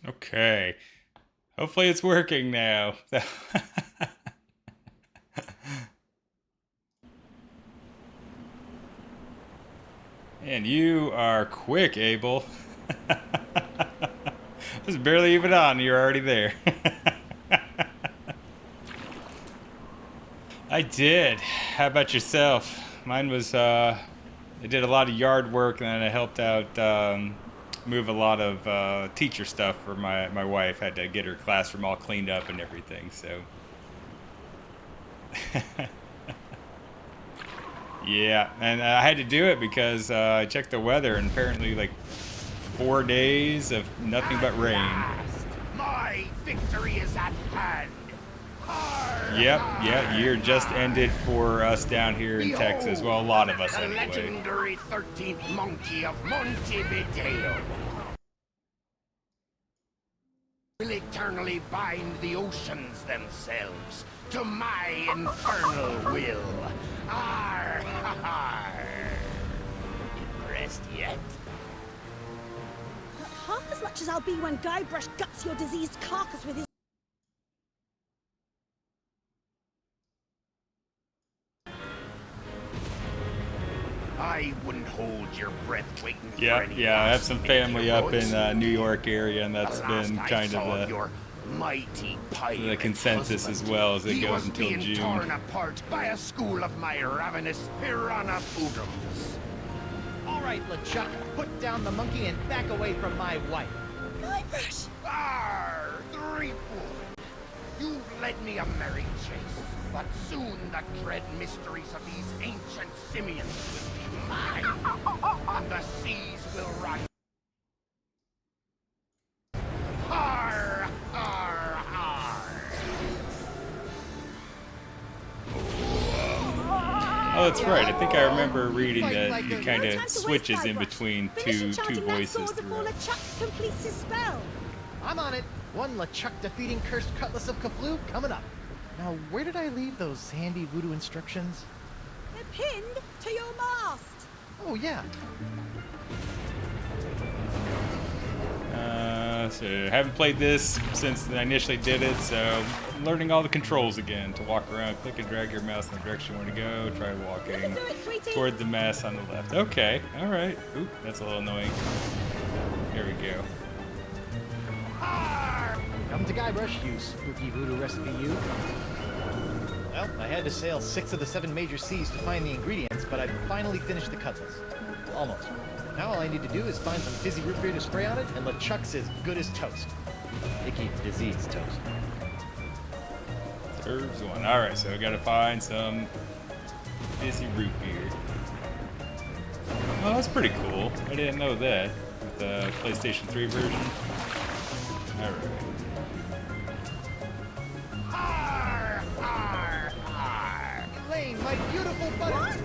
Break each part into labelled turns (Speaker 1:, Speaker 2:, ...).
Speaker 1: Okay. Hopefully it's working now. And you are quick, Abel. It's barely even on. You're already there. I did. How about yourself? Mine was, I did a lot of yard work and then I helped out move a lot of teacher stuff for my wife. Had to get her classroom all cleaned up and everything, so. Yeah, and I had to do it because I checked the weather and apparently like 4 days of nothing but rain.
Speaker 2: Last, my victory is at hand.
Speaker 1: Yep, yeah, year just ended for us down here in Texas. Well, a lot of us
Speaker 2: the
Speaker 1: anyway.
Speaker 2: legendary 13th monkey of Montevideo will eternally bind the oceans themselves to my infernal will. Arr, ha, ha. Impressed yet?
Speaker 3: Not half as much as I'll be when Guybrush guts your diseased carcass with his...
Speaker 2: I wouldn't hold your breath waiting for
Speaker 1: Yeah,
Speaker 2: any
Speaker 1: yeah, I have
Speaker 2: last
Speaker 1: some
Speaker 2: minute
Speaker 1: family up
Speaker 2: heroics.
Speaker 1: in New York area, and that's
Speaker 2: The last
Speaker 1: been
Speaker 2: I
Speaker 1: kind
Speaker 2: saw
Speaker 1: of
Speaker 2: your mighty
Speaker 1: the
Speaker 2: pirate
Speaker 1: consensus as
Speaker 2: husband,
Speaker 1: well as it
Speaker 2: he
Speaker 1: goes
Speaker 2: was
Speaker 1: until
Speaker 2: being
Speaker 1: June.
Speaker 2: torn apart by a school of my ravenous piranha poodles.
Speaker 4: All right, LeChuck, put down the monkey and back away from my wife.
Speaker 3: Guybrush!
Speaker 2: Arr, Threepwood! You've led me a merry chase, but soon the dread mysteries of these ancient simians will be mine, and the seas will rise. Har, har, har!
Speaker 1: Oh, that's right. I think I remember reading
Speaker 4: Fight
Speaker 1: that
Speaker 4: like
Speaker 1: he
Speaker 4: a-
Speaker 1: kind
Speaker 3: No
Speaker 1: of
Speaker 3: time to
Speaker 1: switches
Speaker 3: waste,
Speaker 1: in
Speaker 3: Guybrush.
Speaker 1: between
Speaker 3: Finish
Speaker 1: two
Speaker 3: enchanting that
Speaker 1: voices
Speaker 3: sword before
Speaker 1: throughout.
Speaker 3: LeChuck completes his spell.
Speaker 4: I'm on it. One LeChuck defeating cursed cutlass of Kaflu coming up. Now, where did I leave those handy voodoo instructions?
Speaker 3: They're pinned to your mast.
Speaker 4: Oh, yeah.
Speaker 1: So I haven't played this since I initially did it, so I'm learning all the controls again. To walk around, click and drag your mouse in the direction you want to go. Try
Speaker 3: You
Speaker 1: walking
Speaker 3: can do it, sweetie.
Speaker 1: toward the mess on the left. Okay, all right. Oop, that's a little annoying. There we go.
Speaker 4: Come to Guybrush, you spooky voodoo recipe you. Well, I had to sail 6 of the 7 major seas to find the ingredients, but I finally finished the cutlass. Almost. Now all I need to do is find some fizzy root beer to spray on it, and LeChuck's as good as toast. Icky disease toast.
Speaker 1: Serves one. All right, so I gotta find some fizzy root beer. Oh, that's pretty cool. I didn't know that with the PlayStation 3 version. All right.
Speaker 2: Har, har, har!
Speaker 4: Elaine, my beautiful butter...
Speaker 3: What?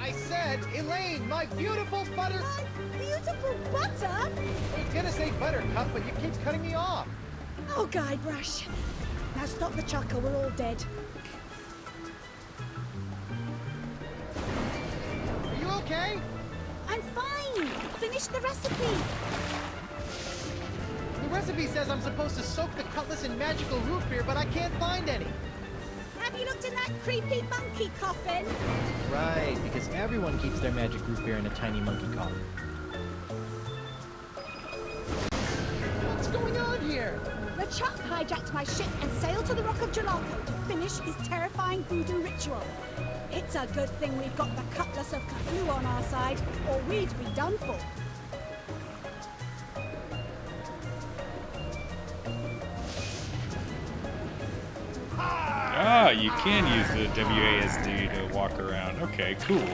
Speaker 4: I said, Elaine, my beautiful butter...
Speaker 3: My beautiful butter?
Speaker 4: I was gonna say buttercup, but you keep cutting me off.
Speaker 3: Oh, Guybrush. Now stop the chuck or we're all dead.
Speaker 4: Are you okay?
Speaker 3: I'm fine. Finish the recipe.
Speaker 4: The recipe says I'm supposed to soak the cutlass in magical root beer, but I can't find any.
Speaker 3: Have you looked in that creepy monkey coffin?
Speaker 4: Right, because everyone keeps their magic root beer in a tiny monkey coffin. What's going on here?
Speaker 3: LeChuck hijacked my ship and sailed to the Rock of Gelato to finish his terrifying voodoo ritual. It's a good thing we've got the Cutlass of Kaflu on our side, or we'd be done for.
Speaker 1: Ah, you can use the WASD to walk around. Okay, cool.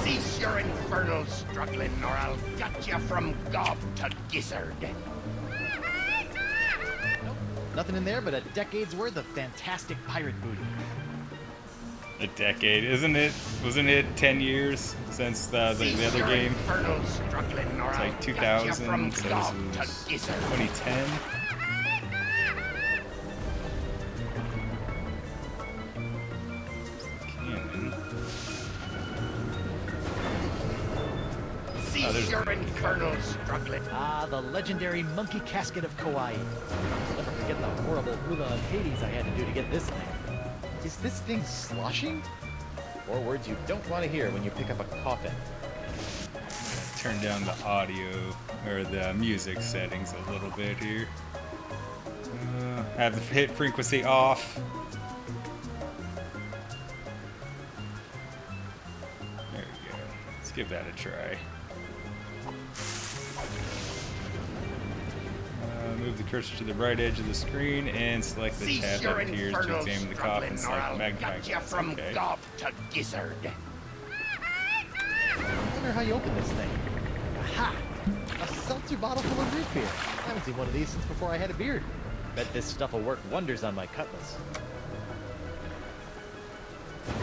Speaker 2: Cease your infernal struggling, or I'll gut you from gob to gizzard.
Speaker 4: Nope, nothing in there but a decade's worth of fantastic pirate voodoo.
Speaker 1: A decade, isn't it? Wasn't it 10 years since the
Speaker 2: Cease
Speaker 1: other
Speaker 2: your
Speaker 1: game?
Speaker 2: infernal struggling, or
Speaker 1: It's
Speaker 2: I'll
Speaker 1: like
Speaker 2: gut you
Speaker 1: 2000,
Speaker 2: from
Speaker 1: so
Speaker 2: gob
Speaker 1: this
Speaker 2: to
Speaker 1: was
Speaker 2: gizzard.
Speaker 1: 2010. Canon.
Speaker 2: struggling.
Speaker 4: Ah, the legendary monkey casket of Kauai. I'll never forget the horrible hula and Hades I had to do to get this thing. Is this thing sloshing? Or words you don't want to hear when you pick up a coffin.
Speaker 1: Turn down the audio or the music settings a little bit here. Have the hit frequency off. There we go. Let's give that a try. Move the cursor to the right edge of the screen and select the
Speaker 2: Cease
Speaker 1: tab
Speaker 2: your
Speaker 1: up here to
Speaker 2: infernal
Speaker 1: examine the
Speaker 2: struggling,
Speaker 1: coffin.
Speaker 2: or
Speaker 1: Select
Speaker 2: I'll
Speaker 1: magpie.
Speaker 2: gut you from
Speaker 1: Okay.
Speaker 2: gob to gizzard.
Speaker 4: I wonder how you open this thing. Aha! A seltzer bottle full of root beer. I haven't seen one of these since before I had a beard. Bet this stuff will work wonders on my cutlass.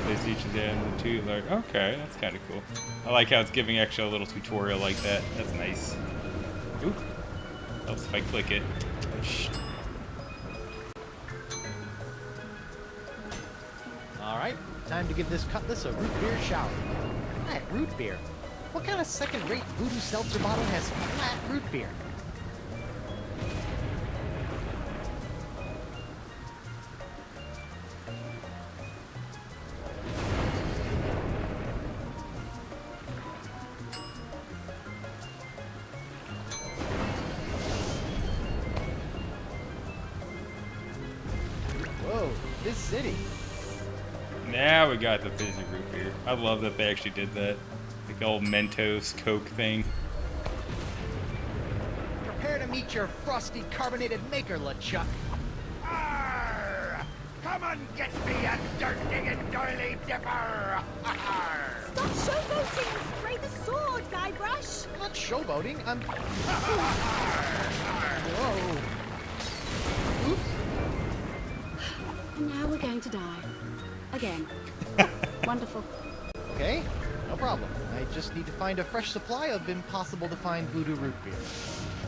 Speaker 1: Place each of them in the two. Like, okay, that's kind of cool. I like how it's giving actually a little tutorial like that. That's nice. Ooh. Helps if I click it. Shh.
Speaker 4: Alright, time to give this cutlass a root beer shower. Flat root beer? What kind of second-rate voodoo seltzer bottle has flat root beer? Whoa, this city.
Speaker 1: Now we got the fizzy root beer. I love that they actually did that. Like the old Mentos Coke thing.
Speaker 4: Prepare to meet your frosty carbonated maker, LeChuck.
Speaker 2: Arr! Come and get me a dirt-digging doily dipper! Arr!
Speaker 3: Stop showboating and spray the sword, Guybrush!
Speaker 4: I'm not showboating, I'm... Whoa. Oops.
Speaker 3: And now we're going to die. Again. Wonderful.
Speaker 4: Okay, no problem. I just need to find a fresh supply of impossible to find voodoo root beer.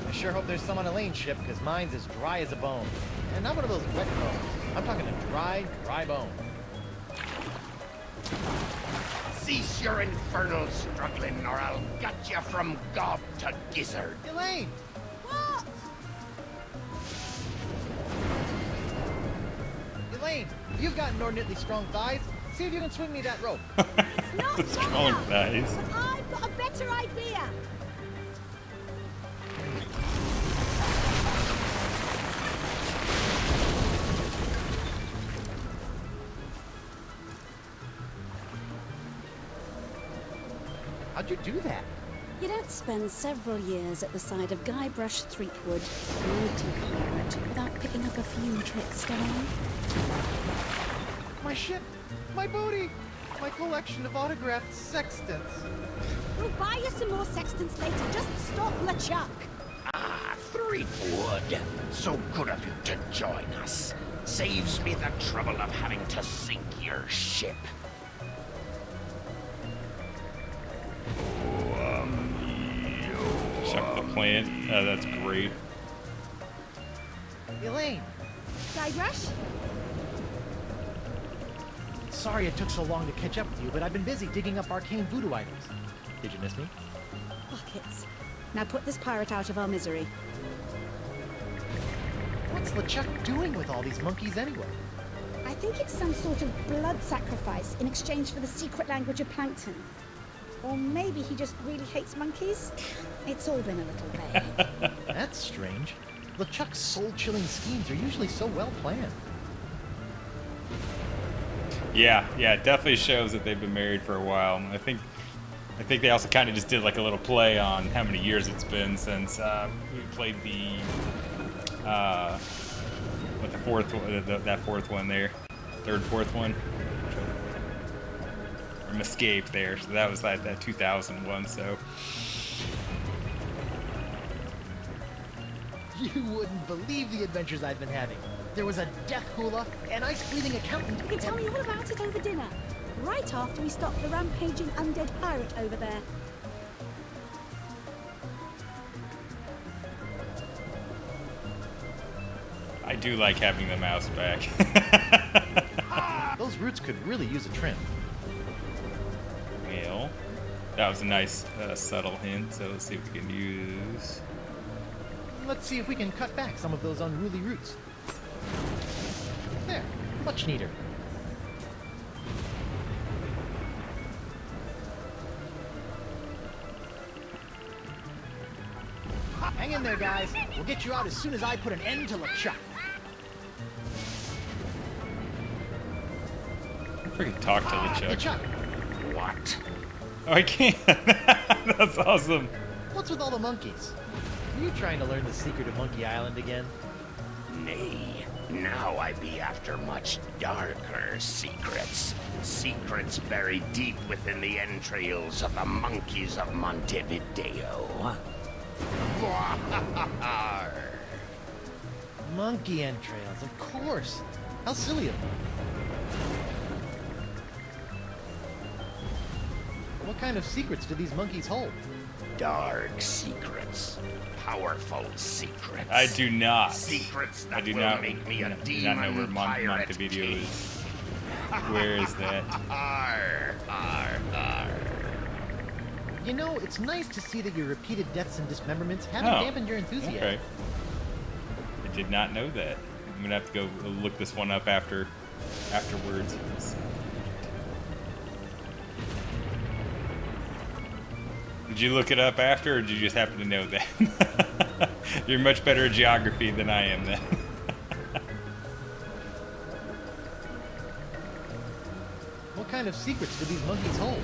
Speaker 4: I sure hope there's some on Elaine's ship, because mine's as dry as a bone. And not one of those wet bones. I'm talking a dry, dry bone.
Speaker 2: Cease your infernal struggling, or I'll gut you from gob to gizzard.
Speaker 4: Elaine!
Speaker 3: What?
Speaker 4: Elaine, you've got inordinately strong thighs. See if you can swing me that rope.
Speaker 3: Not
Speaker 1: The strong
Speaker 3: now.
Speaker 1: thighs.
Speaker 3: But I've got a better idea.
Speaker 4: How'd you do that?
Speaker 5: You don't spend several years at the side of Guybrush Threepwood, mighty pirate, without picking up a few tricks, don't you?
Speaker 4: My ship, my booty, my collection of autographed sextants.
Speaker 3: We'll buy you some more sextants later. Just stop LeChuck.
Speaker 2: Ah, Threepwood. So good of you to join us. Saves me the trouble of having to sink your ship.
Speaker 1: Chuck the plant. That's great.
Speaker 4: Elaine,
Speaker 3: Guybrush?
Speaker 4: sorry it took so long to catch up with you, but I've been busy digging up arcane voodoo items. Did you miss me?
Speaker 3: Buckets. Now put this pirate out of our misery.
Speaker 4: What's LeChuck doing with all these monkeys anyway?
Speaker 3: I think it's some sort of blood sacrifice in exchange for the secret language of plankton. Or maybe he just really hates monkeys. It's all been a little vague.
Speaker 4: That's strange. LeChuck's soul-chilling schemes are usually so well planned.
Speaker 1: Yeah, it definitely shows that they've been married for a while. I think they also kind of just did like a little play on how many years it's been since we played the what the fourth one, that fourth one there, fourth one, from Escape there. So that was like that 2001. So
Speaker 4: You wouldn't believe the adventures I've been having. There was a death hula, an ice-cleaning accountant.
Speaker 3: You can tell me all about it over dinner. Right after we stop the rampaging undead pirate over there.
Speaker 1: I do like having the mouse back.
Speaker 4: Those roots could really use a trim.
Speaker 1: Well, That was a nice subtle hint, so let's see if we can use...
Speaker 4: Let's see if we can cut back some of those unruly roots. There, much neater. Hang in there, guys. We'll get you out as soon as I put an end to LeChuck.
Speaker 1: Freaking talk to LeChuck.
Speaker 4: LeChuck,
Speaker 2: What?
Speaker 1: Oh, I can't. That's awesome.
Speaker 4: what's with all the monkeys? Are you trying to learn the secret of Monkey Island again?
Speaker 2: Nay, now I be after much darker secrets. Secrets buried deep within the entrails of the monkeys of Montevideo.
Speaker 4: Monkey entrails, of course. How silly of them. What kind of secrets do these monkeys hold?
Speaker 2: Dark secrets. Powerful secrets.
Speaker 1: I do not.
Speaker 2: Secrets that
Speaker 1: I do
Speaker 2: will
Speaker 1: not.
Speaker 2: make me a
Speaker 1: do not know where
Speaker 2: demon pirate
Speaker 1: Montevideo
Speaker 2: king.
Speaker 1: is. Where is that?
Speaker 2: Arr, arr, arr.
Speaker 4: You know, it's nice to see that your repeated deaths and dismemberments haven't
Speaker 1: Oh,
Speaker 4: dampened your enthusiasm.
Speaker 1: Okay. I did not know that. I'm gonna have to go look this one up afterwards. Did you look it up after, or did you just happen to know that? You're much better at geography than I am then.
Speaker 4: What kind of secrets do these monkeys hold?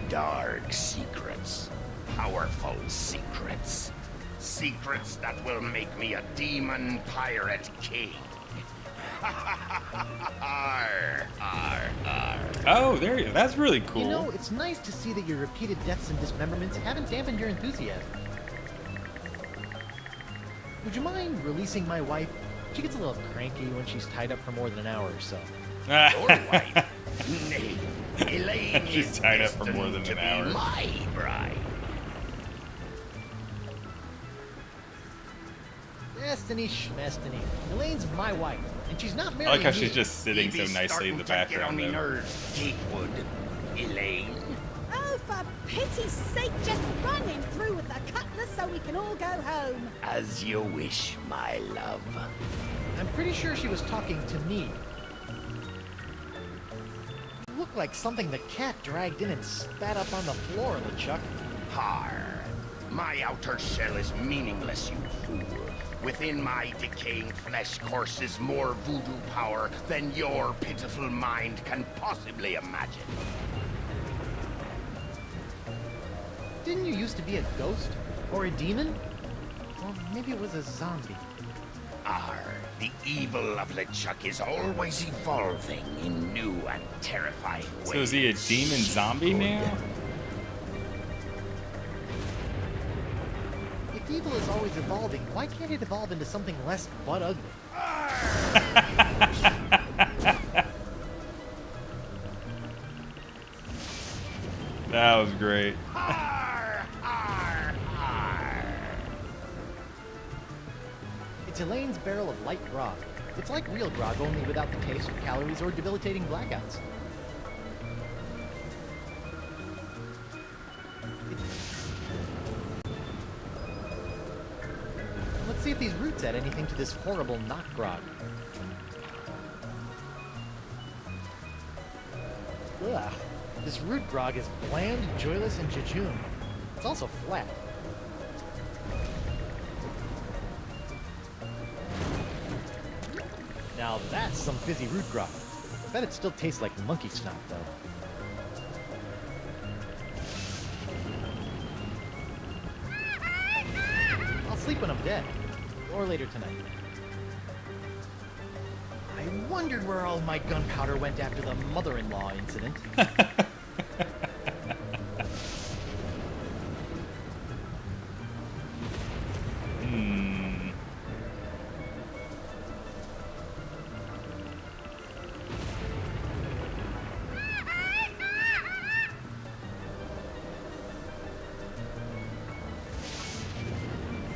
Speaker 2: Dark secrets. Powerful secrets. Secrets that will make me a demon pirate king. Arr, arr, arr.
Speaker 1: Oh, there you go. That's really cool.
Speaker 4: You know, it's nice to see that your repeated deaths and dismemberments haven't dampened your enthusiasm. Would you mind releasing my wife? She gets a little cranky when she's tied up for more than an hour or so.
Speaker 2: Your wife? Nay, Elaine
Speaker 1: She's
Speaker 2: is
Speaker 1: tied up for more
Speaker 2: destined
Speaker 1: than
Speaker 2: to
Speaker 1: an
Speaker 2: be
Speaker 1: hour.
Speaker 2: my bride.
Speaker 4: Destiny Schmestiny. Elaine's my wife, and she's not
Speaker 1: I
Speaker 4: married
Speaker 1: like how
Speaker 4: me.
Speaker 1: she's just sitting
Speaker 2: You
Speaker 1: so
Speaker 2: be
Speaker 1: nicely in the
Speaker 2: starting to get on
Speaker 1: background.
Speaker 2: me
Speaker 1: Though.
Speaker 2: nerves, Gatewood. Elaine.
Speaker 3: Oh, for pity's sake, just run him through with the cutlass so we can all go home.
Speaker 2: As you wish, my love.
Speaker 4: I'm pretty sure she was talking to me. You look like something the cat dragged in and spat up on the floor, LeChuck.
Speaker 2: Har. My outer shell is meaningless, you fool. Within my decaying flesh courses more voodoo power than your pitiful mind can possibly imagine.
Speaker 4: Didn't you used to be a ghost? Or a demon? Or maybe it was a zombie.
Speaker 2: Arr, the evil of LeChuck is always evolving in new and terrifying ways.
Speaker 1: So is he a demon zombie now?
Speaker 4: If evil is always evolving, why can't it evolve into something less but ugly?
Speaker 1: That was great.
Speaker 2: Arr, arr, arr.
Speaker 4: It's Elaine's barrel of light grog. It's like real grog, only without the taste of calories or debilitating blackouts. Let's see if these roots add anything to this horrible not grog. Ugh. This root grog is bland, joyless, and jejune. It's also flat. Now that's some fizzy root grog. I bet it still tastes like monkey snot, though. I'll sleep when I'm dead. Or later tonight. I wondered where all my gunpowder went after the mother-in-law incident.
Speaker 1: Hmm.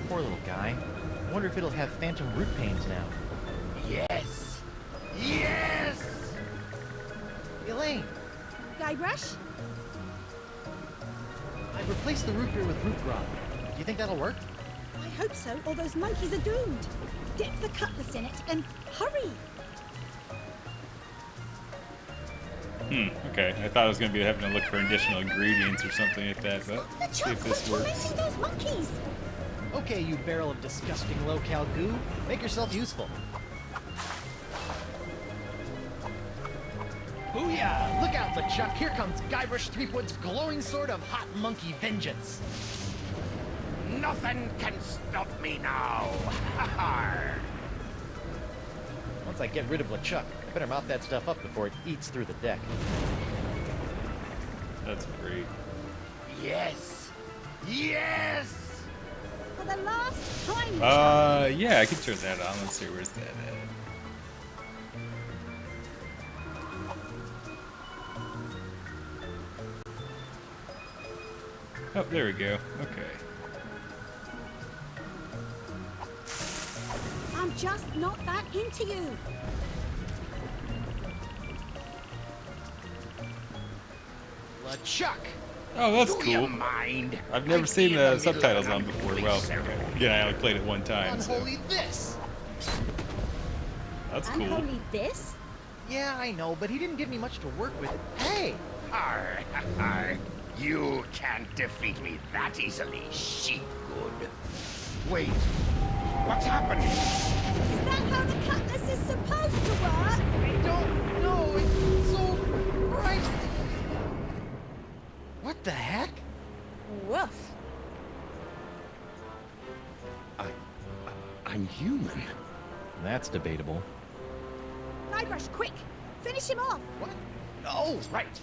Speaker 4: Poor little guy. I wonder if it'll have phantom root pains now.
Speaker 2: Yes. Yes!
Speaker 4: Elaine!
Speaker 3: Guybrush?
Speaker 4: I've replaced the root beer with root grog. Do you think that'll work?
Speaker 3: I hope so, or those monkeys are doomed. Dip the cutlass in it and hurry.
Speaker 1: Okay. I thought I was going to be having to look for additional ingredients or something like that, but
Speaker 3: The
Speaker 1: let's see
Speaker 3: chuck
Speaker 1: if
Speaker 3: was
Speaker 1: this works.
Speaker 3: tormenting those monkeys.
Speaker 4: Okay, you barrel of disgusting low-cal goo. Make yourself useful. Booyah! Look out, LeChuck. Here comes Guybrush Threepwood's glowing sword of hot monkey vengeance.
Speaker 2: Nothing can stop me now.
Speaker 4: Once I get rid of LeChuck, I better mop that stuff up before it eats through the deck.
Speaker 1: That's great.
Speaker 2: Yes. Yes.
Speaker 3: For the last time,
Speaker 1: Yeah, I can turn that on. Let's see, where's that at? Oh, there we go. Okay.
Speaker 3: I'm just not that into you.
Speaker 4: LeChuck!
Speaker 1: Oh, that's
Speaker 2: Do you
Speaker 1: cool.
Speaker 2: mind?
Speaker 1: I've never
Speaker 2: I'd
Speaker 1: seen
Speaker 2: be in
Speaker 1: the
Speaker 2: middle of
Speaker 1: subtitles
Speaker 2: an
Speaker 1: on before.
Speaker 2: unholy
Speaker 1: Well,
Speaker 2: ceremony.
Speaker 1: again, I only played it one time, so
Speaker 4: Unholy this!
Speaker 1: that's
Speaker 3: And
Speaker 1: cool.
Speaker 3: only this?
Speaker 4: Yeah, I know, but he didn't give me much to work with. Hey!
Speaker 2: Arr, arr. You can't defeat me that easily, sheep good. Wait, what's happening?
Speaker 3: Is that how the cutlass is supposed to work?
Speaker 4: I don't know. It's so bright. What the heck?
Speaker 3: Woof.
Speaker 2: I'm human.
Speaker 4: That's debatable.
Speaker 3: Guybrush, quick! Finish him off!
Speaker 4: What? Oh, right.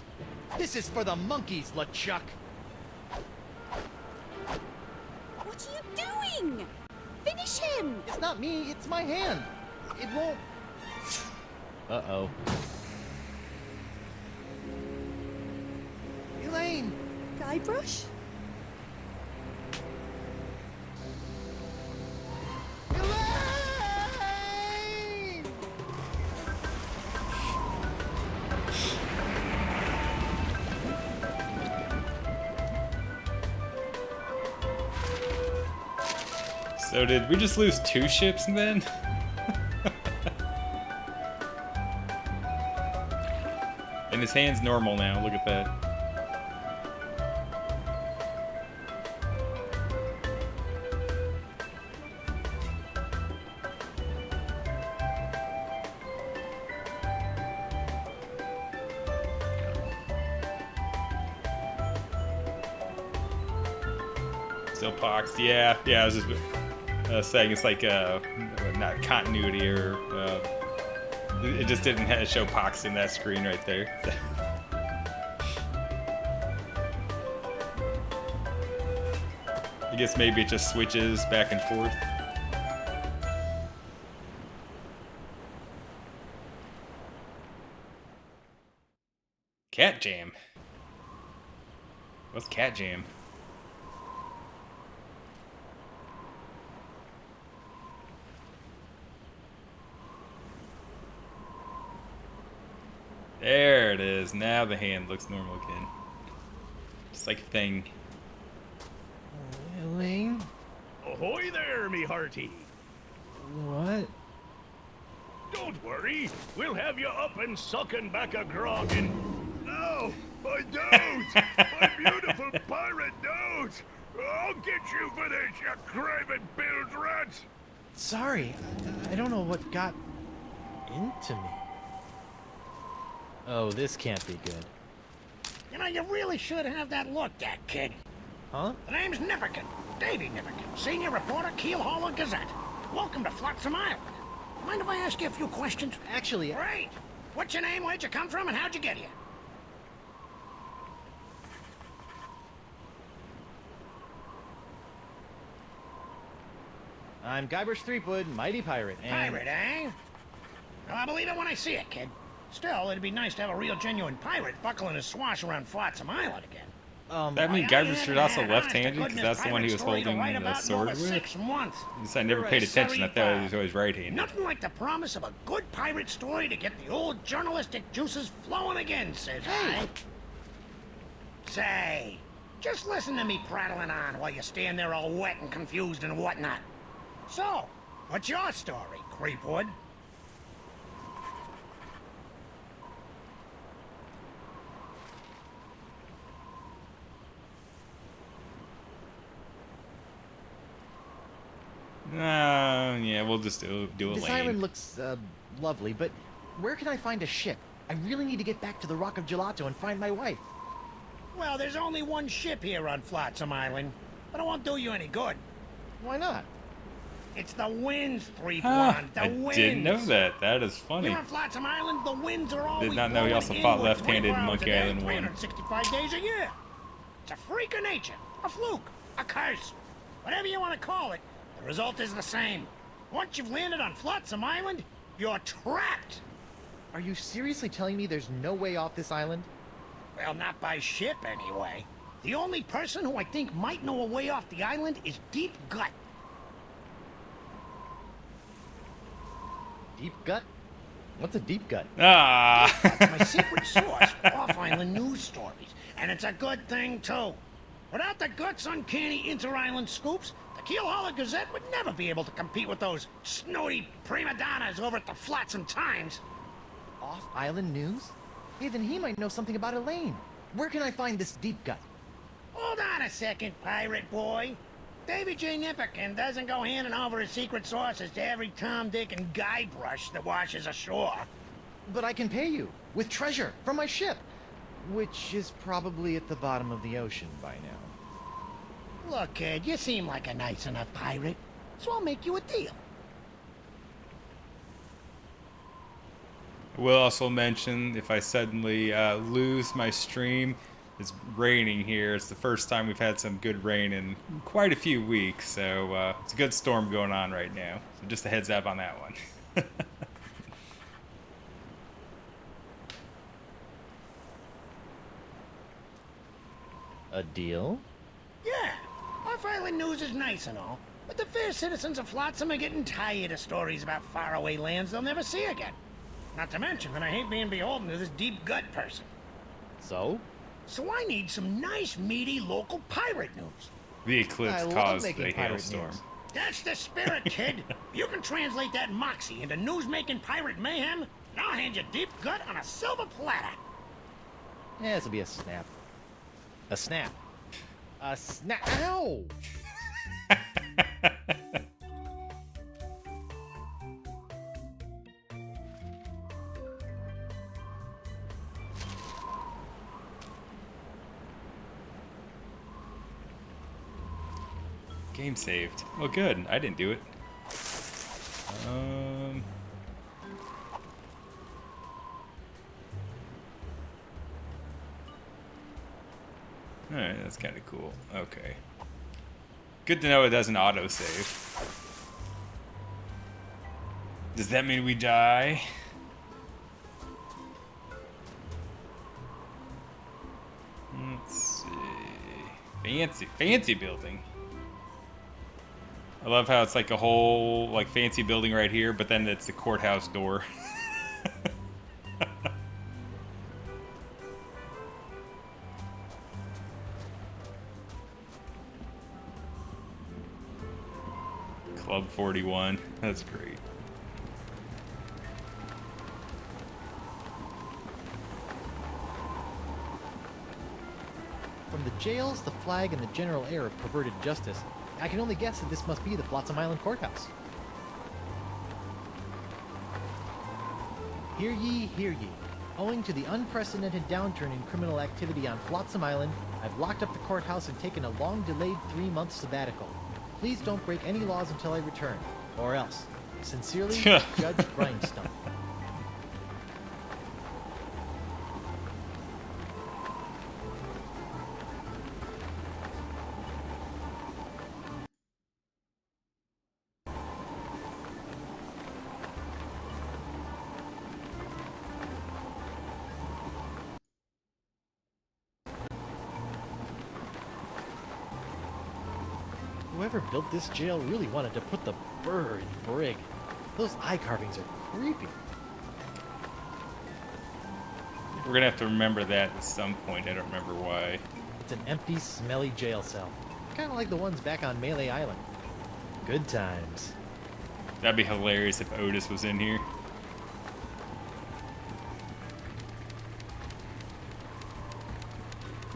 Speaker 4: This is for the monkeys, LeChuck.
Speaker 3: What are you doing? Finish him!
Speaker 4: It's not me, it's my hand. It won't... Uh-oh. Elaine!
Speaker 3: Guybrush?
Speaker 4: Elaine!
Speaker 1: So did we just lose 2 ships then? And his hand's normal now. Look at that. Still poxed. Yeah. I was just saying it's like not continuity or it just didn't show pox in that screen right there. I guess maybe it just switches back and forth. Cat Jam. What's Cat Jam? There it is. Now the hand looks normal again. Just like a thing.
Speaker 4: Elaine?
Speaker 6: Ahoy there, me hearty.
Speaker 4: What?
Speaker 6: Don't worry, we'll have you up and sucking back a grog and... No, my nose! My beautiful pirate nose! I'll get you for this, you craven bilge rats!
Speaker 4: Sorry, I don't know what got into me. Oh, this can't be good.
Speaker 7: You know, you really should have that looked at, kid.
Speaker 4: Huh?
Speaker 7: The name's Nipperkin. Davy Nipperkin, senior reporter, Keelhaul Gazette. Welcome to Flotsam Island. Mind if I ask you a few questions?
Speaker 4: Actually,
Speaker 7: Great. What's your name, where'd you come from, and how'd you get here?
Speaker 4: I'm Guybrush Threepwood, mighty pirate, and...
Speaker 7: Pirate, eh? Well, I believe it when I see it, kid. Still, it'd be nice to have a real genuine pirate buckling his swash around Flotsam Island again.
Speaker 1: That mean Guybrush is also
Speaker 7: Honest to
Speaker 1: left-handed because
Speaker 7: goodness
Speaker 1: that's the one he was
Speaker 7: pirate story to
Speaker 1: holding
Speaker 7: write
Speaker 1: the
Speaker 7: about in
Speaker 1: sword
Speaker 7: over
Speaker 1: with.
Speaker 7: 6 months.
Speaker 1: Just I never paid attention. I thought he was always right-handed.
Speaker 7: Nothing like the promise of a good pirate story to get the old journalistic juices flowing again, says I. Say, Just listen to me prattling on while you stand there all wet and confused and whatnot. So, what's your story, Creepwood?
Speaker 1: Yeah, we'll just do a
Speaker 4: This
Speaker 1: lane.
Speaker 4: island looks, lovely, but where can I find a ship? I really need to get back to the Rock of Gelato and find my wife.
Speaker 7: Well, there's only one ship here on Flotsam Island, but it won't do you any good.
Speaker 4: Why not?
Speaker 7: It's the winds, Threepwood.
Speaker 1: Huh,
Speaker 7: The
Speaker 1: I
Speaker 7: winds.
Speaker 1: didn't know that. That is funny.
Speaker 7: Here on Flotsam Island, the winds are always
Speaker 1: Did not know he
Speaker 7: blowing
Speaker 1: also fought
Speaker 7: inward
Speaker 1: left-handed
Speaker 7: 24
Speaker 1: in
Speaker 7: hours a
Speaker 1: Monkey
Speaker 7: day,
Speaker 1: Island 1.
Speaker 7: 365 days a year. It's a freak of nature, a fluke, a curse. Whatever you want to call it, the result is the same. Once you've landed on Flotsam Island, you're trapped.
Speaker 4: Are you seriously telling me there's no way off this island?
Speaker 7: Well, not by ship, anyway. The only person who I think might know a way off the island is Deep Gut.
Speaker 4: Deep gut? What's a deep gut?
Speaker 1: Ah.
Speaker 7: That's my secret source for off-island news stories. And it's a good thing, too. Without the Gut's uncanny inter-island scoops, the Keelhaulers Gazette would never be able to compete with those snooty prima donnas over at the Flotsam Times.
Speaker 4: Off-island news? Hey, then he might know something about Elaine. Where can I find this deep gut?
Speaker 7: Hold on a second, pirate boy. Davy J. Nipperkin doesn't go handing over his secret sources to every Tom, Dick, and Guybrush that washes ashore.
Speaker 4: But I can pay you with treasure from my ship, which is probably at the bottom of the ocean by now.
Speaker 7: Look, kid, you seem like a nice enough pirate, so I'll make you a deal.
Speaker 1: I will also mention, if I suddenly lose my stream, it's raining here. It's the first time we've had some good rain in quite a few weeks, so it's a good storm going on right now. So just a heads up on that one.
Speaker 4: A deal?
Speaker 7: Yeah, off-island news is nice and all, but the fair citizens of Flotsam are getting tired of stories about faraway lands they'll never see again. Not to mention that I hate being beholden to this deep gut person.
Speaker 4: So?
Speaker 7: So I need some nice, meaty local pirate news.
Speaker 1: The eclipse
Speaker 4: I love
Speaker 1: caused
Speaker 4: making
Speaker 1: the
Speaker 4: pirate
Speaker 1: hailstorm.
Speaker 4: news.
Speaker 7: That's the spirit, kid. You can translate that moxie into news-making pirate mayhem, and I'll hand you deep gut on a silver platter.
Speaker 4: Yeah, this'll be a snap. A snap. A snap. Ow!
Speaker 1: Game saved. Well, good. I didn't do it. Alright, that's kind of cool. Okay. Good to know it doesn't autosave. Does that mean we die? Let's see. Fancy building. I love how it's like a whole like fancy building right here, but then it's the courthouse door. Club 41. That's great.
Speaker 4: From the jails, the flag, and the general air of perverted justice, I can only guess that this must be the Flotsam Island Courthouse. Hear ye, hear ye. Owing to the unprecedented downturn in criminal activity on Flotsam Island, I've locked up the courthouse and taken a long-delayed 3-month sabbatical. Please don't break any laws until I return, or else. Sincerely, Judge Grindstone. Whoever built this jail really wanted to put the burr in brig. Those eye carvings are creepy.
Speaker 1: We're gonna have to remember that at some point. I don't remember why.
Speaker 4: It's an empty, smelly jail cell. Kind of like the ones back on Melee Island. Good times.
Speaker 1: That'd be hilarious if Otis was in here.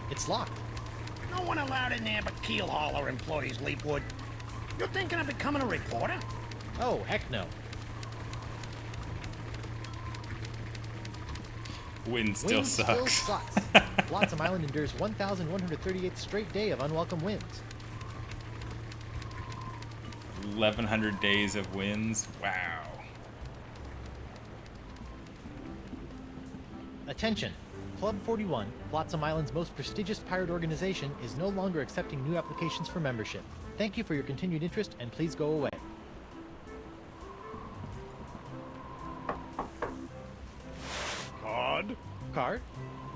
Speaker 4: It's locked.
Speaker 7: No one allowed in there but keel hauler employees, Leapwood. You thinking of becoming a reporter?
Speaker 4: Oh, heck no.
Speaker 1: Wind still
Speaker 4: Wind
Speaker 1: sucks.
Speaker 4: Still sucks. Flotsam Island endures 1,138th straight day of unwelcome winds.
Speaker 1: 1,100 days of winds. Wow.
Speaker 4: Attention! Club 41, Flotsam Island's most prestigious pirate organization, is no longer accepting new applications for membership. Thank you for your continued interest, and please go away.
Speaker 6: Card?
Speaker 4: Card?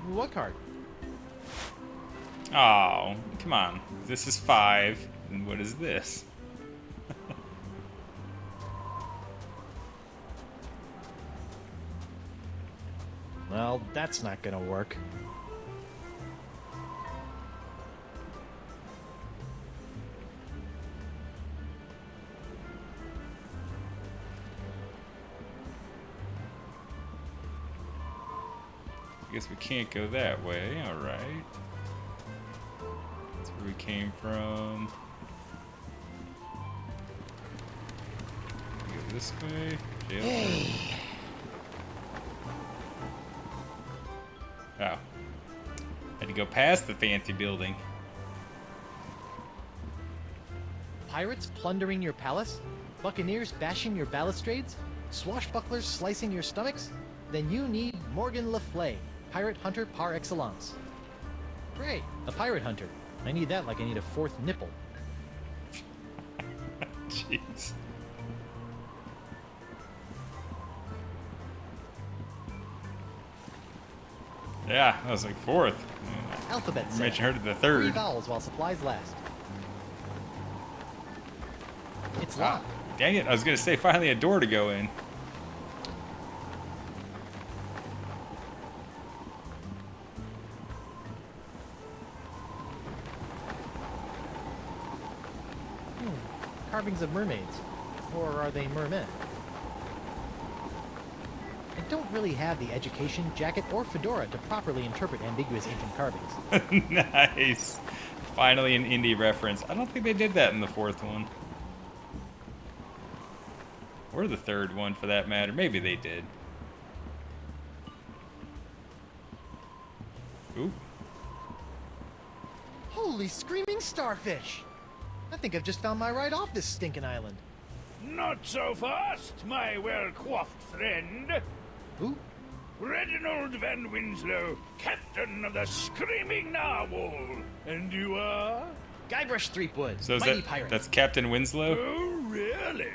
Speaker 4: What card?
Speaker 1: Oh, come on. This is 5. And what is this?
Speaker 4: Well, that's not gonna work.
Speaker 1: I guess we can't go that way. Alright. That's where we came from. We go this way. Jail. Oh. Had to go past the fancy building.
Speaker 4: Pirates plundering your palace? Buccaneers bashing your balustrades? Swashbucklers slicing your stomachs? Then you need Morgan Le Fay, pirate hunter par excellence. Great, a pirate hunter. I need that like I need a 4th nipple.
Speaker 1: Jeez. Yeah, that was like 4th.
Speaker 4: Alphabet
Speaker 1: I
Speaker 4: set.
Speaker 1: mentioned her to the
Speaker 4: 3
Speaker 1: 3rd.
Speaker 4: vowels while supplies last. It's
Speaker 1: Ah,
Speaker 4: locked.
Speaker 1: dang it, I was gonna say finally a door to go in.
Speaker 4: Carvings of mermaids. Or are they mermen? I don't really have the education, jacket, or fedora to properly interpret ambiguous ancient carvings.
Speaker 1: Nice. Finally an indie reference. I don't think they did that in the 4th one. Or the 3rd one for that matter. Maybe they did. Ooh.
Speaker 4: Holy screaming starfish! I think I've just found my ride off this stinking island.
Speaker 6: Not so fast, my well-coiffed friend.
Speaker 4: Who?
Speaker 6: Reginald Van Winslow, captain of the Screaming Narwhal. And you are?
Speaker 4: Guybrush Threepwood,
Speaker 1: So is
Speaker 4: mighty
Speaker 1: that,
Speaker 4: pirate.
Speaker 1: that's Captain Winslow?
Speaker 6: Oh, really?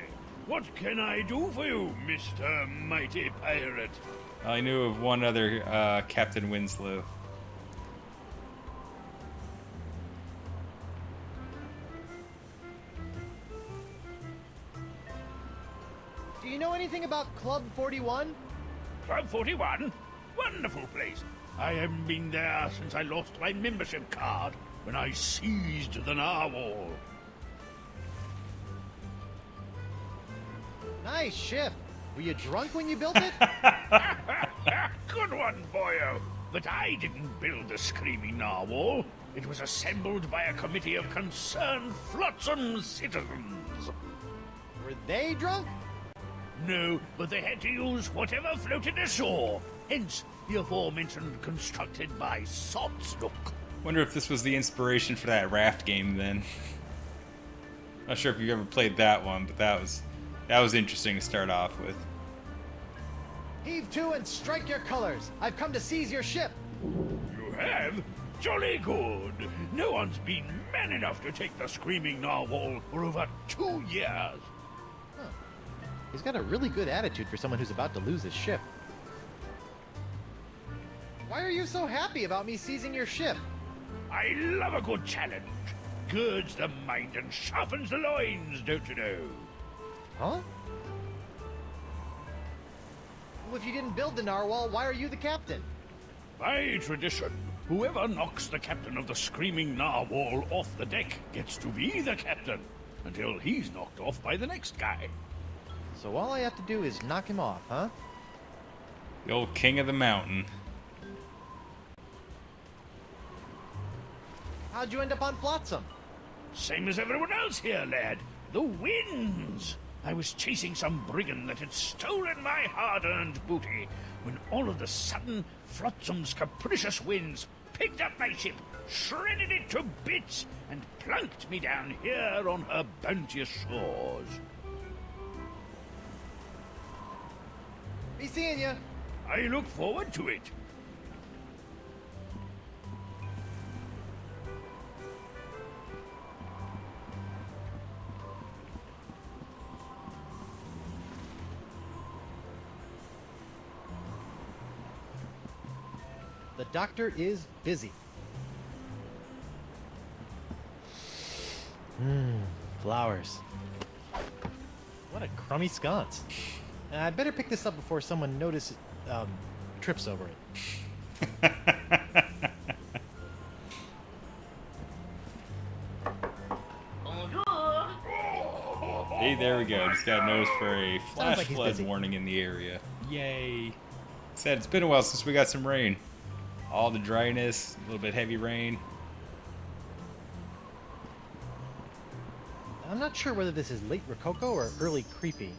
Speaker 6: What can I do for you, Mr. Mighty Pirate?
Speaker 1: I knew of one other Captain Winslow.
Speaker 4: Do you know anything about Club 41?
Speaker 6: Club 41? Wonderful place. I haven't been there since I lost my membership card when I seized the narwhal.
Speaker 4: Nice ship. Were you drunk when you built it?
Speaker 6: Good one, boyo. But I didn't build the Screaming Narwhal. It was assembled by a committee of concerned flotsam citizens.
Speaker 4: Were they drunk?
Speaker 6: No, but they had to use whatever floated ashore. Hence, the aforementioned constructed by Sotsnook.
Speaker 1: Wonder if this was the inspiration for that raft game then. Not sure if you ever played that one, but that was interesting to start off with.
Speaker 4: Heave to and strike your colors. I've come to seize your ship.
Speaker 6: You have? Jolly good. No one's been man enough to take the Screaming Narwhal for over 2 years.
Speaker 4: He's got a really good attitude for someone who's about to lose his ship. Why are you so happy about me seizing your ship?
Speaker 6: I love a good challenge. Girds the mind and sharpens the loins, don't you know?
Speaker 4: Huh? Well, if you didn't build the narwhal, why are you the captain?
Speaker 6: By tradition, Whoever knocks the captain of the Screaming Narwhal off the deck gets to be the captain, until he's knocked off by the next guy.
Speaker 4: So all I have to do is knock him off, huh?
Speaker 1: The old king of the mountain.
Speaker 4: How'd you end up on Flotsam?
Speaker 6: Same as everyone else here, lad. The winds! I was chasing some brigand that had stolen my hard-earned booty, when all of a sudden, Flotsam's capricious winds picked up my ship, shredded it to bits, and plunked me down here on her bounteous shores.
Speaker 4: Be seeing ya.
Speaker 6: I look forward to it.
Speaker 4: The doctor is busy. Flowers. What a crummy sconce. I'd better pick this up before someone trips over it.
Speaker 1: Hey, there we go. Just got noticed for a flash
Speaker 4: like he's
Speaker 1: flood
Speaker 4: busy.
Speaker 1: warning in the area. Yay. Said it's been a while since we got some rain. All the dryness, a little bit heavy rain.
Speaker 4: I'm not sure whether this is late Rococo or early creepy.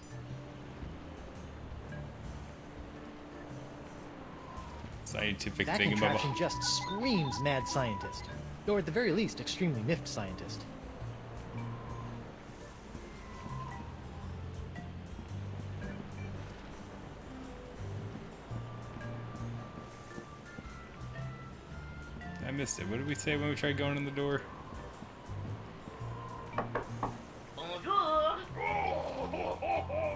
Speaker 1: Scientific
Speaker 4: That
Speaker 1: thingamabob.
Speaker 4: contraption just screams mad scientist. Or at the very least, extremely miffed scientist.
Speaker 1: I missed it. What did we say when we tried going in the door?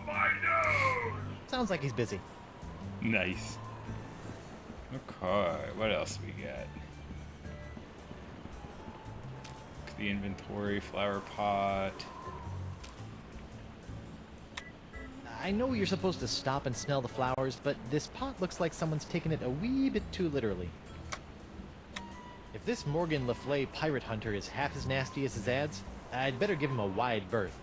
Speaker 6: My nose!
Speaker 4: Sounds like he's busy.
Speaker 1: Nice. Okay, what else we got? Look at the inventory, flower pot.
Speaker 4: I know you're supposed to stop and smell the flowers, but this pot looks like someone's taken it a wee bit too literally. If this Morgan Le Fay pirate hunter is half as nasty as his ads, I'd better give him a wide berth.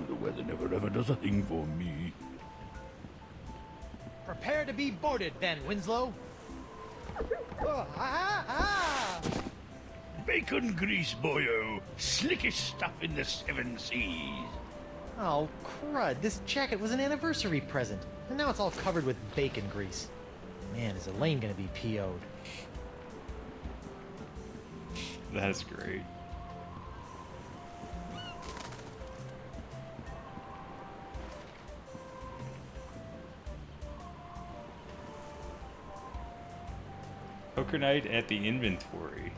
Speaker 6: The weather never ever does a thing for me.
Speaker 4: Prepare to be boarded, then, Winslow.
Speaker 6: Bacon grease, boyo. Slickest stuff in the 7 seas.
Speaker 4: Oh, crud. This jacket was an anniversary present, and now it's all covered with bacon grease. Man, is Elaine gonna be PO'd.
Speaker 1: That's great. Poker night at the inventory.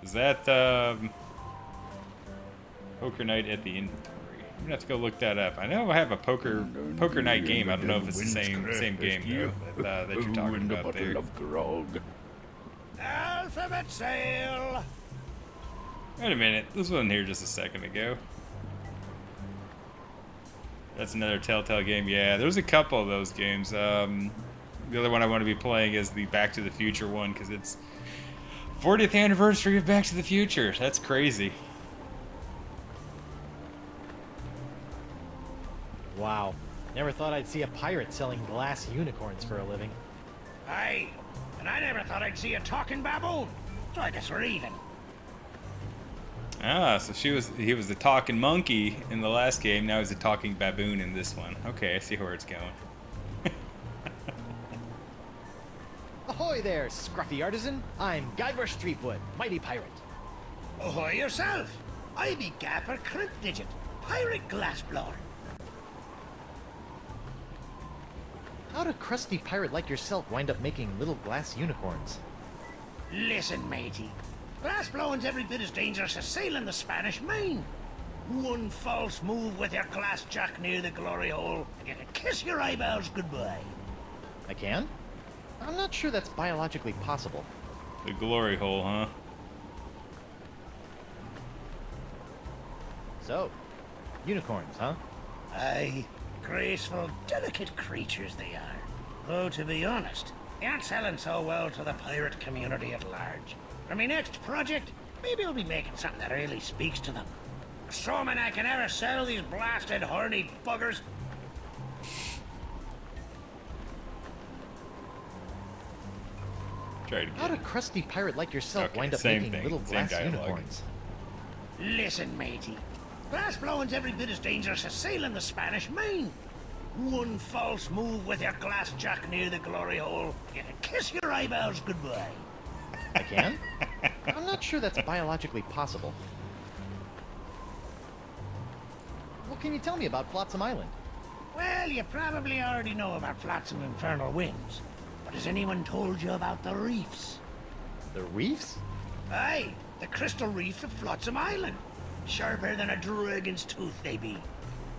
Speaker 1: Is that poker night at the inventory? I'm gonna have to go look that up. I know I have a poker night game. I don't know if it's the same game though, that you're talking about there.
Speaker 7: Alphabet sale!
Speaker 1: Wait a minute, this wasn't here just a second ago. That's another Telltale game. Yeah, there's a couple of those games. The other one I want to be playing is the Back to the Future one because it's 40th anniversary of Back to the Future. That's crazy.
Speaker 4: Wow. Never thought I'd see a pirate selling glass unicorns for a living.
Speaker 7: Aye, and I never thought I'd see a talking baboon. So I guess we're even.
Speaker 1: Ah, so he was the talking monkey in the last game. Now he's a talking baboon in this one. Okay, I see where it's going.
Speaker 4: Ahoy there, scruffy artisan. I'm Guybrush Threepwood, mighty pirate.
Speaker 7: Ahoy yourself! I be Gaffer Crimpdigit, pirate glassblower.
Speaker 4: How'd a crusty pirate like yourself wind up making little glass unicorns?
Speaker 7: Listen, matey. Glassblowing's every bit as dangerous as sailing the Spanish Main. One false move with your glass jack near the glory hole, and you can kiss your eyeballs goodbye.
Speaker 4: I can? I'm not sure that's biologically possible.
Speaker 1: The glory hole, huh?
Speaker 4: So, unicorns, huh?
Speaker 7: Aye, graceful, delicate creatures they are. Though, to be honest, they aren't selling so well to the pirate community at large. For my next project, maybe I'll be making something that really speaks to them. Assuming I can ever sell these blasted horny buggers.
Speaker 1: Try to
Speaker 4: How'd a crusty pirate like yourself
Speaker 1: Okay,
Speaker 4: wind up
Speaker 1: same
Speaker 4: making
Speaker 1: thing,
Speaker 4: little
Speaker 1: same
Speaker 4: glass
Speaker 1: dialogue.
Speaker 4: unicorns?
Speaker 7: Listen, matey. Glass blowing's every bit as dangerous as sailing the Spanish Main. One false move with your glass jack near the glory hole, you can kiss your eyeballs goodbye.
Speaker 4: I can? I'm not sure that's biologically possible. What can you tell me about Flotsam Island?
Speaker 7: Well, you probably already know about Flotsam Infernal Winds. But has anyone told you about the reefs?
Speaker 4: The reefs?
Speaker 7: Aye, the crystal reefs of Flotsam Island. Sharper than a dragon's tooth they be.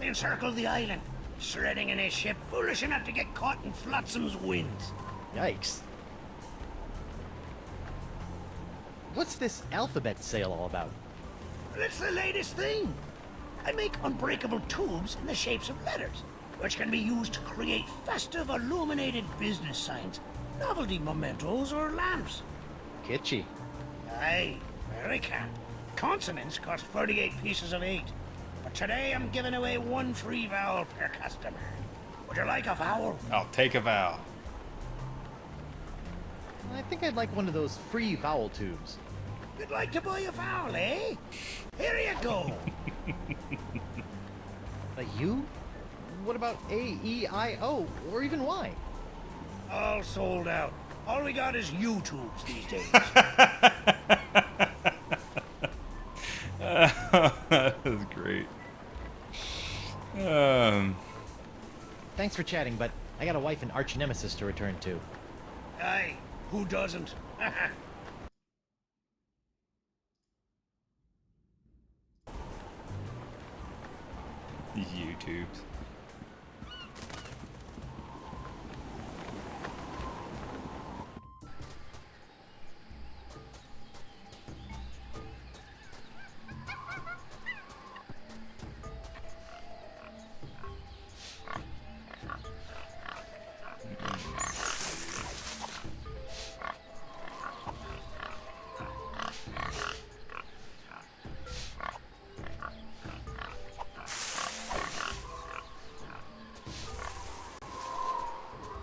Speaker 7: They encircle the island, shredding in a ship foolish enough to get caught in Flotsam's winds.
Speaker 4: Yikes. What's this alphabet sale all about?
Speaker 7: Well, it's the latest thing. I make unbreakable tubes in the shapes of letters, which can be used to create festive illuminated business signs, novelty mementos, or lamps.
Speaker 4: Kitschy.
Speaker 7: Aye, very camp. Consonants cost 48 pieces of 8. But today I'm giving away 1 free vowel per customer. Would you like a vowel?
Speaker 1: I'll take a vow.
Speaker 4: I think I'd like one of those free vowel tubes.
Speaker 7: You'd like to buy a vowel, eh? Here you go.
Speaker 4: A U? What about A, E, I, O, or even Y?
Speaker 7: All sold out. All we got is U-tubes these days.
Speaker 1: That was great.
Speaker 4: Thanks for chatting, but I got a wife and arch nemesis to return to.
Speaker 7: Aye, who doesn't?
Speaker 1: These YouTubes.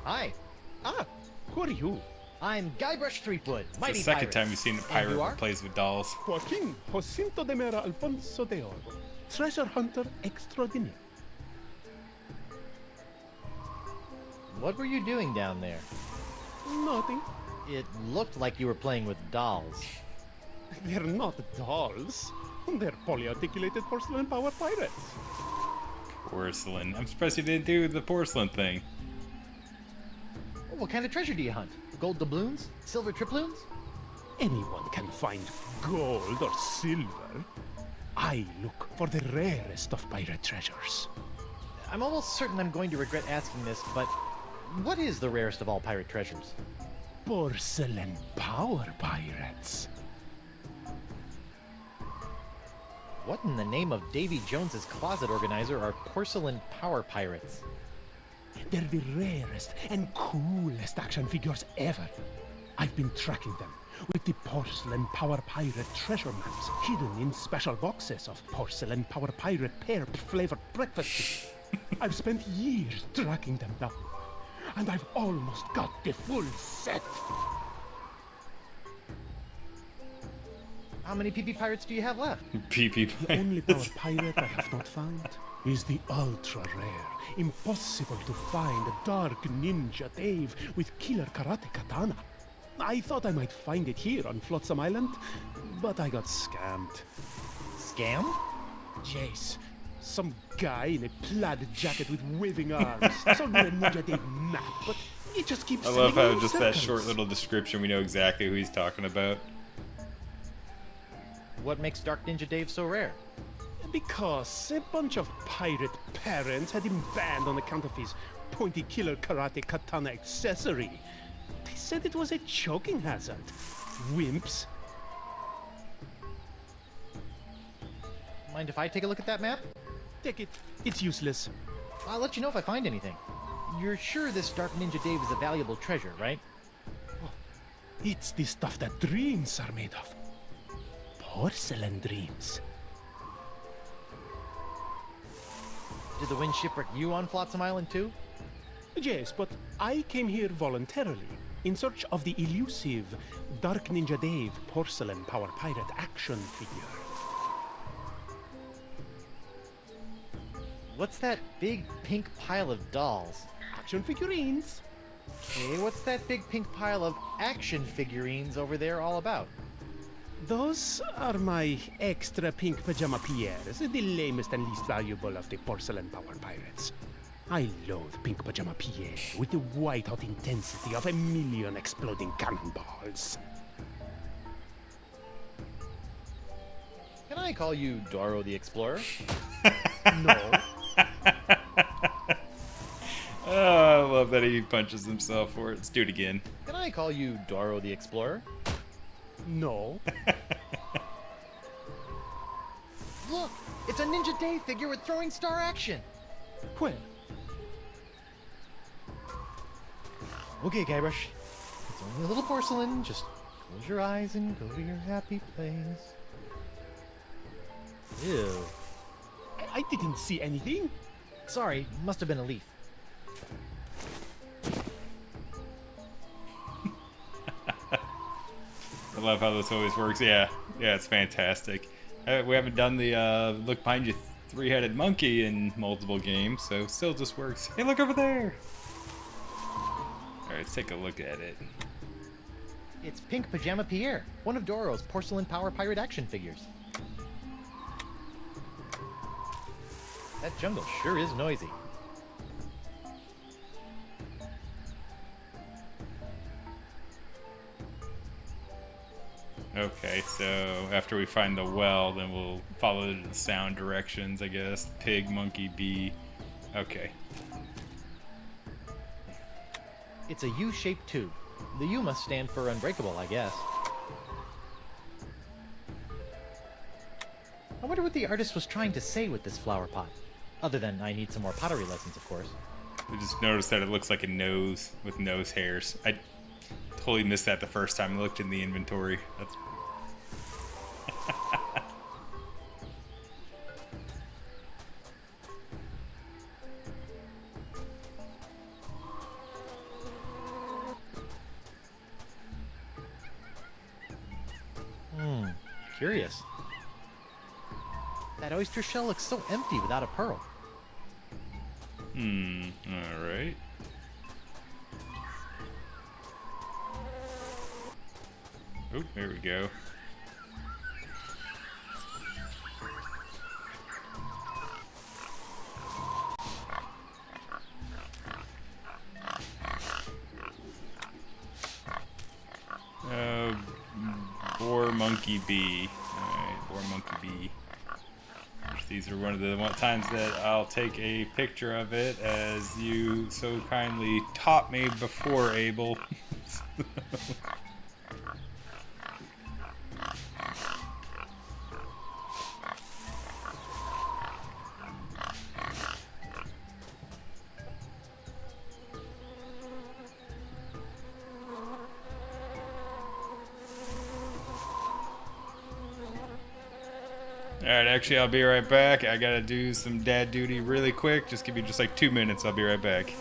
Speaker 4: Hi,
Speaker 8: Who are you?
Speaker 4: I'm Guybrush Threepwood,
Speaker 1: It's the
Speaker 4: mighty
Speaker 1: second
Speaker 4: pirate.
Speaker 1: time we've seen a
Speaker 4: And
Speaker 1: pirate
Speaker 4: you
Speaker 1: who
Speaker 4: are?
Speaker 1: plays with dolls.
Speaker 8: Joaquin Jacinto de Mera Alfonso de Oro, treasure hunter extraordinaire.
Speaker 4: What were you doing down there?
Speaker 8: Nothing.
Speaker 4: It looked like you were playing with dolls.
Speaker 8: They're not dolls. They're polyarticulated porcelain power pirates.
Speaker 1: Porcelain. I'm surprised you didn't do the porcelain thing.
Speaker 4: What kind of treasure do you hunt? Gold doubloons? Silver triploons?
Speaker 8: Anyone can find gold or silver. I look for the rarest of pirate treasures.
Speaker 4: I'm almost certain I'm going to regret asking this, but what is the rarest of all pirate treasures?
Speaker 8: Porcelain power pirates.
Speaker 4: What in the name of Davy Jones's closet organizer are porcelain power pirates?
Speaker 8: They're the rarest and coolest action figures ever. I've been tracking them with the Porcelain Power Pirate treasure maps hidden in special boxes of Porcelain Power Pirate pear-flavored breakfast. I've spent years tracking them down, and I've almost got the full set.
Speaker 4: How many PP pirates do you have left?
Speaker 1: PP.
Speaker 8: The only power pirate I have not found is the ultra-rare, impossible to find Dark Ninja Dave with killer karate katana. I thought I might find it here on Flotsam Island, but I got scammed.
Speaker 4: Scammed?
Speaker 8: Jace, some guy in a plaid jacket with waving arms sold me a Ninja Dave map, but he just keeps
Speaker 1: I love
Speaker 8: sending
Speaker 1: how
Speaker 8: me
Speaker 1: just that
Speaker 8: circles.
Speaker 1: short little description, we know exactly who he's talking about.
Speaker 4: What makes Dark Ninja Dave so rare?
Speaker 8: Because a bunch of pirate parents had him banned on account of his pointy killer karate katana accessory. They said it was a choking hazard. wimps.
Speaker 4: Mind if I take a look at that map?
Speaker 8: Take it. It's useless.
Speaker 4: I'll let you know if I find anything. You're sure this Dark Ninja Dave is a valuable treasure, right?
Speaker 8: It's the stuff that dreams are made of. Porcelain dreams.
Speaker 4: Did the wind shipwreck you on Flotsam Island too?
Speaker 8: Yes, but I came here voluntarily in search of the elusive Dark Ninja Dave porcelain power pirate action figure.
Speaker 4: What's that big pink pile of dolls?
Speaker 8: Action figurines?
Speaker 4: Hey, what's that big pink pile of action figurines over there all about?
Speaker 8: Those are my extra pink pajama Pierres, the lamest and least valuable of the porcelain power pirates. I loathe pink pajama Pierre with the white-hot intensity of a million exploding cannonballs.
Speaker 4: Can I call you Doro the Explorer?
Speaker 8: No.
Speaker 1: Oh, I love that he punches himself for it. Let's do it again.
Speaker 4: Can I call you Doro the Explorer?
Speaker 8: No.
Speaker 4: Look! It's a Ninja Dave figure with throwing star action!
Speaker 8: Where?
Speaker 4: Okay, Guybrush. It's only a little porcelain. Just close your eyes and go to your happy place. Ew.
Speaker 8: I didn't see anything.
Speaker 4: Sorry, must have been a leaf.
Speaker 1: I love how this always works. Yeah, it's fantastic. We haven't done the look behind you three-headed monkey in multiple games, so still just works. Hey, look over there! Alright, let's take a look at it.
Speaker 4: It's Pink Pajama Pierre, one of Doro's porcelain power pirate action figures. That jungle sure is noisy.
Speaker 1: Okay, so after we find the well, then we'll follow the sound directions, I guess. Pig, monkey, bee. Okay.
Speaker 4: It's a U-shaped tube. The U must stand for unbreakable, I guess. I wonder what the artist was trying to say with this flower pot. Other than I need some more pottery lessons, of course.
Speaker 1: I just noticed that it looks like a nose with nose hairs. I totally missed that the first time I looked in the inventory. That's...
Speaker 4: Curious. That oyster shell looks so empty without a pearl.
Speaker 1: Alright. Oh, there we go. Boar, monkey, bee. Alright, boar, monkey, bee. These are one of the times that I'll take a picture of it, as you so kindly taught me before, Abel. Alright, actually, I'll be right back. I gotta do some dad duty really quick. Just give me just like 2 minutes. I'll be right back.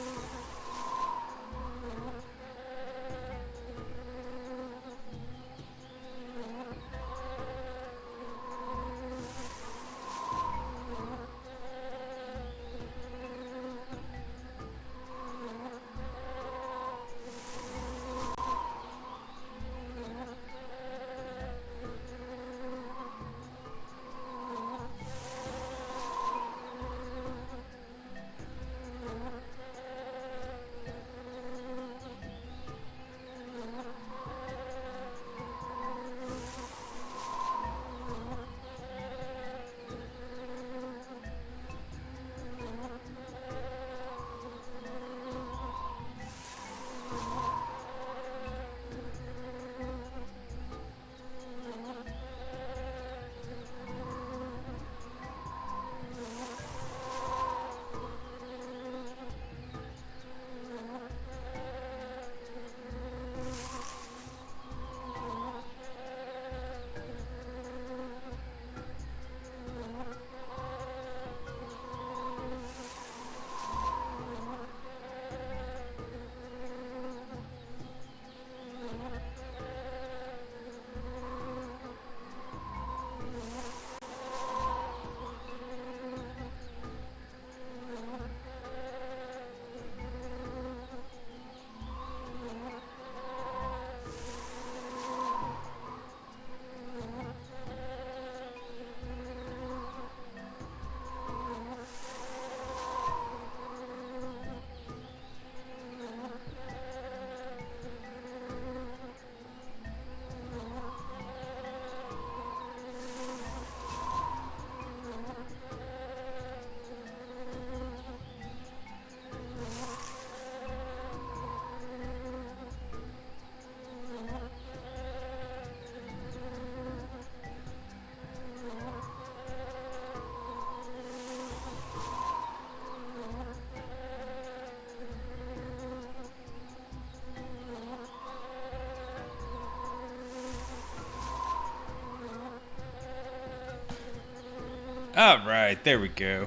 Speaker 1: Alright, there we go.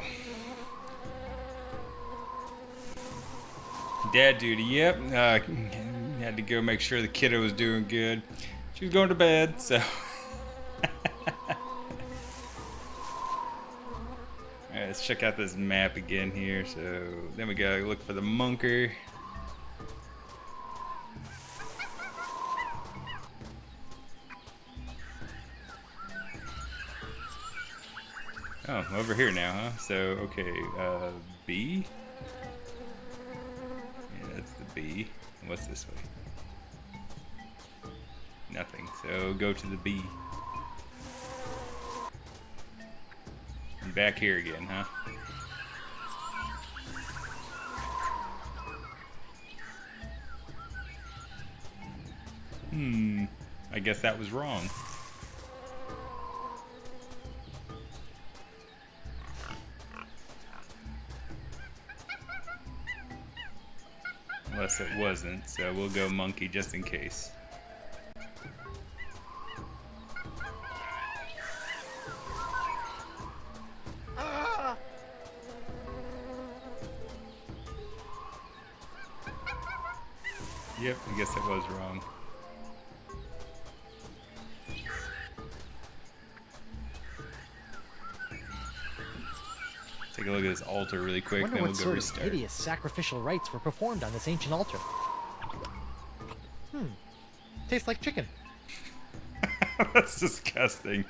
Speaker 1: Dad duty, yep. Had to go make sure the kiddo was doing good. She was going to bed, so. Alright, let's check out this map again here. So then we gotta look for the munker. Oh, over here now, huh? So, okay, B? Yeah, that's the B. What's this way? Nothing, so go to the B. And back here again, huh? I guess that was wrong. Unless it wasn't, so we'll go monkey just in case. Yep, I guess it was wrong. Take a look at this altar really quick,
Speaker 4: Wonder
Speaker 1: then
Speaker 4: what
Speaker 1: we'll go
Speaker 4: sort
Speaker 1: restart.
Speaker 4: of hideous sacrificial rites were performed on this ancient altar. Tastes like chicken.
Speaker 1: That's disgusting.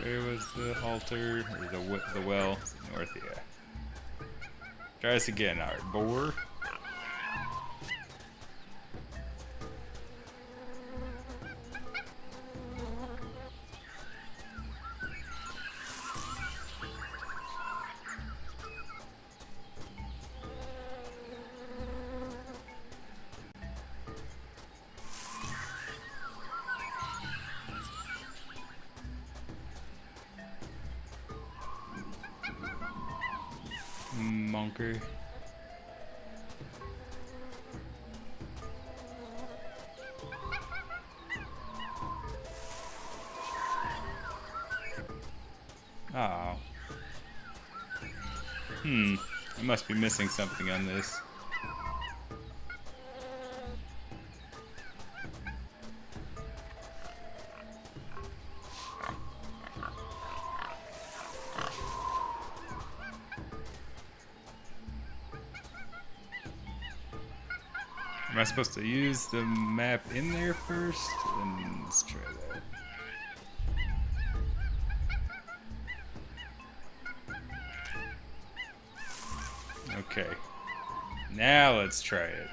Speaker 1: Where was the altar? Or the well? It's north, yeah. Try this again. Alright, boar. Monker. Oh. I must be missing something on this. Am I supposed to use the map in there first? And let's try that. Okay. Now let's try it.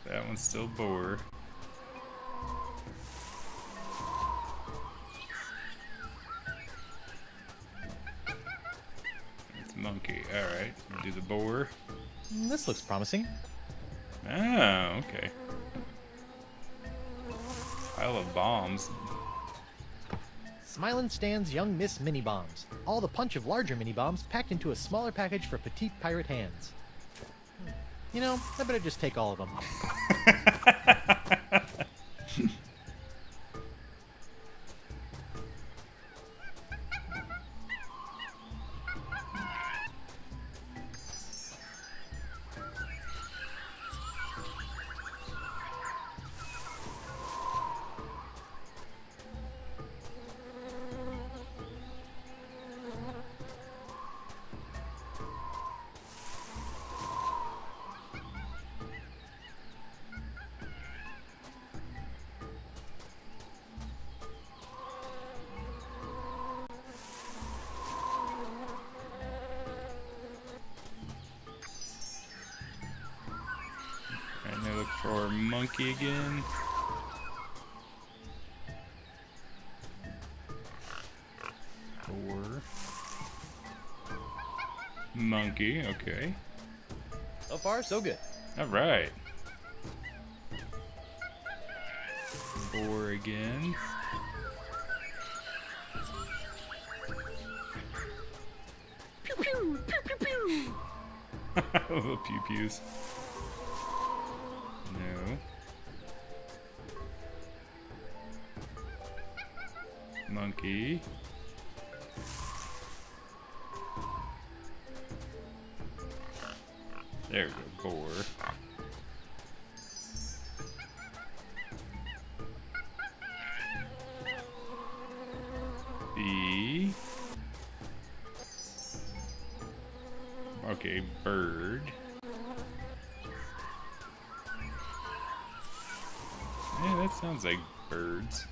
Speaker 1: That one's still boar. Monkey. Alright, we'll do the boar.
Speaker 4: This looks promising.
Speaker 1: Oh, okay. Pile of bombs.
Speaker 4: Smilin' stands young Miss Mini Bombs. All the punch of larger mini bombs packed into a smaller package for petite pirate hands. You know, I better just take all of them.
Speaker 1: Alright, now look for monkey again. Boar. Monkey, okay.
Speaker 4: So far, so good.
Speaker 1: Alright. Boar again.
Speaker 7: Pew pew pew pew pew.
Speaker 1: Little pew pews. No. Monkey. There we go, boar. Bee. Okay, bird. Yeah, that sounds like birds.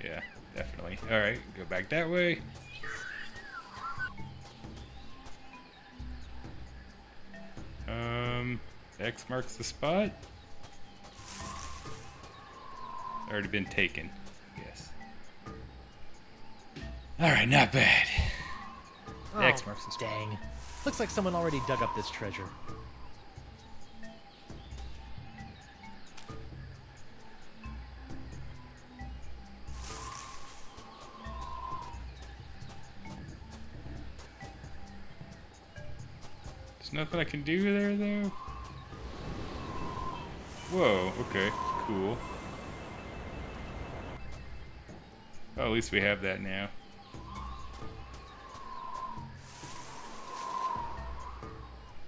Speaker 1: Yeah, definitely. Alright, go back that way. X marks the spot. Already been taken. Yes. Alright, not bad. X marks the spot.
Speaker 4: Dang. Looks like someone already dug up this treasure.
Speaker 1: There's nothing I can do there, though. Whoa, okay, cool. Well, at least we have that now.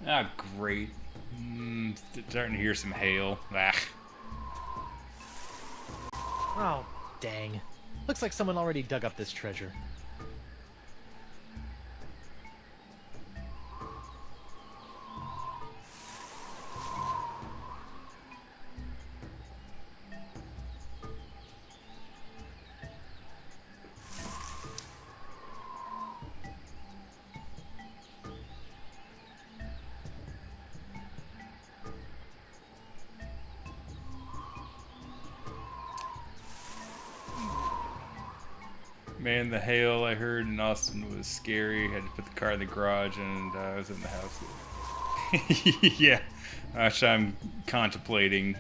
Speaker 1: Ah, great. Starting to hear some hail. Ah.
Speaker 4: Oh, dang. Looks like someone already dug up this treasure.
Speaker 1: Man, the hail I heard in Austin was scary. Had to put the car in the garage, and I was in the house. Yeah, actually, I'm contemplating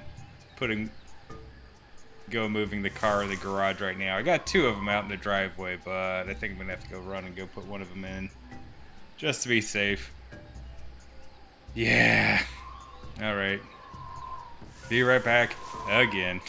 Speaker 1: moving the car in the garage right now. I got two of them out in the driveway, but I think I'm gonna have to go run and go put one of them in, just to be safe. Yeah. All right. Be right back again.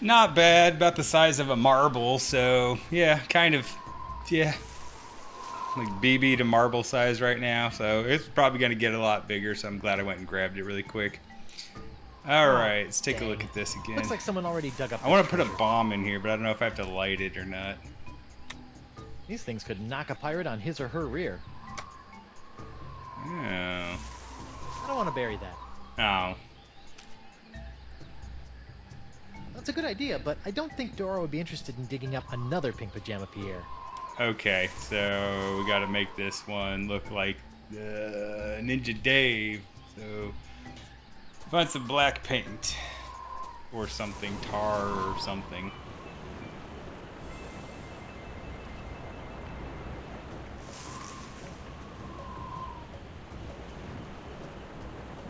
Speaker 1: Not bad, about the size of a marble, so yeah, kind of, yeah. Like BB to marble size right now, so it's probably gonna get a lot bigger, so I'm glad I went and grabbed it really quick. Alright, let's take a look at this again.
Speaker 4: Looks like someone already dug up
Speaker 1: I want to
Speaker 4: this
Speaker 1: put a
Speaker 4: treasure.
Speaker 1: bomb in here, but I don't know if I have to light it or not.
Speaker 4: These things could knock a pirate on his or her rear.
Speaker 1: Oh.
Speaker 4: I don't want to bury that.
Speaker 1: Oh.
Speaker 4: That's a good idea, but I don't think Dora would be interested in digging up another pink pajama Pierre.
Speaker 1: Okay, so we gotta make this one look like Ninja Dave. So find some black paint or something, tar or something.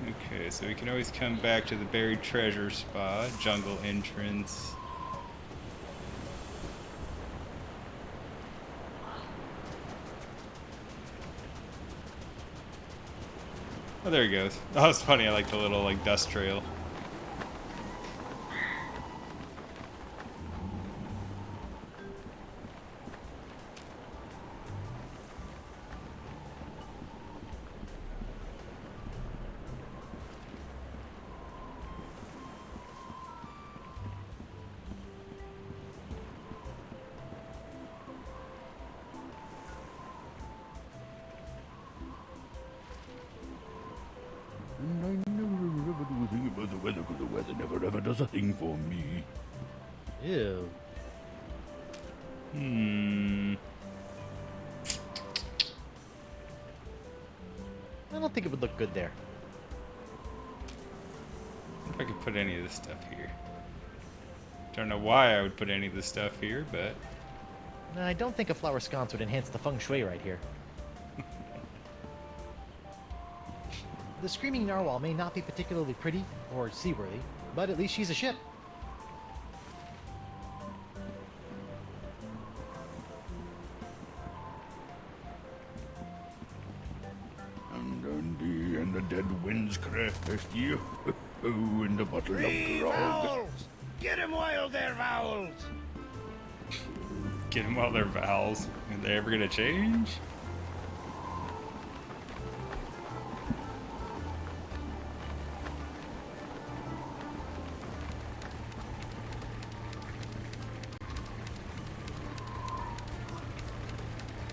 Speaker 1: Okay, so we can always come back to the buried treasure spot, jungle entrance. Oh, there he goes. Oh, it's funny. I like the little like dust trail.
Speaker 6: I never ever do a thing about the weather, because the weather never ever does a thing for me.
Speaker 4: Ew. I don't think it would look good there.
Speaker 1: If I could put any of this stuff here. Don't know why I would put any of this stuff here, but
Speaker 4: No, I don't think a flower sconce would enhance the feng shui right here. The screaming narwhal may not be particularly pretty or seaworthy, but at least she's a ship.
Speaker 6: And the dead winds crest you. Oh, in the bottle
Speaker 7: Three
Speaker 6: of grog.
Speaker 7: vowels! Get him while they're vowels!
Speaker 1: get them while they're vowels. Are they ever gonna change?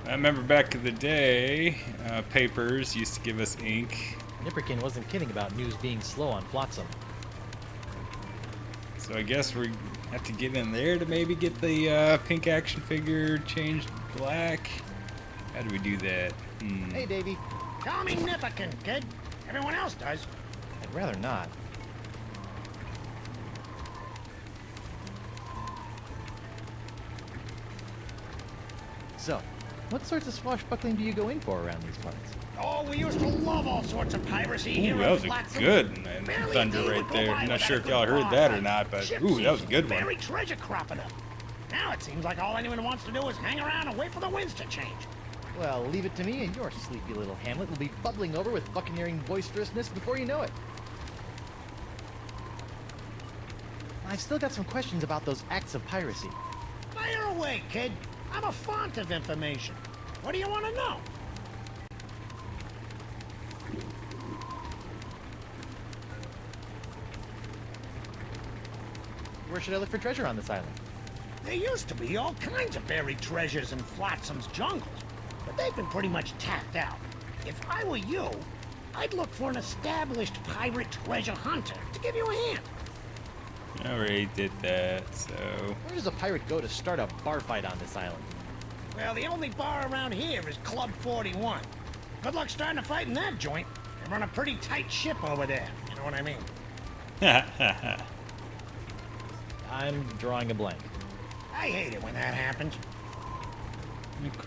Speaker 1: I remember back in the day, papers used to give us ink.
Speaker 4: Nipperkin wasn't kidding about news being slow on Flotsam.
Speaker 1: So I guess we have to get in there to maybe get the pink action figure changed black. How do we do that?
Speaker 4: Hey, Davey.
Speaker 7: Call me Nipperkin, kid. Everyone else does.
Speaker 4: I'd rather not. So, what sorts of swashbuckling do you go in for around these parts?
Speaker 7: Oh, we used to love all sorts of piracy
Speaker 1: Ooh,
Speaker 7: here
Speaker 1: that
Speaker 7: in
Speaker 1: was a
Speaker 7: Flotsam.
Speaker 1: good
Speaker 7: Barely a
Speaker 1: thunder
Speaker 7: day
Speaker 1: right
Speaker 7: would go
Speaker 1: there.
Speaker 7: by
Speaker 1: I'm not
Speaker 7: without
Speaker 1: sure
Speaker 7: a
Speaker 1: if
Speaker 7: good
Speaker 1: y'all heard
Speaker 7: bar
Speaker 1: that or
Speaker 7: fight.
Speaker 1: not, but
Speaker 7: Ship
Speaker 1: ooh, that was a
Speaker 7: seasons,
Speaker 1: good one.
Speaker 7: buried treasure cropping up. Now it seems like all anyone wants to do is hang around and wait for the winds to change.
Speaker 4: Well, leave it to me, and your sleepy little hamlet will be bubbling over with buccaneering boisterousness before you know it. I've still got some questions about those acts of piracy.
Speaker 7: Fire away, kid. I'm a font of information. What do you want to know?
Speaker 4: Where should I look for treasure on this island?
Speaker 7: There used to be all kinds of buried treasures in Flotsam's jungles, but they've been pretty much tapped out. If I were you, I'd look for an established pirate treasure hunter to give you a hand.
Speaker 1: I already did that, so
Speaker 4: Where does a pirate go to start a bar fight on this island?
Speaker 7: Well, the only bar around here is Club 41. Good luck starting a fight in that joint. They run a pretty tight ship over there, you know what I mean?
Speaker 4: I'm drawing a blank.
Speaker 7: I hate it when that happens.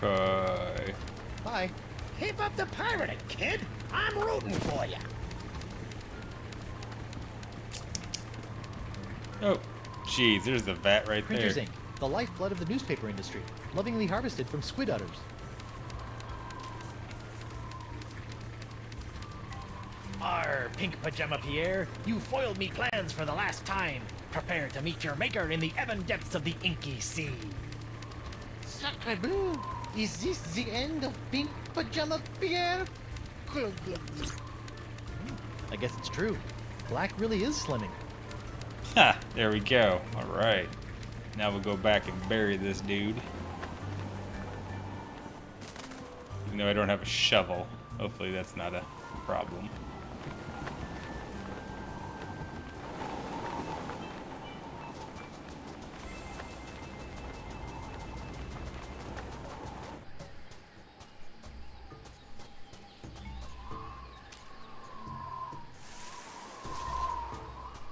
Speaker 1: okay.
Speaker 4: Bye.
Speaker 7: Keep up the pirating, kid. I'm rooting for you.
Speaker 1: Oh, jeez, there's the vat right there.
Speaker 4: Printers Ink, the lifeblood of the newspaper industry, lovingly harvested from squid udders.
Speaker 7: Our
Speaker 4: Pink Pajama Pierre. You foiled me plans for the last time. Prepare to meet your maker in the even depths of the inky sea.
Speaker 9: Sacre bleu! Is this the end of Pink Pajama Pierre?
Speaker 4: I guess it's true. Black really is slimming.
Speaker 1: Ha! There we go. Alright. Now we'll go back and bury this dude. Even though I don't have a shovel. Hopefully that's not a problem.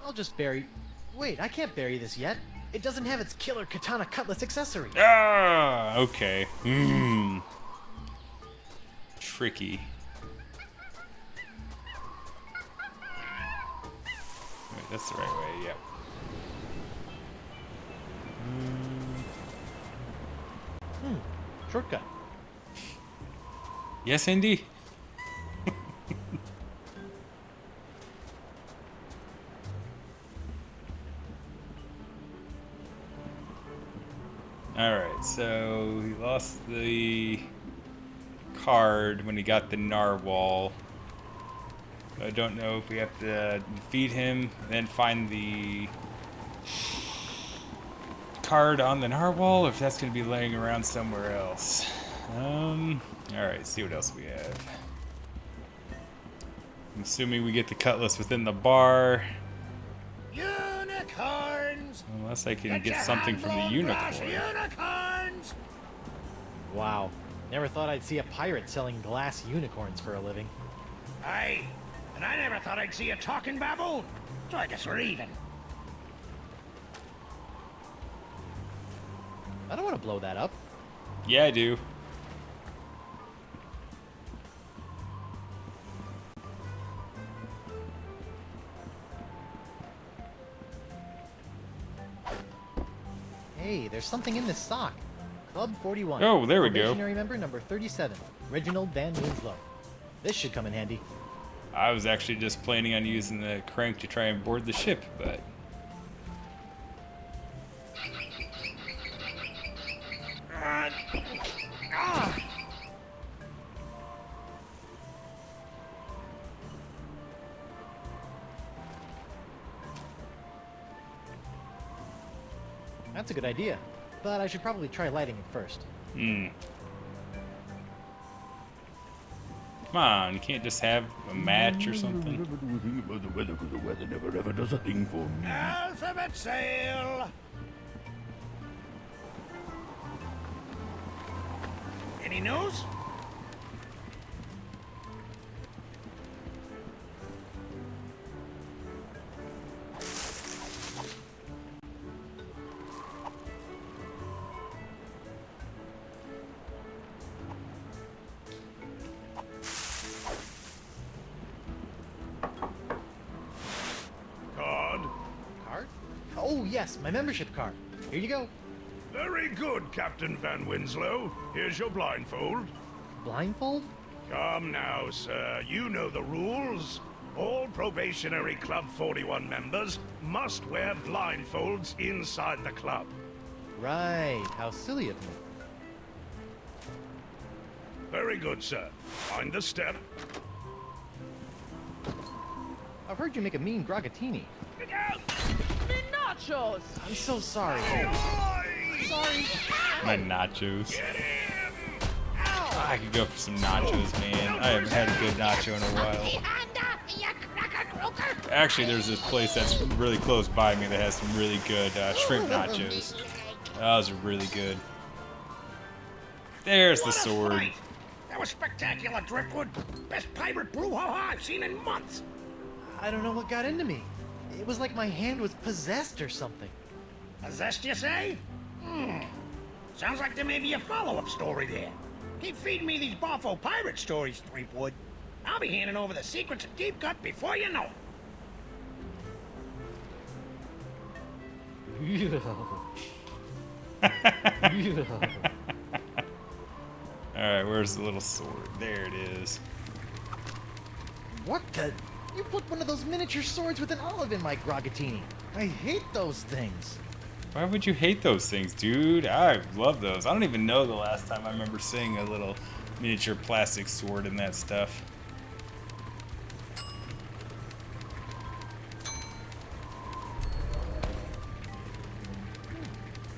Speaker 4: I'll just bury... Wait, I can't bury this yet. It doesn't have its killer katana cutlass accessory.
Speaker 1: Ah! Okay. Tricky. Wait, that's the right way, yep.
Speaker 4: Shortcut.
Speaker 1: Yes, Indy? Alright, so he lost the card when he got the narwhal. I don't know if we have to defeat him, then find the card on the narwhal, or if that's going to be laying around somewhere else. Alright, see what else we have. I'm assuming we get the cutlass within the bar.
Speaker 7: Unicorns!
Speaker 1: Unless I can
Speaker 7: your
Speaker 1: get something from the
Speaker 7: hand-blown glass
Speaker 1: unicorn.
Speaker 7: Unicorns!
Speaker 4: Wow. Never thought I'd see a pirate selling glass unicorns for a living.
Speaker 7: Aye, and I never thought I'd see a talking baboon. So I guess we're even.
Speaker 4: I don't want to blow that up.
Speaker 1: Yeah, I do.
Speaker 4: Hey, there's something in this sock. Club 41.
Speaker 1: Oh, there we go.
Speaker 4: Probationary member number 37, Reginald Van Winslow. This should come in handy.
Speaker 1: I was actually just planning on using the crank to try and board the ship, but...
Speaker 4: That's a good idea, but I should probably try lighting it first.
Speaker 1: Come on, you can't just have a match or something.
Speaker 6: The weather never ever does a thing for me.
Speaker 7: Alphabet sail! Any news?
Speaker 6: Card.
Speaker 4: Card? Oh, yes, my membership card. Here you go.
Speaker 6: Very good, Captain Van Winslow. Here's your blindfold.
Speaker 4: Blindfold?
Speaker 6: Come now, sir. You know the rules. All probationary Club 41 members must wear blindfolds inside the club.
Speaker 4: Right, how silly of me.
Speaker 6: Very good, sir. Mind the step.
Speaker 4: I've heard you make a mean gragatini.
Speaker 6: Get out!
Speaker 10: Nachos!
Speaker 4: I'm so sorry. Sorry.
Speaker 1: My nachos.
Speaker 6: Get him!
Speaker 1: I could go for some nachos, man. I haven't had a good nacho in a while. Actually, there's this place that's really close by me that has some really good shrimp nachos. Those are really good. There's the
Speaker 7: What a
Speaker 1: sword.
Speaker 7: fight! That was spectacular, Driftwood. Best pirate brouhaha I've seen in months.
Speaker 4: I don't know what got into me. It was like my hand was possessed or something.
Speaker 7: Possessed, you say? Sounds like there may be a follow-up story there. Keep feeding me these Boffo pirate stories, Threepwood. I'll be handing over the secrets of Deep Cut before you know it.
Speaker 1: Alright, where's the little sword? There it is.
Speaker 4: What the... You put one of those miniature swords with an olive in my Grogatini. I hate those things.
Speaker 1: Why would you hate those things, dude? I love those. I don't even know the last time I remember seeing a little miniature plastic sword in that stuff.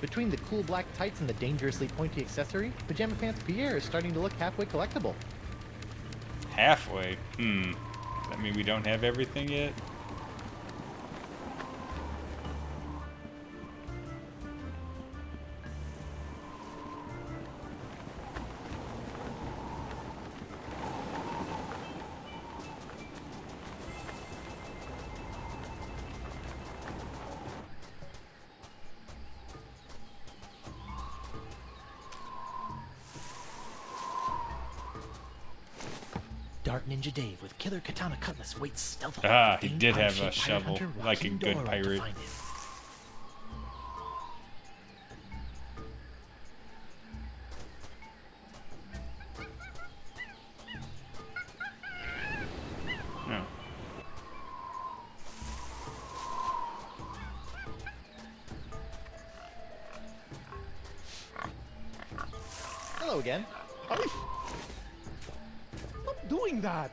Speaker 4: Between the cool black tights and the dangerously pointy accessory, Pajama Pants Pierre is starting to look halfway collectible.
Speaker 1: Halfway? Does that mean we don't have everything yet?
Speaker 9: Dark Ninja Dave with killer katana cutlass waits stealthily.
Speaker 1: Ah, he
Speaker 9: Dane
Speaker 1: did have
Speaker 9: Pirate
Speaker 1: a
Speaker 9: Shaped
Speaker 1: shovel,
Speaker 9: Pirate Hunter
Speaker 1: like a
Speaker 9: Rocky
Speaker 1: good
Speaker 9: Doro to
Speaker 1: pirate.
Speaker 9: find him.
Speaker 1: No.
Speaker 4: Hello again.
Speaker 8: Stop doing that!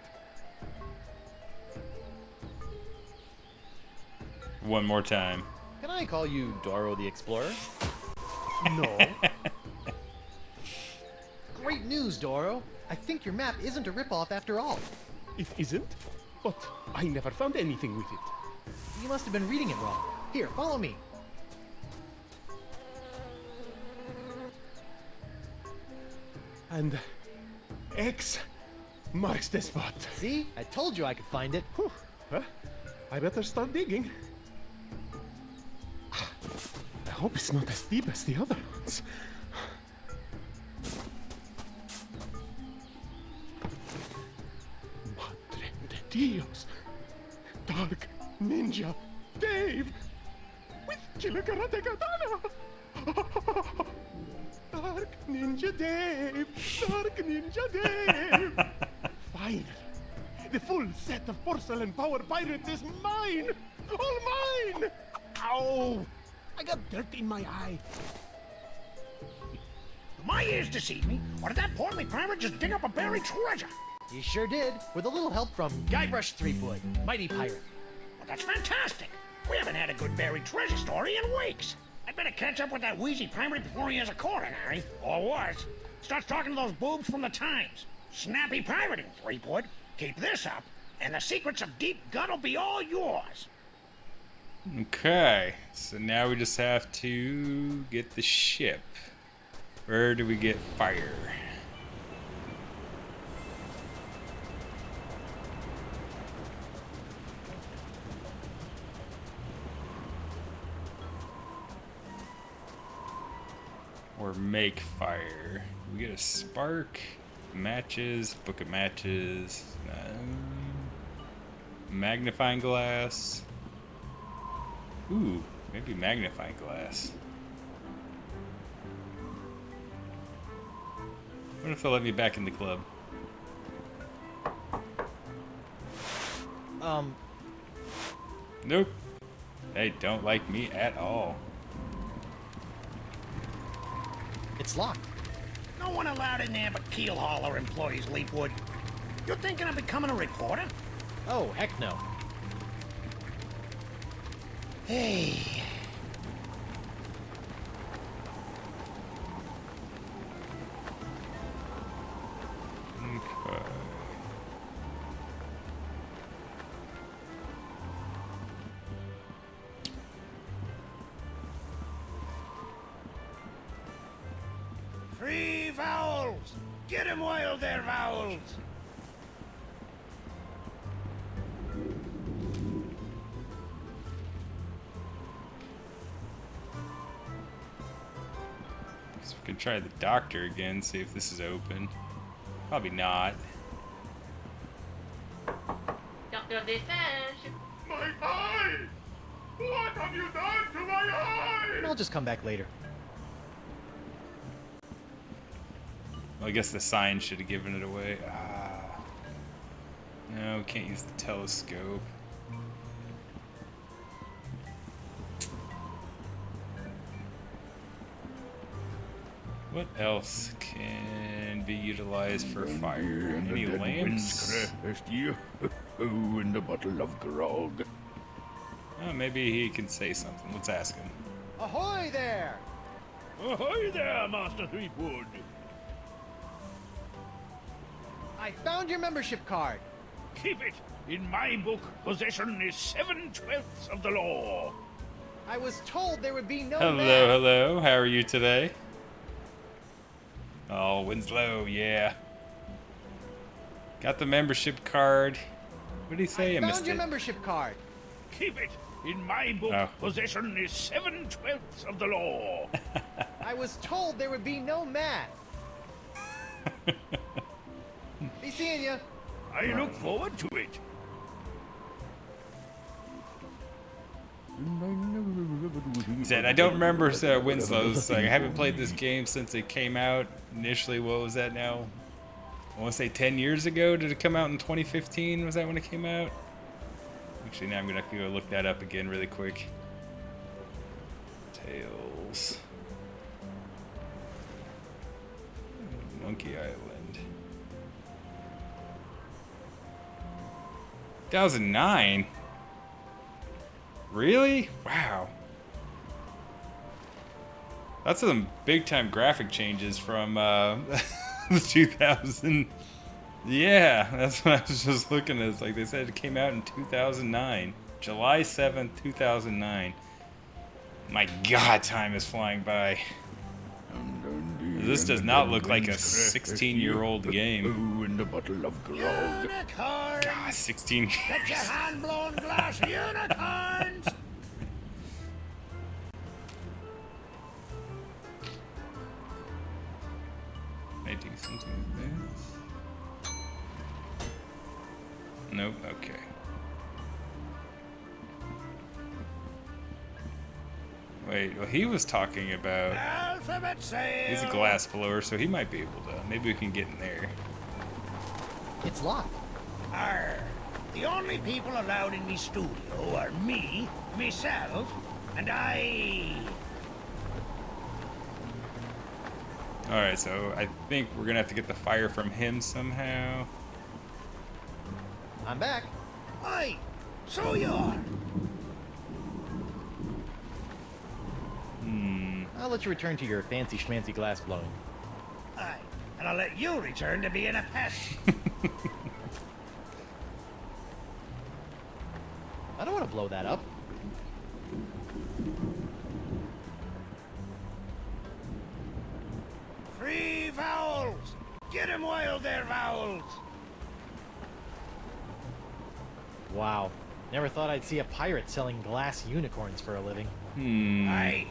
Speaker 1: One more time.
Speaker 4: Can I call you Doro the Explorer?
Speaker 8: No.
Speaker 4: Great news, Doro. I think your map isn't a ripoff after all.
Speaker 8: It isn't? But I never found anything with it.
Speaker 4: You must have been reading it wrong. Here, follow me.
Speaker 8: And X marks the spot.
Speaker 4: See? I told you I could find it.
Speaker 8: Whew. Well, I better start digging. I hope it's not as deep as the other ones. Madre de Dios! Dark Ninja Dave! With Killer Karate Katana! Dark Ninja Dave! Dark Ninja Dave! Finally! The full set of porcelain power pirates is mine! All mine! Ow! I got dirt in my eye.
Speaker 7: Do my ears deceive me, or did that portly pirate just dig up a buried treasure?
Speaker 4: You sure did, with a little help from Guybrush Threepwood, mighty pirate.
Speaker 7: Well, that's fantastic. We haven't had a good buried treasure story in weeks. I'd better catch up with that wheezy pirate before he has a coronary, or worse, starts talking to those boobs from the Times. Snappy pirating, Threepwood. Keep this up, and the secrets of Deep Gut will be all yours.
Speaker 1: Okay, so now we just have to get the ship. Where do we get fire? Or make fire. We get a spark, matches, book of matches, magnifying glass. Ooh, maybe magnifying glass. What if they'll let me back in the club? Nope. They don't like me at all.
Speaker 4: It's locked.
Speaker 7: No one allowed in there but keel hauler employees, Leapwood. You're thinking of becoming a reporter?
Speaker 4: Oh, heck no.
Speaker 7: Hey.
Speaker 1: Okay.
Speaker 7: Free vowels! Get 'em while they're vowels!
Speaker 1: So we can try the doctor again, see if this is open. Probably not.
Speaker 10: Doctor Desage.
Speaker 6: My eye! What have you done to my eye?
Speaker 4: I'll just come back later.
Speaker 1: Well, I guess the sign should have given it away. Ah. No, can't use the telescope. What else can be utilized for fire? Any lamps?
Speaker 6: And a bottle of grog.
Speaker 1: Oh, maybe he can say something. Let's ask him.
Speaker 4: Ahoy there!
Speaker 6: Ahoy there, Master Threepwood.
Speaker 4: I found your membership card.
Speaker 6: Keep it. In my book, possession is 7/12 of the law.
Speaker 4: I was told there would be no
Speaker 1: Hello,
Speaker 4: man.
Speaker 1: hello. How are you today? Oh, Winslow, yeah. Got the membership card. What did he say? I
Speaker 4: found
Speaker 1: missed
Speaker 4: your
Speaker 1: it.
Speaker 4: membership card.
Speaker 6: Keep it. In my book,
Speaker 1: Oh.
Speaker 6: possession is 7/12 of the law.
Speaker 4: I was told there would be no man. Be seeing ya.
Speaker 6: I look forward to it.
Speaker 1: He said, I don't remember Winslow's. Like, I haven't played this game since it came out. Initially, what was that now? I want to say 10 years ago. Did it come out in 2015? Was that when it came out? Actually, now I'm going to have to go look that up again really quick. Tales. Monkey Island. 2009? Really? Wow. That's some big time graphic changes from the 2000. Yeah, that's what I was just looking at. It's like they said it came out in 2009. July 7th, 2009. My God, time is flying by. This does not look like a 16-year-old game.
Speaker 6: And a bottle of grog.
Speaker 7: Unicorn!
Speaker 1: God, 16
Speaker 7: Get your
Speaker 1: years.
Speaker 7: hand-blown glass unicorns!
Speaker 1: Can I do something with this? Nope, okay. Wait, well, he was talking about...
Speaker 7: Alphabet sail!
Speaker 1: He's a glass blower, so he might be able to. Maybe we can get in there.
Speaker 4: It's locked.
Speaker 7: Arr. The only people allowed in me studio are me, myself, and I.
Speaker 1: Alright, so I think we're gonna have to get the fire from him somehow.
Speaker 4: I'm back.
Speaker 7: Aye, so you are.
Speaker 4: I'll let you return to your fancy schmancy glass blowing.
Speaker 7: Aye, and I'll let you return to being a pest.
Speaker 4: I don't want to blow that up.
Speaker 7: Free vowels! Get 'em while they're vowels!
Speaker 4: Wow. Never thought I'd see a pirate selling glass unicorns for a living.
Speaker 7: Aye,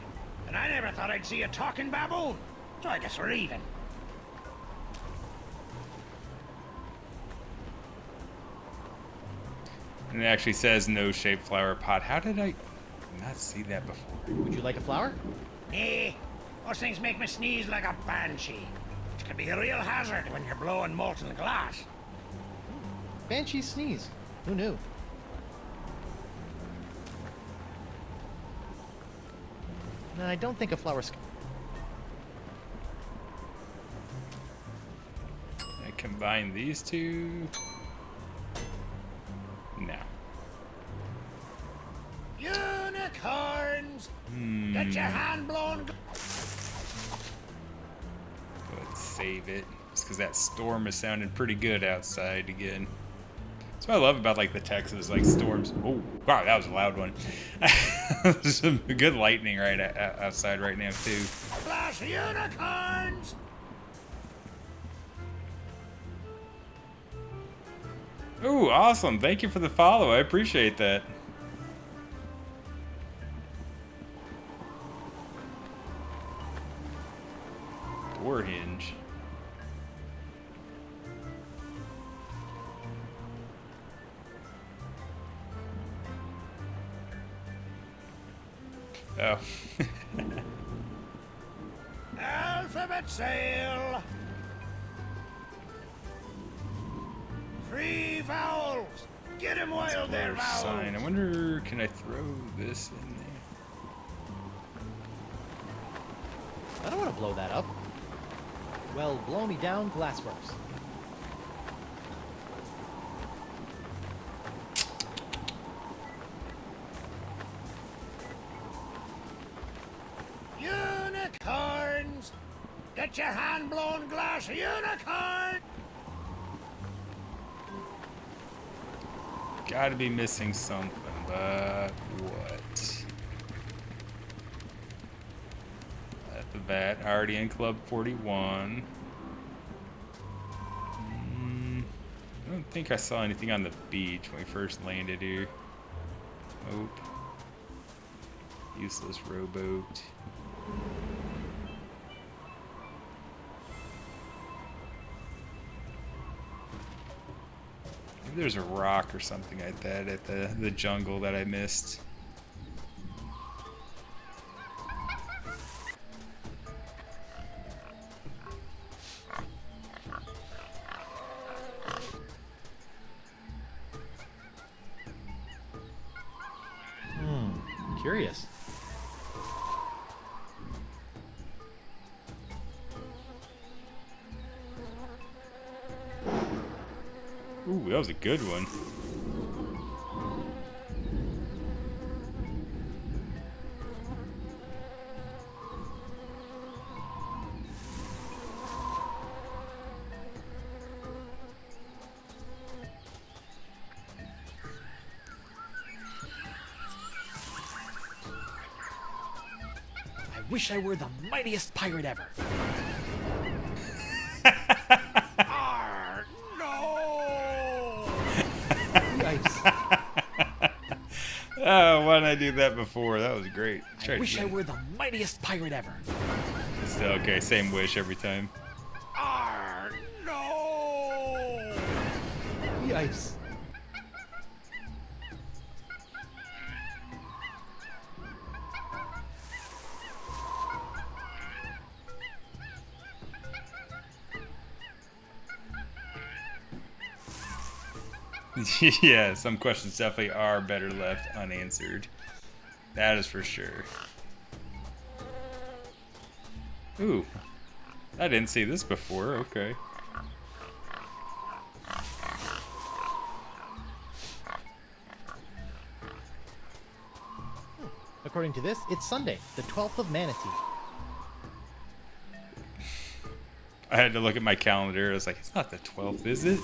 Speaker 7: and I never thought I'd see a talking baboon. So I guess we're even.
Speaker 1: And it actually says no shaped flower pot. How did I not see that before?
Speaker 4: Would you like a flower?
Speaker 7: Eh, those things make me sneeze like a banshee. Which can be a real hazard when you're blowing molten glass.
Speaker 4: Banshee sneeze. Who knew? No, I don't think a flower.
Speaker 1: I combine these two. No.
Speaker 7: Unicorns! Get your hand blown.
Speaker 1: Go ahead and save it. Just because that storm is sounding pretty good outside again. That's what I love about like the Texas like storms. Oh wow, that was a loud one. There's some good lightning right outside right now too.
Speaker 7: Glass unicorns!
Speaker 1: Ooh, awesome! Thank you for the follow. I appreciate that. Door hinge. Oh.
Speaker 7: Alphabet sail! 3 vowels! Get 'em while they're vowels!
Speaker 1: Sign. I wonder, can I throw this in there?
Speaker 4: I don't want to blow that up. Well, blow me down, Glassworks.
Speaker 7: Unicorns! Get your hand-blown glass unicorn!
Speaker 1: Gotta be missing something, but what? At the vat, already in Club 41. I don't think I saw anything on the beach when we first landed here. Nope. Useless rowboat. Maybe there's a rock or something like that at the jungle that I missed.
Speaker 4: Curious.
Speaker 1: Ooh, that was a good one.
Speaker 4: I wish I were the mightiest pirate ever.
Speaker 7: Arr, no!
Speaker 4: Yikes.
Speaker 1: Oh, why didn't I do that before? That was great.
Speaker 4: I wish I were the mightiest pirate ever.
Speaker 1: Still okay, same wish every time.
Speaker 7: Arr, no!
Speaker 4: Yikes.
Speaker 1: Yeah, some questions definitely are better left unanswered. That is for sure. Ooh, I didn't see this before. Okay.
Speaker 4: According to this, it's Sunday, the 12th of Manatee.
Speaker 1: I had to look at my calendar. I was like, it's not the 12th, is it?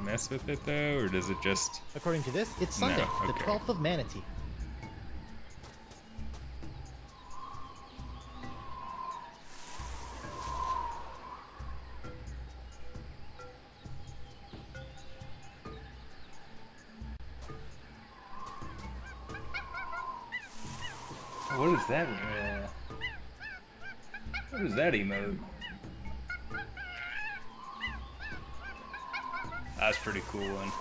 Speaker 1: Mess with it though, or does it just...
Speaker 4: According to this, it's Sunday,
Speaker 1: No,
Speaker 4: the
Speaker 1: okay.
Speaker 4: 12th of Manatee.
Speaker 1: What is that? What is that emote? That's a pretty cool one.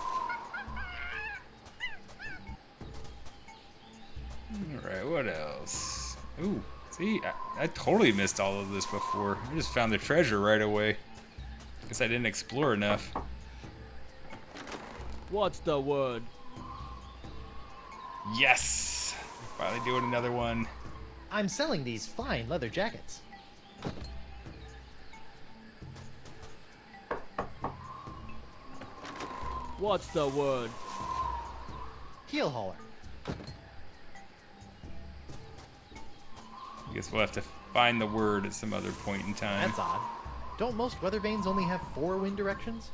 Speaker 1: Alright, what else? Ooh, see, I totally missed all of this before. I just found the treasure right away. Guess I didn't explore enough.
Speaker 11: What's the word?
Speaker 1: Yes! Finally doing another one.
Speaker 4: I'm selling these fine leather jackets.
Speaker 11: What's the word?
Speaker 4: Keel hauler.
Speaker 1: I guess we'll have to find the word at some other point in time.
Speaker 4: That's odd. Don't most weather vanes only have 4 wind directions?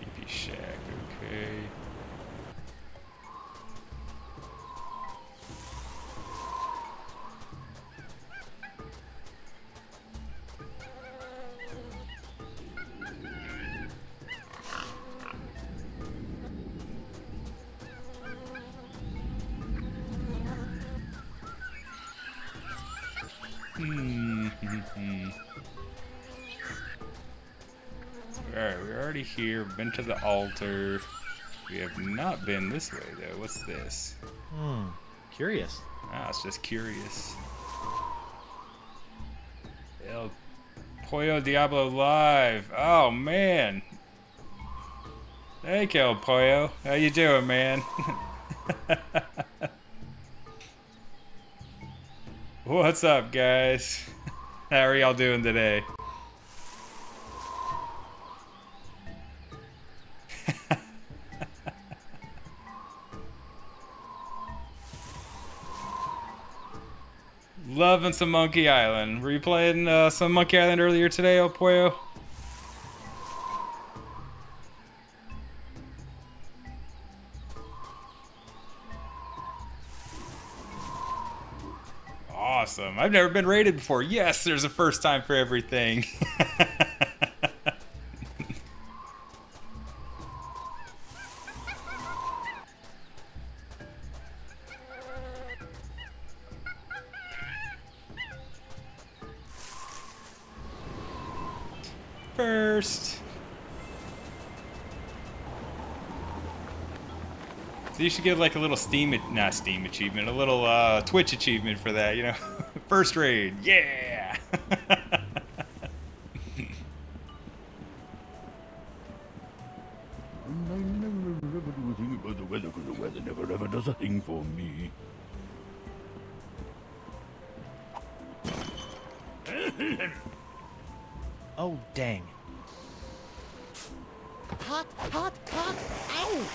Speaker 1: BP Shack, okay. Alright, we're already here. Been to the altar. We have not been this way, though. What's this?
Speaker 4: Curious.
Speaker 1: Ah, it's just curious. El Pollo Diablo Live. Oh, man. Thank you, El Pollo. How you doing, man? What's up, guys? How are y'all doing today? Loving some Monkey Island. Were you playing some Monkey Island earlier today, El Pollo? Awesome. I've never been raided before. Yes, there's a first time for everything. First. So you should get like a little not Steam achievement, a little Twitch achievement for that, you know? First raid, yeah!
Speaker 6: About the weather, 'cause the weather never ever does a thing for me.
Speaker 4: Oh, dang. Hot, hot, hot, ouch!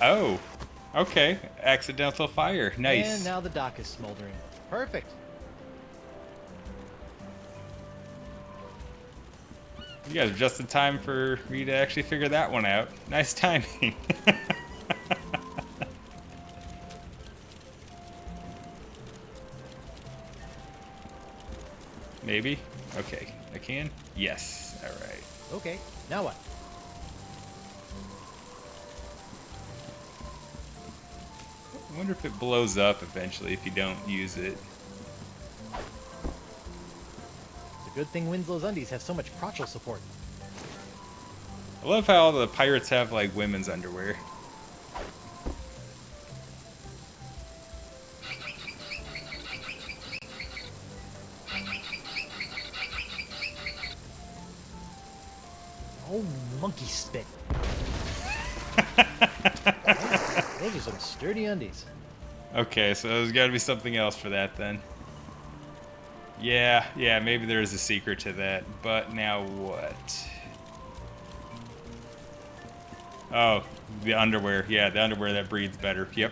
Speaker 1: Oh, okay. Accidental fire, nice.
Speaker 4: And now the dock is smoldering. Perfect.
Speaker 1: You guys are just in time for me to actually figure that one out. Nice timing. Maybe? Okay, I can? Yes, alright.
Speaker 4: Okay, now what?
Speaker 1: I wonder if it blows up eventually if you don't use it.
Speaker 4: It's a good thing Winslow's undies have so much crotchal support.
Speaker 1: I love how all the pirates have like women's underwear.
Speaker 4: Oh, monkey spit. Those are some sturdy undies.
Speaker 1: Okay, so there's got to be something else for that then. Yeah, maybe there is a secret to that. But now what? Oh, the underwear. Yeah, the underwear that breathes better. Yep.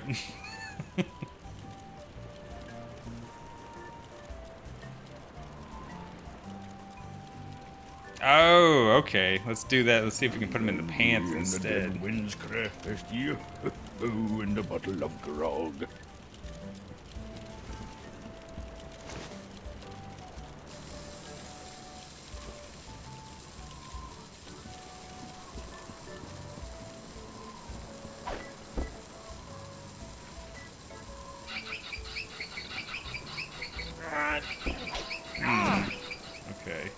Speaker 1: Oh, okay. Let's do that. Let's see if we can put them in the pants instead.
Speaker 6: The winds crest you. Oh, and a bottle of grog.
Speaker 1: Okay.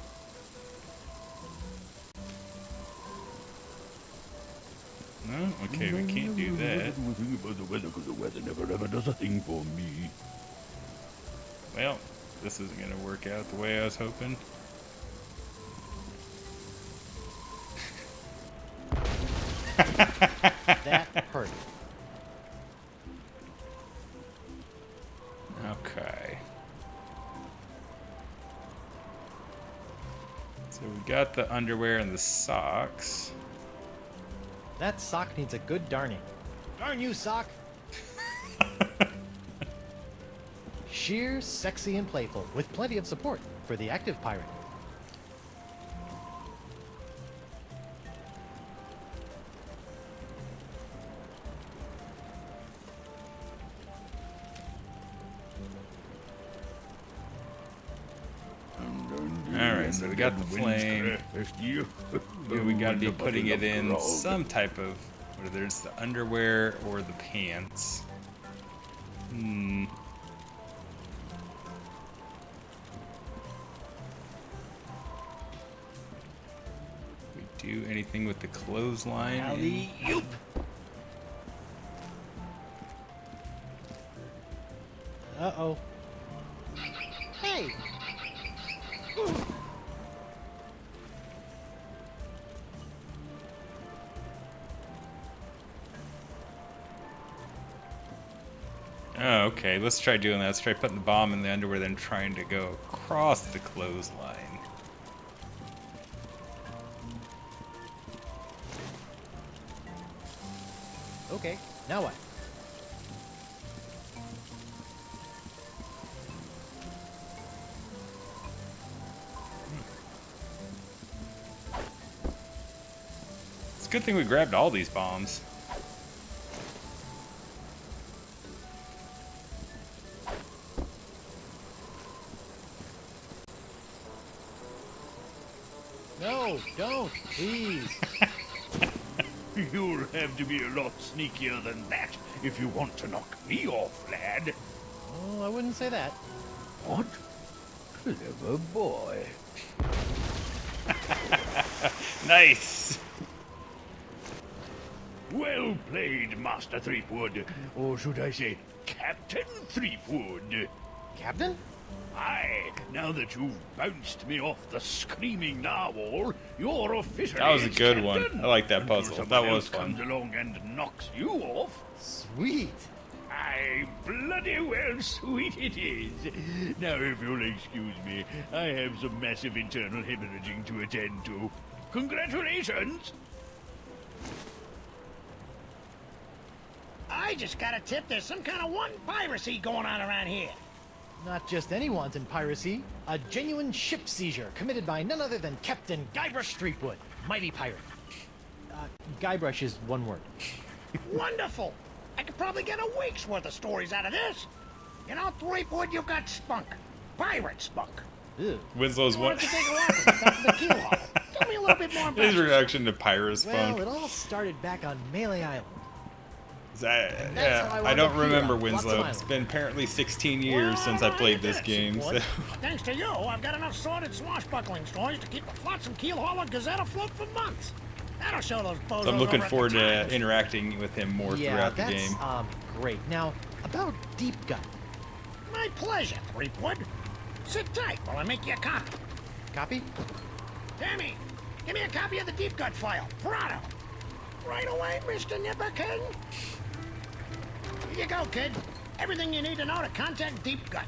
Speaker 1: No, okay, we can't do that.
Speaker 6: About the weather, 'cause the weather never ever does a thing for me.
Speaker 1: Well, this isn't gonna work out the way I was hoping.
Speaker 4: That hurt.
Speaker 1: Okay. So we got the underwear and the socks.
Speaker 4: That sock needs a good darning. Darn you, sock! Sheer, sexy, and playful, with plenty of support for the active pirate.
Speaker 1: Alright, so we got the flame.
Speaker 6: You.
Speaker 1: Yeah, we gotta be
Speaker 6: And a bottle
Speaker 1: putting it
Speaker 6: of
Speaker 1: in
Speaker 6: grog.
Speaker 1: some type of, whether it's the underwear or the pants. do anything with the clothesline?
Speaker 7: Alley-oop.
Speaker 4: Uh-oh. Hey!
Speaker 1: Oh, okay. Let's try doing that. Let's try putting the bomb in the underwear, then trying to go across the clothesline.
Speaker 4: Okay, now what?
Speaker 1: It's a good thing we grabbed all these bombs.
Speaker 4: No, don't, please.
Speaker 6: You'll have to be a lot sneakier than that if you want to knock me off, lad.
Speaker 4: Oh, I wouldn't say that.
Speaker 6: What? Clever boy.
Speaker 1: Nice!
Speaker 6: Well played, Master Threepwood. Or should I say, Captain Threepwood.
Speaker 4: Captain?
Speaker 6: Aye, now that you've bounced me off the screaming narwhal, you're officially
Speaker 1: That was a good
Speaker 6: captain.
Speaker 1: one. I like that
Speaker 6: Until
Speaker 1: puzzle.
Speaker 6: someone
Speaker 1: That was
Speaker 6: else
Speaker 1: fun.
Speaker 6: comes along and knocks you off.
Speaker 4: Sweet.
Speaker 6: Aye, bloody well sweet it is. Now, if you'll excuse me, I have some massive internal hemorrhaging to attend to. Congratulations!
Speaker 7: I just got a tip there's some kind of wanton piracy going on around here.
Speaker 4: Not just any wanton piracy, a genuine ship seizure committed by none other than Captain Guybrush Threepwood, mighty pirate. Guybrush is one word.
Speaker 7: Wonderful! I could probably get a week's worth of stories out of this. You know, Threepwood, you got spunk. Pirate spunk.
Speaker 4: Ew.
Speaker 1: Winslow's
Speaker 7: I
Speaker 1: one.
Speaker 7: wanted to take a walk with the top of the keel hall. Tell me a little bit more about
Speaker 1: His
Speaker 7: yourself.
Speaker 1: reaction to Pyro's
Speaker 4: Well,
Speaker 1: Spunk.
Speaker 4: it all started back on Melee Island.
Speaker 1: Yeah,
Speaker 4: how I
Speaker 1: I
Speaker 4: wound
Speaker 1: don't
Speaker 4: up here
Speaker 1: remember
Speaker 4: on Flotsam
Speaker 1: Winslow.
Speaker 4: Island.
Speaker 1: It's been apparently 16 years
Speaker 7: Well,
Speaker 1: since
Speaker 7: I
Speaker 1: I
Speaker 7: don't know
Speaker 1: played
Speaker 7: how you
Speaker 1: this
Speaker 7: did it,
Speaker 1: game. So.
Speaker 7: Threepwood. But thanks to you, I've got enough sordid swashbuckling stories to keep the Flotsam Keel Hauler Gazette afloat for months. That'll show those bozos
Speaker 1: So I'm looking
Speaker 7: over at
Speaker 1: forward
Speaker 7: the
Speaker 1: to
Speaker 7: Times.
Speaker 1: interacting with him more
Speaker 4: Yeah,
Speaker 1: throughout the
Speaker 4: that's,
Speaker 1: game.
Speaker 4: great. Now, about Deep Gut.
Speaker 7: My pleasure, Threepwood. Sit tight while I make you a copy.
Speaker 4: Copy?
Speaker 7: Tammy, give me a copy of the Deep Gut file. Pronto. Right away, Mr. Nipperkin. Here you go, kid. Everything you need to know to contact Deep Gut.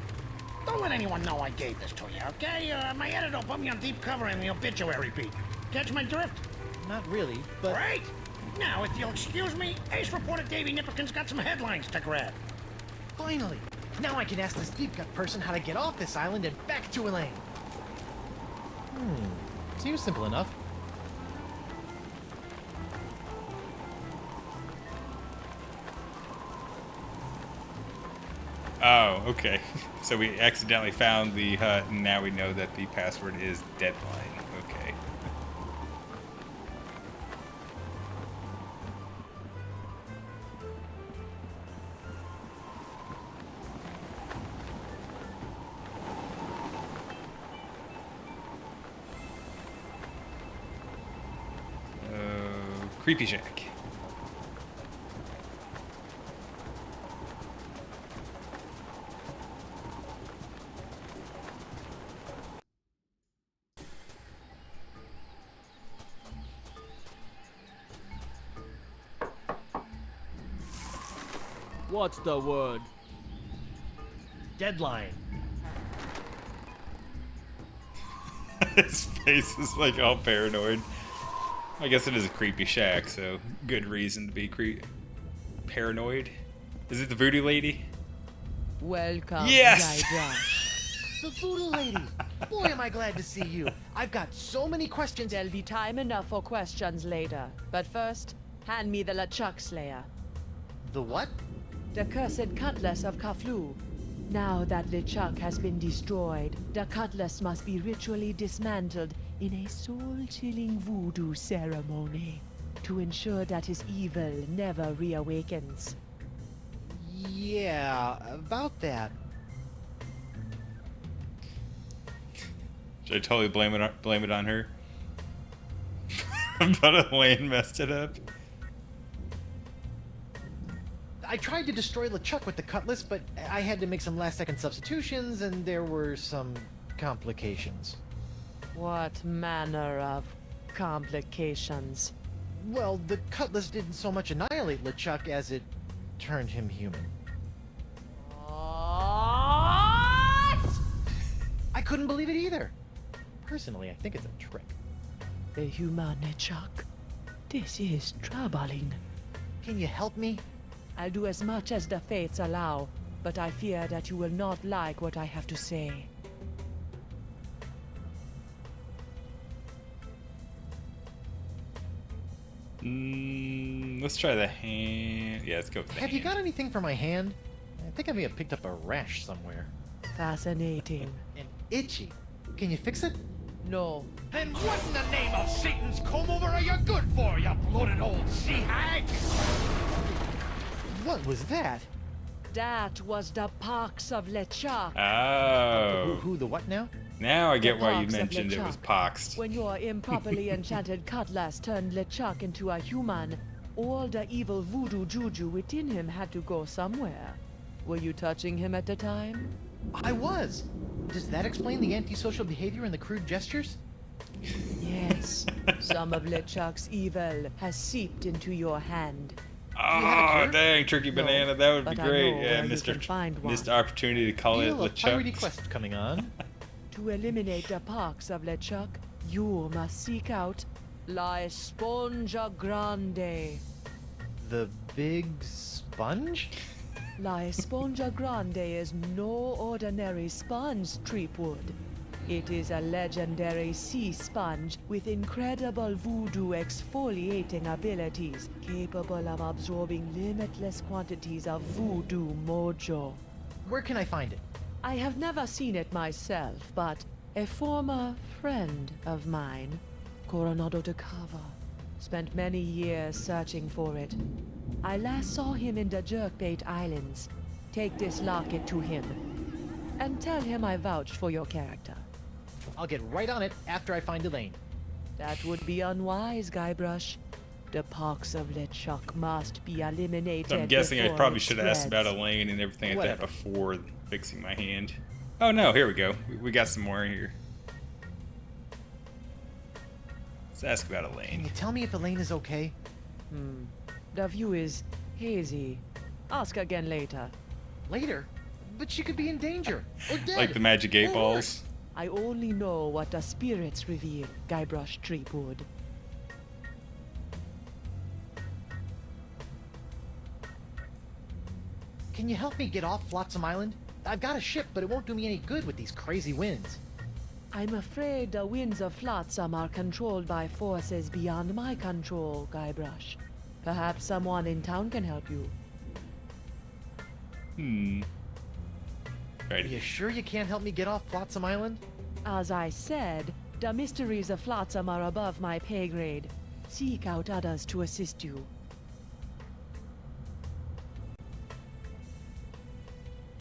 Speaker 7: Don't let anyone know I gave this to you, okay? My editor will put me on deep cover in the obituary beat. Catch my drift?
Speaker 4: Not really, but...
Speaker 7: Great! Now, if you'll excuse me, Ace reporter Davy Nipperkin's got some headlines to grab.
Speaker 4: Finally! Now I can ask this Deep Gut person how to get off this island and back to Elaine. Seems simple enough.
Speaker 1: Oh, okay. So we accidentally found the hut, and now we know that the password is deadline. Okay. Creepy Shack.
Speaker 11: What's the word?
Speaker 4: Deadline.
Speaker 1: His face is like all paranoid. I guess it is a creepy shack, so good reason to be paranoid. Is it the voodoo lady?
Speaker 12: Welcome,
Speaker 1: Yes!
Speaker 12: Guybrush.
Speaker 4: The Voodoo Lady! Boy, am I glad to see you. I've got so many questions.
Speaker 12: There'll be time enough for questions later. But first, hand me the LeChuck Slayer.
Speaker 4: The what?
Speaker 12: The cursed cutlass of Kaflu. Now that LeChuck has been destroyed, the cutlass must be ritually dismantled in a soul-chilling voodoo ceremony to ensure that his evil never reawakens.
Speaker 4: Yeah, about that.
Speaker 1: Should I totally blame it on her? But Elaine messed it up.
Speaker 4: I tried to destroy LeChuck with the cutlass, but I had to make some last-second substitutions, and there were some complications.
Speaker 12: What manner of complications?
Speaker 4: Well, the cutlass didn't so much annihilate LeChuck as it turned him human.
Speaker 12: What?
Speaker 4: I couldn't believe it either. Personally, I think it's a trick.
Speaker 12: The human LeChuck. This is troubling.
Speaker 4: Can you help me?
Speaker 12: I'll do as much as the fates allow, but I fear that you will not like what I have to say.
Speaker 1: Let's try the hand. Yeah, let's go with the
Speaker 4: Have
Speaker 1: hand.
Speaker 4: you got anything for my hand? I think I may have picked up a rash somewhere.
Speaker 12: Fascinating.
Speaker 4: And itchy. Can you fix it?
Speaker 12: No.
Speaker 2: Then what in the name of Satan's comb over are you good for, you bloated old sea hag?
Speaker 4: What was that?
Speaker 12: That was the pox of LeChuck.
Speaker 1: Oh.
Speaker 4: Who the what now?
Speaker 1: Now I get
Speaker 12: The
Speaker 1: why you
Speaker 12: pox of
Speaker 1: mentioned it was
Speaker 12: LeChuck.
Speaker 1: poxed.
Speaker 12: When your improperly enchanted cutlass turned LeChuck into a human, all the evil voodoo juju within him had to go somewhere. Were you touching him at the time?
Speaker 4: I was. Does that explain the antisocial behavior and the crude gestures?
Speaker 12: Yes. Some of LeChuck's evil has seeped into your hand.
Speaker 1: Oh, dang, Tricky
Speaker 12: No,
Speaker 1: Banana, that would be
Speaker 12: but I
Speaker 1: great.
Speaker 12: know
Speaker 1: Yeah,
Speaker 12: where you can find one.
Speaker 1: missed opportunity to call it
Speaker 4: Wheel of Piratey
Speaker 1: LeChuck.
Speaker 4: Quest coming on.
Speaker 12: To eliminate the pox of LeChuck, you must seek out La Esponja Grande.
Speaker 4: The big sponge?
Speaker 12: La Esponja Grande is no ordinary sponge, Treepwood. It is a legendary sea sponge with incredible voodoo exfoliating abilities, capable of absorbing limitless quantities of voodoo mojo.
Speaker 4: Where can I find it?
Speaker 12: I have never seen it myself, but a former friend of mine, Coronado de Cava, spent many years searching for it. I last saw him in the Jerkbait Islands. Take this locket to him, and tell him I vouched for your character.
Speaker 4: I'll get right on it after I find Elaine.
Speaker 12: That would be unwise, Guybrush. The pox of LeChuck must be eliminated.
Speaker 1: So I'm guessing I
Speaker 12: before
Speaker 1: probably
Speaker 12: it
Speaker 1: should have asked about
Speaker 12: spreads.
Speaker 1: Elaine and everything like
Speaker 4: Whatever.
Speaker 1: that before fixing my hand. Oh no, here we go. We got some more here. Let's ask about
Speaker 4: Can
Speaker 1: Elaine.
Speaker 4: you tell me if Elaine is okay?
Speaker 12: The view is hazy. Ask again later.
Speaker 4: Later? But she could be in danger. Or dead.
Speaker 1: Like the magic 8
Speaker 4: Or
Speaker 1: balls.
Speaker 4: worse.
Speaker 12: I only know what the spirits reveal, Guybrush Treepwood.
Speaker 4: Can you help me get off Flotsam Island? I've got a ship, but it won't do me any good with these crazy winds.
Speaker 12: I'm afraid the winds of Flotsam are controlled by forces beyond my control, Guybrush. Perhaps someone in town can help you.
Speaker 4: Are you sure you can't help me get off Flotsam Island?
Speaker 12: As I said, the mysteries of Flotsam are above my pay grade. Seek out others to assist you.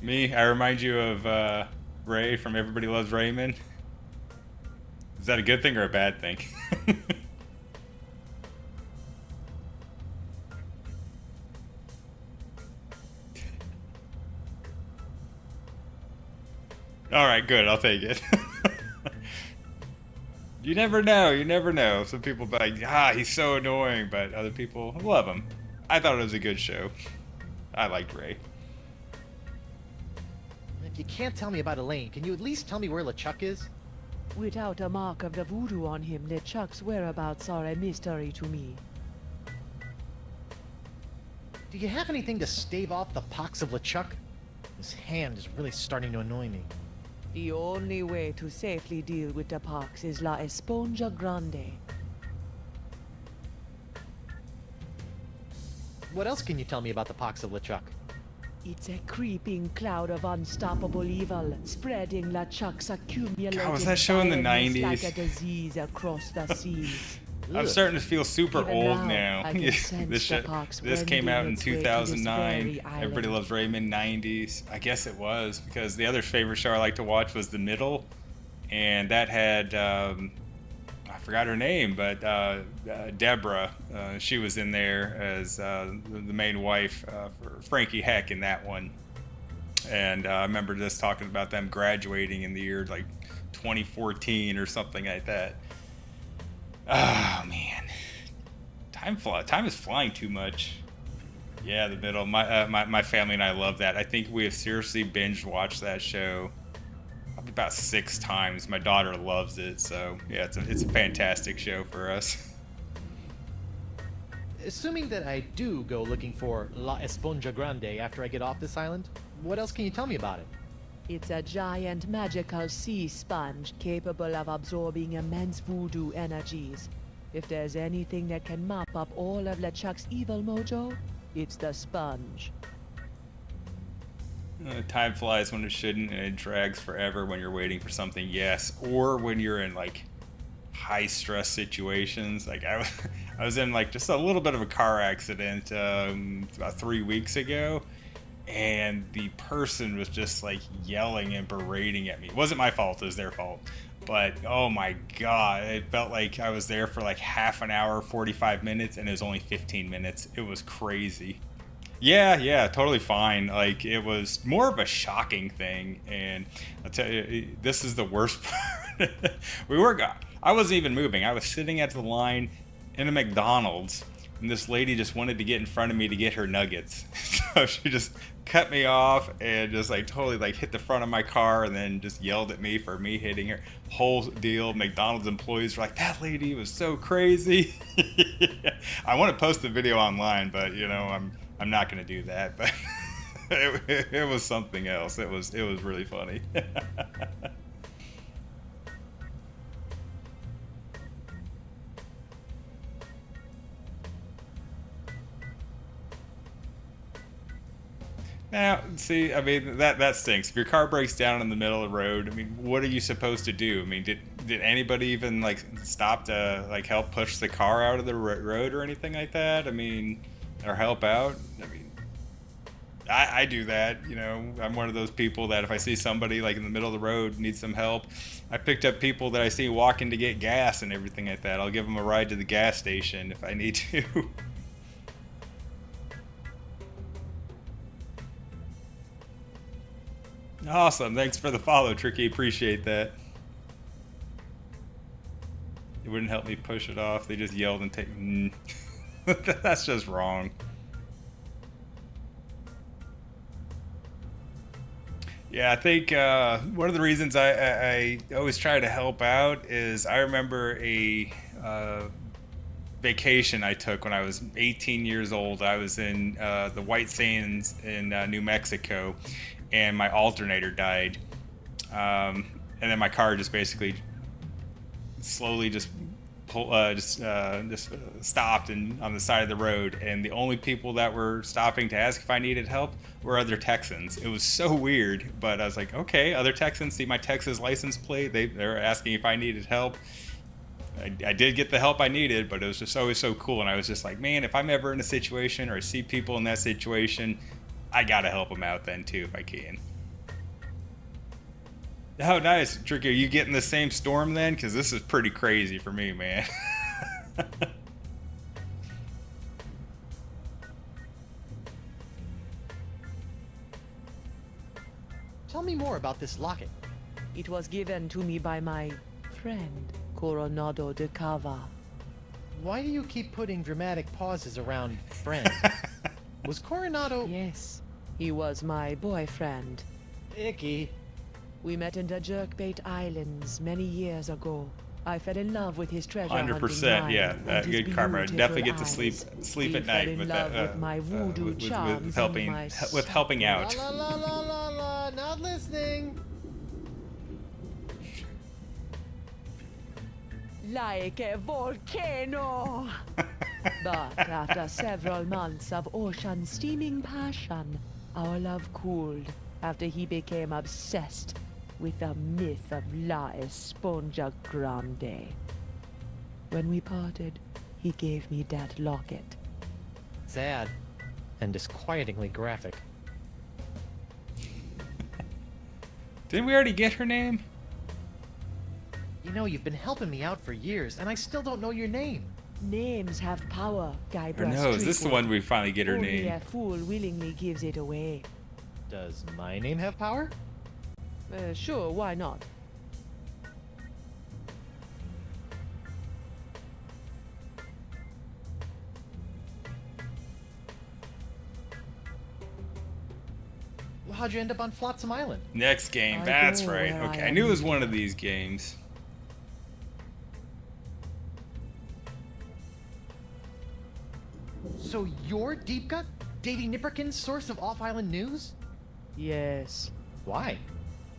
Speaker 1: Me, I remind you of Ray from Everybody Loves Raymond. Is that a good thing or a bad thing? All right, good. I'll take it. You never know. You never know. Some people be like, he's so annoying, but other people love him. I thought it was a good show. I liked Ray.
Speaker 4: If you can't tell me about Elaine, can you at least tell me where LeChuck is?
Speaker 12: Without a mark of the voodoo on him, LeChuck's whereabouts are a mystery to me.
Speaker 4: Do you have anything to stave off the pox of LeChuck? His hand is really starting to annoy me.
Speaker 12: The only way to safely deal with the pox is La Esponja Grande.
Speaker 4: What else can you tell me about the pox of LeChuck?
Speaker 12: It's a creeping cloud of unstoppable evil, spreading LeChuck's accumulated
Speaker 1: God, was that show in the
Speaker 12: violence
Speaker 1: 90s?
Speaker 12: like a disease across the seas.
Speaker 1: I'm starting to feel super
Speaker 12: Even
Speaker 1: old
Speaker 12: now,
Speaker 1: now.
Speaker 12: I can sense the pox
Speaker 1: This came out in
Speaker 12: wending its way to this
Speaker 1: 2009.
Speaker 12: very island.
Speaker 1: Everybody Loves Raymond, 90s. I guess it was, because the other favorite show I like to watch was The Middle. And that had, I forgot her name, but Deborah, she was in there as the main wife for Frankie Heck in that one. And I remember just talking about them graduating in the year like 2014 or something like that. Oh man, time is flying too much. Yeah, the middle. My family and I love that. I think we have seriously binge watched that show probably about 6 times. My daughter loves it, so yeah, it's a fantastic show for us.
Speaker 4: Assuming that I do go looking for La Esponja Grande after I get off this island, what else can you tell me about it?
Speaker 12: It's a giant magical sea sponge capable of absorbing immense voodoo energies. If there's anything that can mop up all of LeChuck's evil mojo, it's the sponge.
Speaker 1: Time flies when it shouldn't, and it drags forever when you're waiting for something, yes. Or when you're in like high stress situations. Like I was in like just a little bit of a car accident about 3 weeks ago, and the person was just like yelling and berating at me. It wasn't my fault, it was their fault. But oh my god, it felt like I was there for like half an hour, 45 minutes, and it was only 15 minutes. It was crazy. Yeah, totally fine. Like, it was more of a shocking thing, and I'll tell you, this is the worst part. I wasn't even moving. I was sitting at the line in a McDonald's, and this lady just wanted to get in front of me to get her nuggets. So she just cut me off and just like totally like hit the front of my car, and then just yelled at me for me hitting her. Whole deal. McDonald's employees were like, "That lady was so crazy." I want to post the video online, but you know, I'm not going to do that. But it was something else. It was really funny. Now, see, I mean, that stinks. If your car breaks down in the middle of the road, I mean, what are you supposed to do? I mean, did anybody even, like, stop to, like, help push the car out of the road or anything like that? I mean, or help out? I mean, I do that, you know. I'm one of those people that if I see somebody, like, in the middle of the road needs some help, I picked up people that I see walking to get gas and everything like that. I'll give them a ride to the gas station if I need to. Awesome, thanks for the follow, Tricky. Appreciate that. It wouldn't help me push it off. They just yelled and take. That's just wrong. Yeah, I think one of the reasons I always try to help out is I remember a vacation I took when I was 18 years old. I was in the White Sands in New Mexico, and my alternator died, and then my car just basically slowly just stopped and on the side of the road, and the only people that were stopping to ask if I needed help were other Texans. It was so weird, but I was like, okay, other Texans see my Texas license plate, they're asking if I needed help. I did get the help I needed, but it was just always so cool, and I was just like, man, if I'm ever in a situation or I see people in that situation, I gotta help them out then too if I can. Oh, nice. Tricky, are you getting the same storm then? Because this is pretty crazy for me, man.
Speaker 4: Tell me more about this locket.
Speaker 12: It was given to me by my friend, Coronado de Cava.
Speaker 4: Why do you keep putting dramatic pauses around friend? Was Coronado...
Speaker 12: Yes, he was my boyfriend.
Speaker 4: Icky.
Speaker 12: We met in the Jerkbait Islands many years ago. I fell in love with his treasure
Speaker 1: 100%, yeah. Good karma. Definitely get to sleep at night with that.
Speaker 12: With my voodoo charms
Speaker 1: with helping out.
Speaker 4: La la la la la, not listening.
Speaker 12: Like a volcano. But after several months of ocean steaming passion, our love cooled after he became obsessed with the myth of La Esponja Grande. When we parted, he gave me that locket.
Speaker 4: Sad and disquietingly graphic.
Speaker 1: Didn't we already get her name?
Speaker 4: You You know, you've been helping me out for years, and I still don't know your name.
Speaker 12: Names have power,
Speaker 1: I
Speaker 12: Guybrush
Speaker 1: know. Is this the
Speaker 12: Threepwood.
Speaker 1: one we finally get her
Speaker 12: Only
Speaker 1: name?
Speaker 12: a fool willingly gives it away.
Speaker 4: Does my name have power?
Speaker 12: Sure, why not?
Speaker 4: Well, how'd you end up on Flotsam Island?
Speaker 1: Next game.
Speaker 12: I
Speaker 1: That's
Speaker 12: go
Speaker 1: right.
Speaker 12: where
Speaker 1: Okay,
Speaker 12: I
Speaker 1: I knew it was
Speaker 12: am
Speaker 1: one of these games.
Speaker 4: So you're Deep Gut? Davy Nipperkin's source of off-island news?
Speaker 12: Yes.
Speaker 4: Why?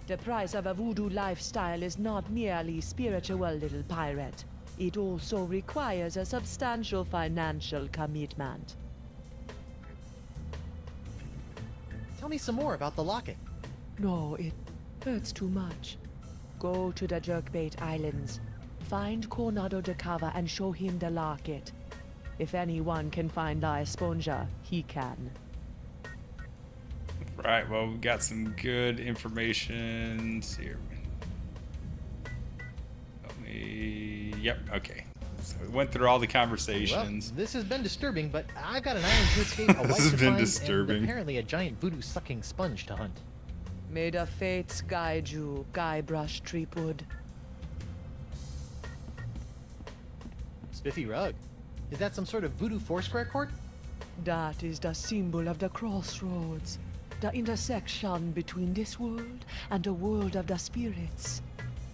Speaker 12: The price of a voodoo lifestyle is not merely spiritual, little pirate. It also requires a substantial financial commitment.
Speaker 4: Tell me some more about the locket.
Speaker 12: No, it hurts too much. Go to the Jerkbait Islands. Find Coronado de Cava and show him the locket. If anyone can find La Esponja, he can.
Speaker 1: Right, well, we got some good information here. Yep, okay. So we went through all the
Speaker 4: Well,
Speaker 1: conversations.
Speaker 4: this has been disturbing, but I've got an island to escape, a wife
Speaker 1: This has
Speaker 4: to
Speaker 1: been
Speaker 4: find,
Speaker 1: disturbing.
Speaker 4: and apparently a giant voodoo-sucking sponge to hunt.
Speaker 12: May the fates guide you, Guybrush Threepwood.
Speaker 4: Spiffy rug. Is that some sort of voodoo foursquare court?
Speaker 12: That is the symbol of the crossroads, the intersection between this world and the world of the spirits.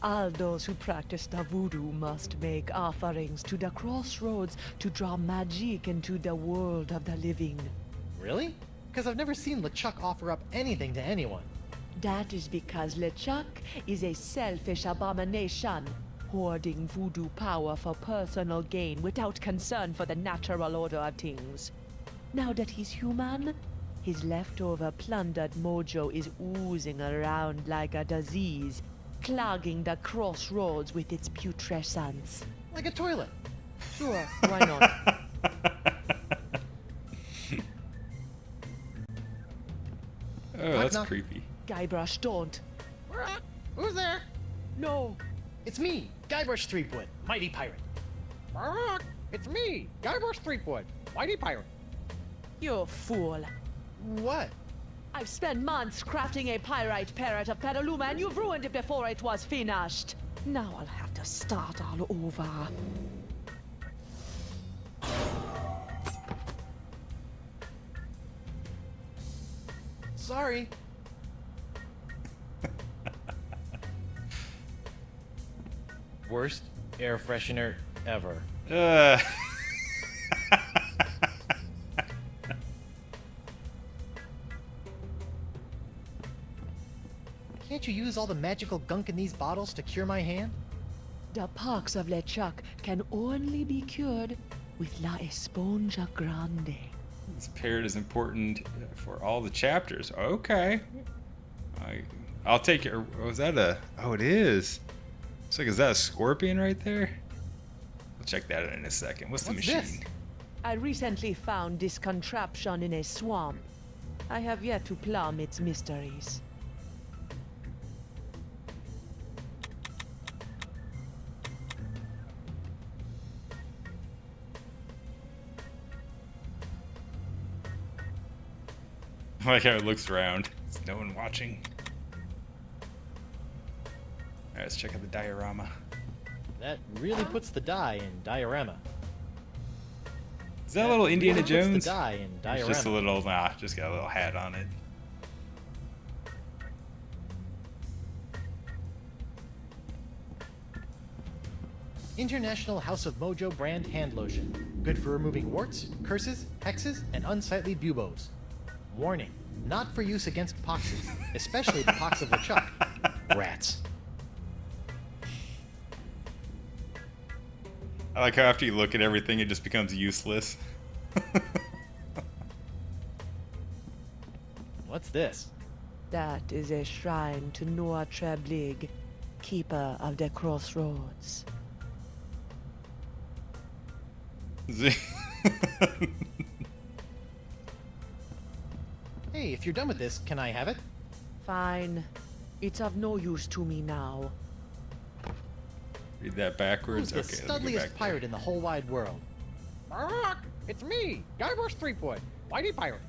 Speaker 12: All those who practice the voodoo must make offerings to the crossroads to draw magic into the world of the living.
Speaker 4: Really? Because I've never seen LeChuck offer up anything to anyone.
Speaker 12: That is because LeChuck is a selfish abomination, hoarding voodoo power for personal gain without concern for the natural order of things. Now that he's human, his leftover plundered mojo is oozing around like a disease, clogging the crossroads with its putrescence.
Speaker 4: Like a toilet.
Speaker 12: Sure, why not?
Speaker 1: Oh, that's
Speaker 4: knock.
Speaker 1: creepy.
Speaker 12: Guybrush, don't.
Speaker 4: Who's there?
Speaker 12: No.
Speaker 4: It's me, Guybrush Threepwood, mighty pirate.
Speaker 11: It's me, Guybrush Threepwood, mighty pirate.
Speaker 12: You fool.
Speaker 4: What?
Speaker 12: I've spent months crafting a pyrite parrot of Petaluma, and you've ruined it before it was finished. Now I'll have to start all over.
Speaker 4: Sorry. Worst air freshener ever.
Speaker 1: Uh,
Speaker 4: Can't you use all the magical gunk in these bottles to cure my hand?
Speaker 12: The pox of LeChuck can only be cured with La Esponja Grande.
Speaker 1: this parrot is important for all the chapters. Okay. I'll take it. Was that a... Oh, it is. It's like, is that a scorpion right there? I'll check that in a second. What's the
Speaker 4: What's
Speaker 1: machine?
Speaker 4: this?
Speaker 12: I recently found this contraption in a swamp. I have yet to plumb its mysteries.
Speaker 1: I like how it looks around. There's no one watching. Alright, let's check out the diorama.
Speaker 4: That really puts the die in diorama.
Speaker 1: Is that a little Indiana
Speaker 4: really puts
Speaker 1: Jones?
Speaker 4: the die in
Speaker 1: It's
Speaker 4: diorama.
Speaker 1: just a little, nah, just got a little hat on it.
Speaker 4: International House of Mojo brand hand lotion. Good for removing warts, curses, hexes, and unsightly buboes. Warning, not for use against poxes, especially the pox of LeChuck. Rats.
Speaker 1: I like how after you look at everything, it just becomes useless.
Speaker 4: What's this?
Speaker 12: That is a shrine to Noah Treblig, keeper of the crossroads.
Speaker 4: Hey, if you're done with this, can I have it?
Speaker 12: Fine. It's of no use to me now.
Speaker 1: Read that backwards.
Speaker 4: Who's the
Speaker 1: Okay, let me go
Speaker 4: studliest
Speaker 1: back
Speaker 4: pirate in the whole wide world?
Speaker 11: It's me, Guybrush Threepwood, Whitey Pirate.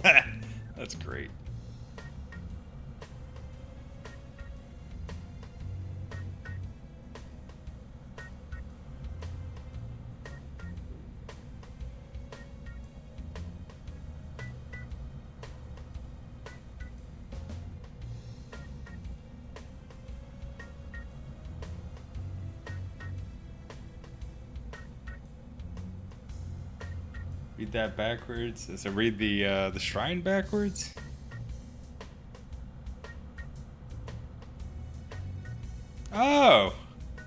Speaker 1: there. That's great. Read that backwards. So read the shrine backwards. Oh,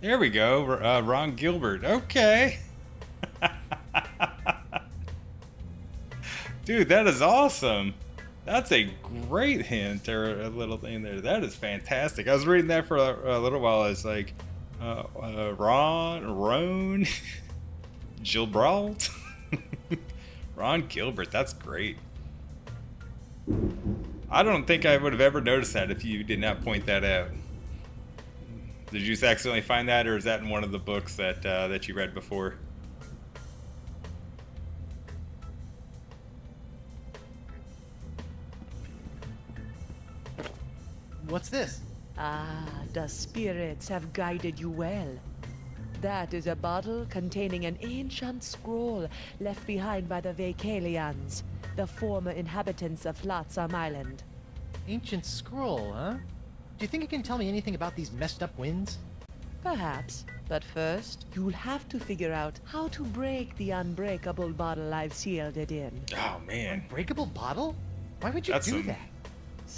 Speaker 1: there we go. Ron Gilbert. Okay. Dude, that is awesome. That's a great hint or a little thing there. That is fantastic. I was reading that for a little while. I was like, Roan, Gilbralt. Ron Gilbert, that's great. I don't think I would have ever noticed that if you did not point that out. Did you just accidentally find that, or is that in one of the books that that you read before?
Speaker 4: What's this?
Speaker 12: Ah, the spirits have guided you well. That is a bottle containing an ancient scroll left behind by the Vacalians, the former inhabitants of Flotsam Island.
Speaker 4: Ancient scroll, huh? Do you think it can tell me anything about these messed up winds?
Speaker 12: Perhaps, but first, you'll have to figure out how to break the unbreakable bottle I've sealed it in.
Speaker 1: Oh man,
Speaker 4: Unbreakable bottle? Why would you do that?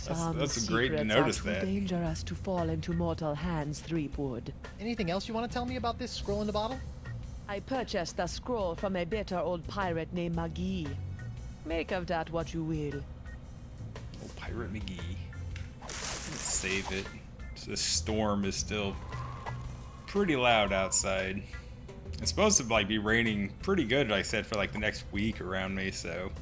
Speaker 1: That's great to
Speaker 12: Some
Speaker 1: notice
Speaker 12: secrets are too dangerous to fall into mortal hands, Threepwood.
Speaker 4: Anything else you want to tell me about this scroll in the bottle?
Speaker 12: I purchased the scroll from a bitter old pirate named McGee. Make of that what you will.
Speaker 1: Oh, Pirate McGee. Let's save it. So the storm is still pretty loud outside. It's supposed to like be raining pretty good, like I said, for like the next week around me, so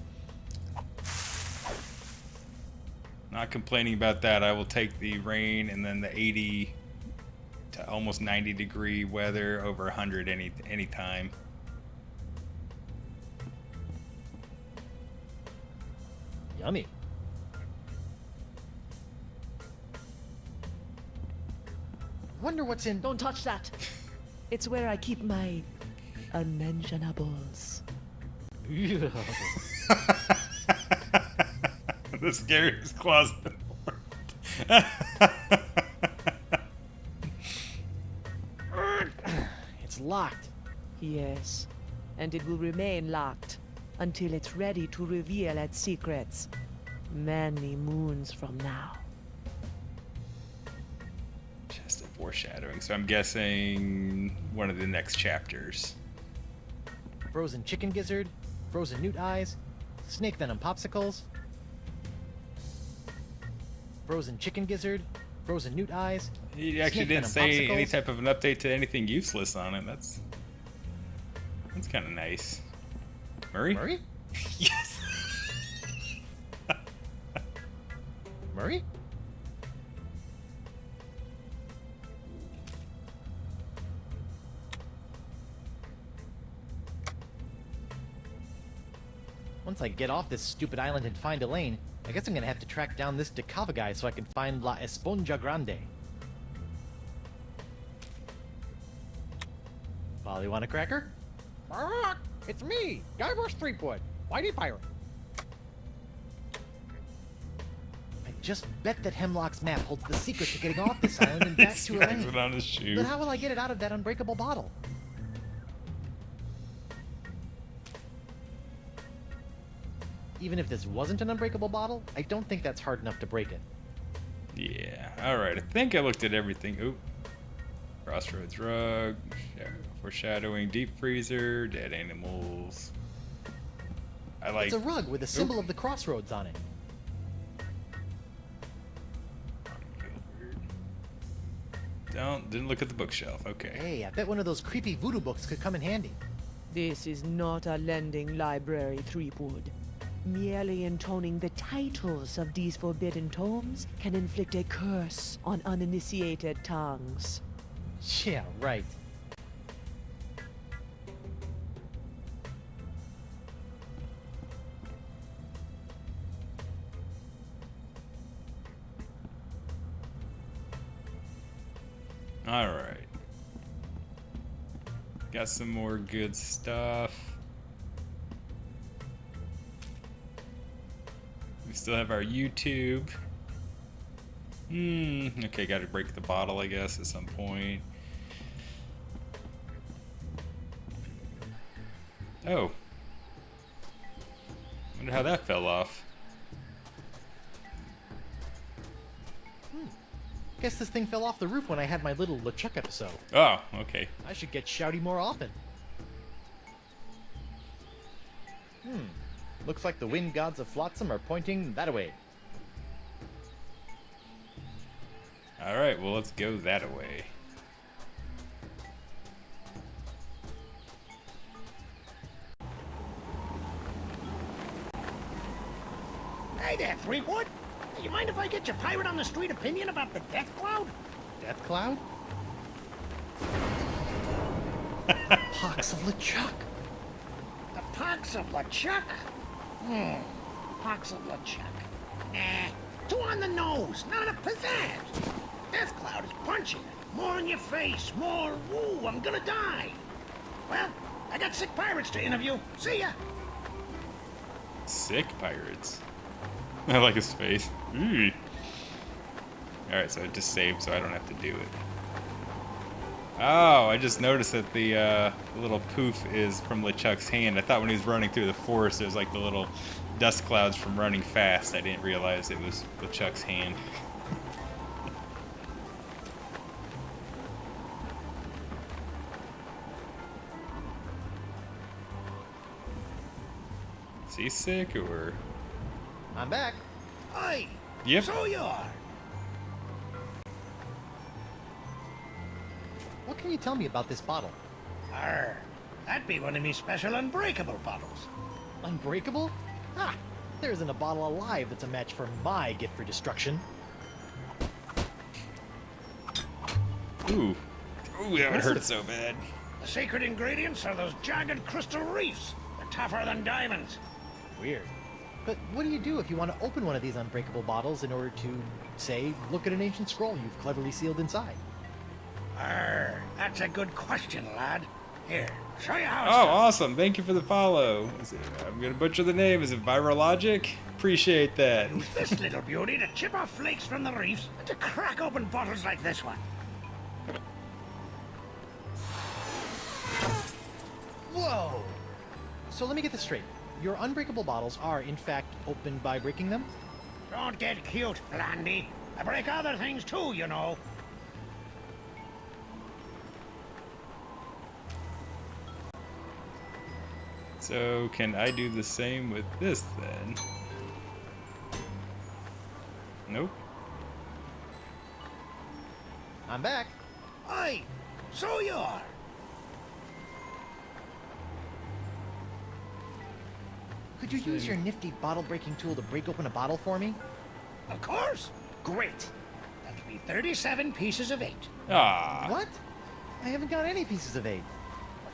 Speaker 1: not complaining about that. I will take the rain and then the 80 to almost 90 degree weather over 100 any time.
Speaker 4: Yummy. Wonder what's in.
Speaker 12: Don't touch that. It's where I keep my unmentionables.
Speaker 1: The scariest closet in the world.
Speaker 4: It's locked.
Speaker 12: Yes, and it will remain locked until it's ready to reveal its secrets many moons from now.
Speaker 1: Just a foreshadowing. So I'm guessing one of the next chapters.
Speaker 4: Frozen chicken gizzard, frozen newt eyes, snake venom popsicles, frozen chicken gizzard, frozen newt eyes.
Speaker 1: He actually didn't say any type of an update to anything useless on it. That's kind of nice. Murray?
Speaker 4: Murray?
Speaker 1: Yes.
Speaker 4: Murray? Once I get off this stupid island and find Elaine, I guess I'm gonna have to track down this Decava guy so I can find La Esponja Grande. Polly, want a cracker?
Speaker 11: It's me, Guybrush Threepwood, Whitey Pirate.
Speaker 4: I just bet that Hemlock's map holds the secret to getting off this island and back to Elaine.
Speaker 1: It on his shoe.
Speaker 4: But how will I get it out of that unbreakable bottle? Even if this wasn't an unbreakable bottle, I don't think that's hard enough to break it.
Speaker 1: Yeah. All right. I think I looked at everything. Oop. Crossroads rug. Foreshadowing. Deep freezer. Dead animals. I like.
Speaker 4: It's a rug with a symbol of the crossroads on it.
Speaker 1: Didn't look at the bookshelf. Okay.
Speaker 4: Hey, I bet one of those creepy voodoo books could come in handy.
Speaker 12: This is not a lending library, Threepwood. Merely intoning the titles of these forbidden tomes can inflict a curse on uninitiated tongues.
Speaker 4: Yeah, right.
Speaker 1: Alright. Got some more good stuff. We still have our YouTube. Okay, gotta break the bottle, I guess, at some point. Oh. Wonder how that fell off.
Speaker 4: Guess this thing fell off the roof when I had my little LeChuck episode.
Speaker 1: Oh, okay.
Speaker 4: I should get shouty more often. Looks like the wind gods of Flotsam are pointing that way.
Speaker 1: Alright, well, let's go that way.
Speaker 7: Hey there, Threepwood. You mind if I get your pirate on the street opinion about the death cloud?
Speaker 4: Death Cloud? Pox of LeChuck.
Speaker 7: The pox of LeChuck? Pox of LeChuck. Nah, too on the nose, not a pizzazz. Death cloud is punchy. More in your face, more, woo, I'm gonna die. Well, I got sick pirates to interview. See ya.
Speaker 1: Sick pirates. I like his face. Alright, so it just saved so I don't have to do it. Oh, I just noticed that the little poof is from LeChuck's hand. I thought when he was running through the forest it was like the little dust clouds from running fast. I didn't realize it was LeChuck's hand. Is he sick or?
Speaker 4: I'm back.
Speaker 7: Aye.
Speaker 1: Yep.
Speaker 7: So you are.
Speaker 4: What can you tell me about this bottle?
Speaker 7: Arr, that'd be one of me special unbreakable bottles.
Speaker 4: Unbreakable? Ha! There isn't a bottle alive that's a match for my gift for destruction.
Speaker 1: Ooh. Ooh, that would hurt so bad.
Speaker 7: The secret ingredients are those jagged crystal reefs. They're tougher than diamonds.
Speaker 4: Weird. But what do you do if you want to open one of these unbreakable bottles in order to, say, look at an ancient scroll you've cleverly sealed inside?
Speaker 7: Arr, that's a good question, lad. Here, show you how
Speaker 1: Oh,
Speaker 7: it's done.
Speaker 1: awesome. Thank you for the follow. I'm going to butcher the name. Is it Virologic? Appreciate that.
Speaker 7: Use this little beauty to chip off flakes from the reefs and to crack open bottles like this one.
Speaker 4: Whoa! So let me get this straight. Your unbreakable bottles are, in fact, opened by breaking them?
Speaker 7: Don't get cute, Blandy. I break other things too, you know.
Speaker 1: So, can I do the same with this then? Nope.
Speaker 4: I'm back.
Speaker 7: Aye, so you are.
Speaker 4: Could you use your nifty bottle-breaking tool to break open a bottle for me?
Speaker 7: Of course. Great. That'll be 37 pieces of 8.
Speaker 1: Ah.
Speaker 4: What? I haven't got any pieces of 8.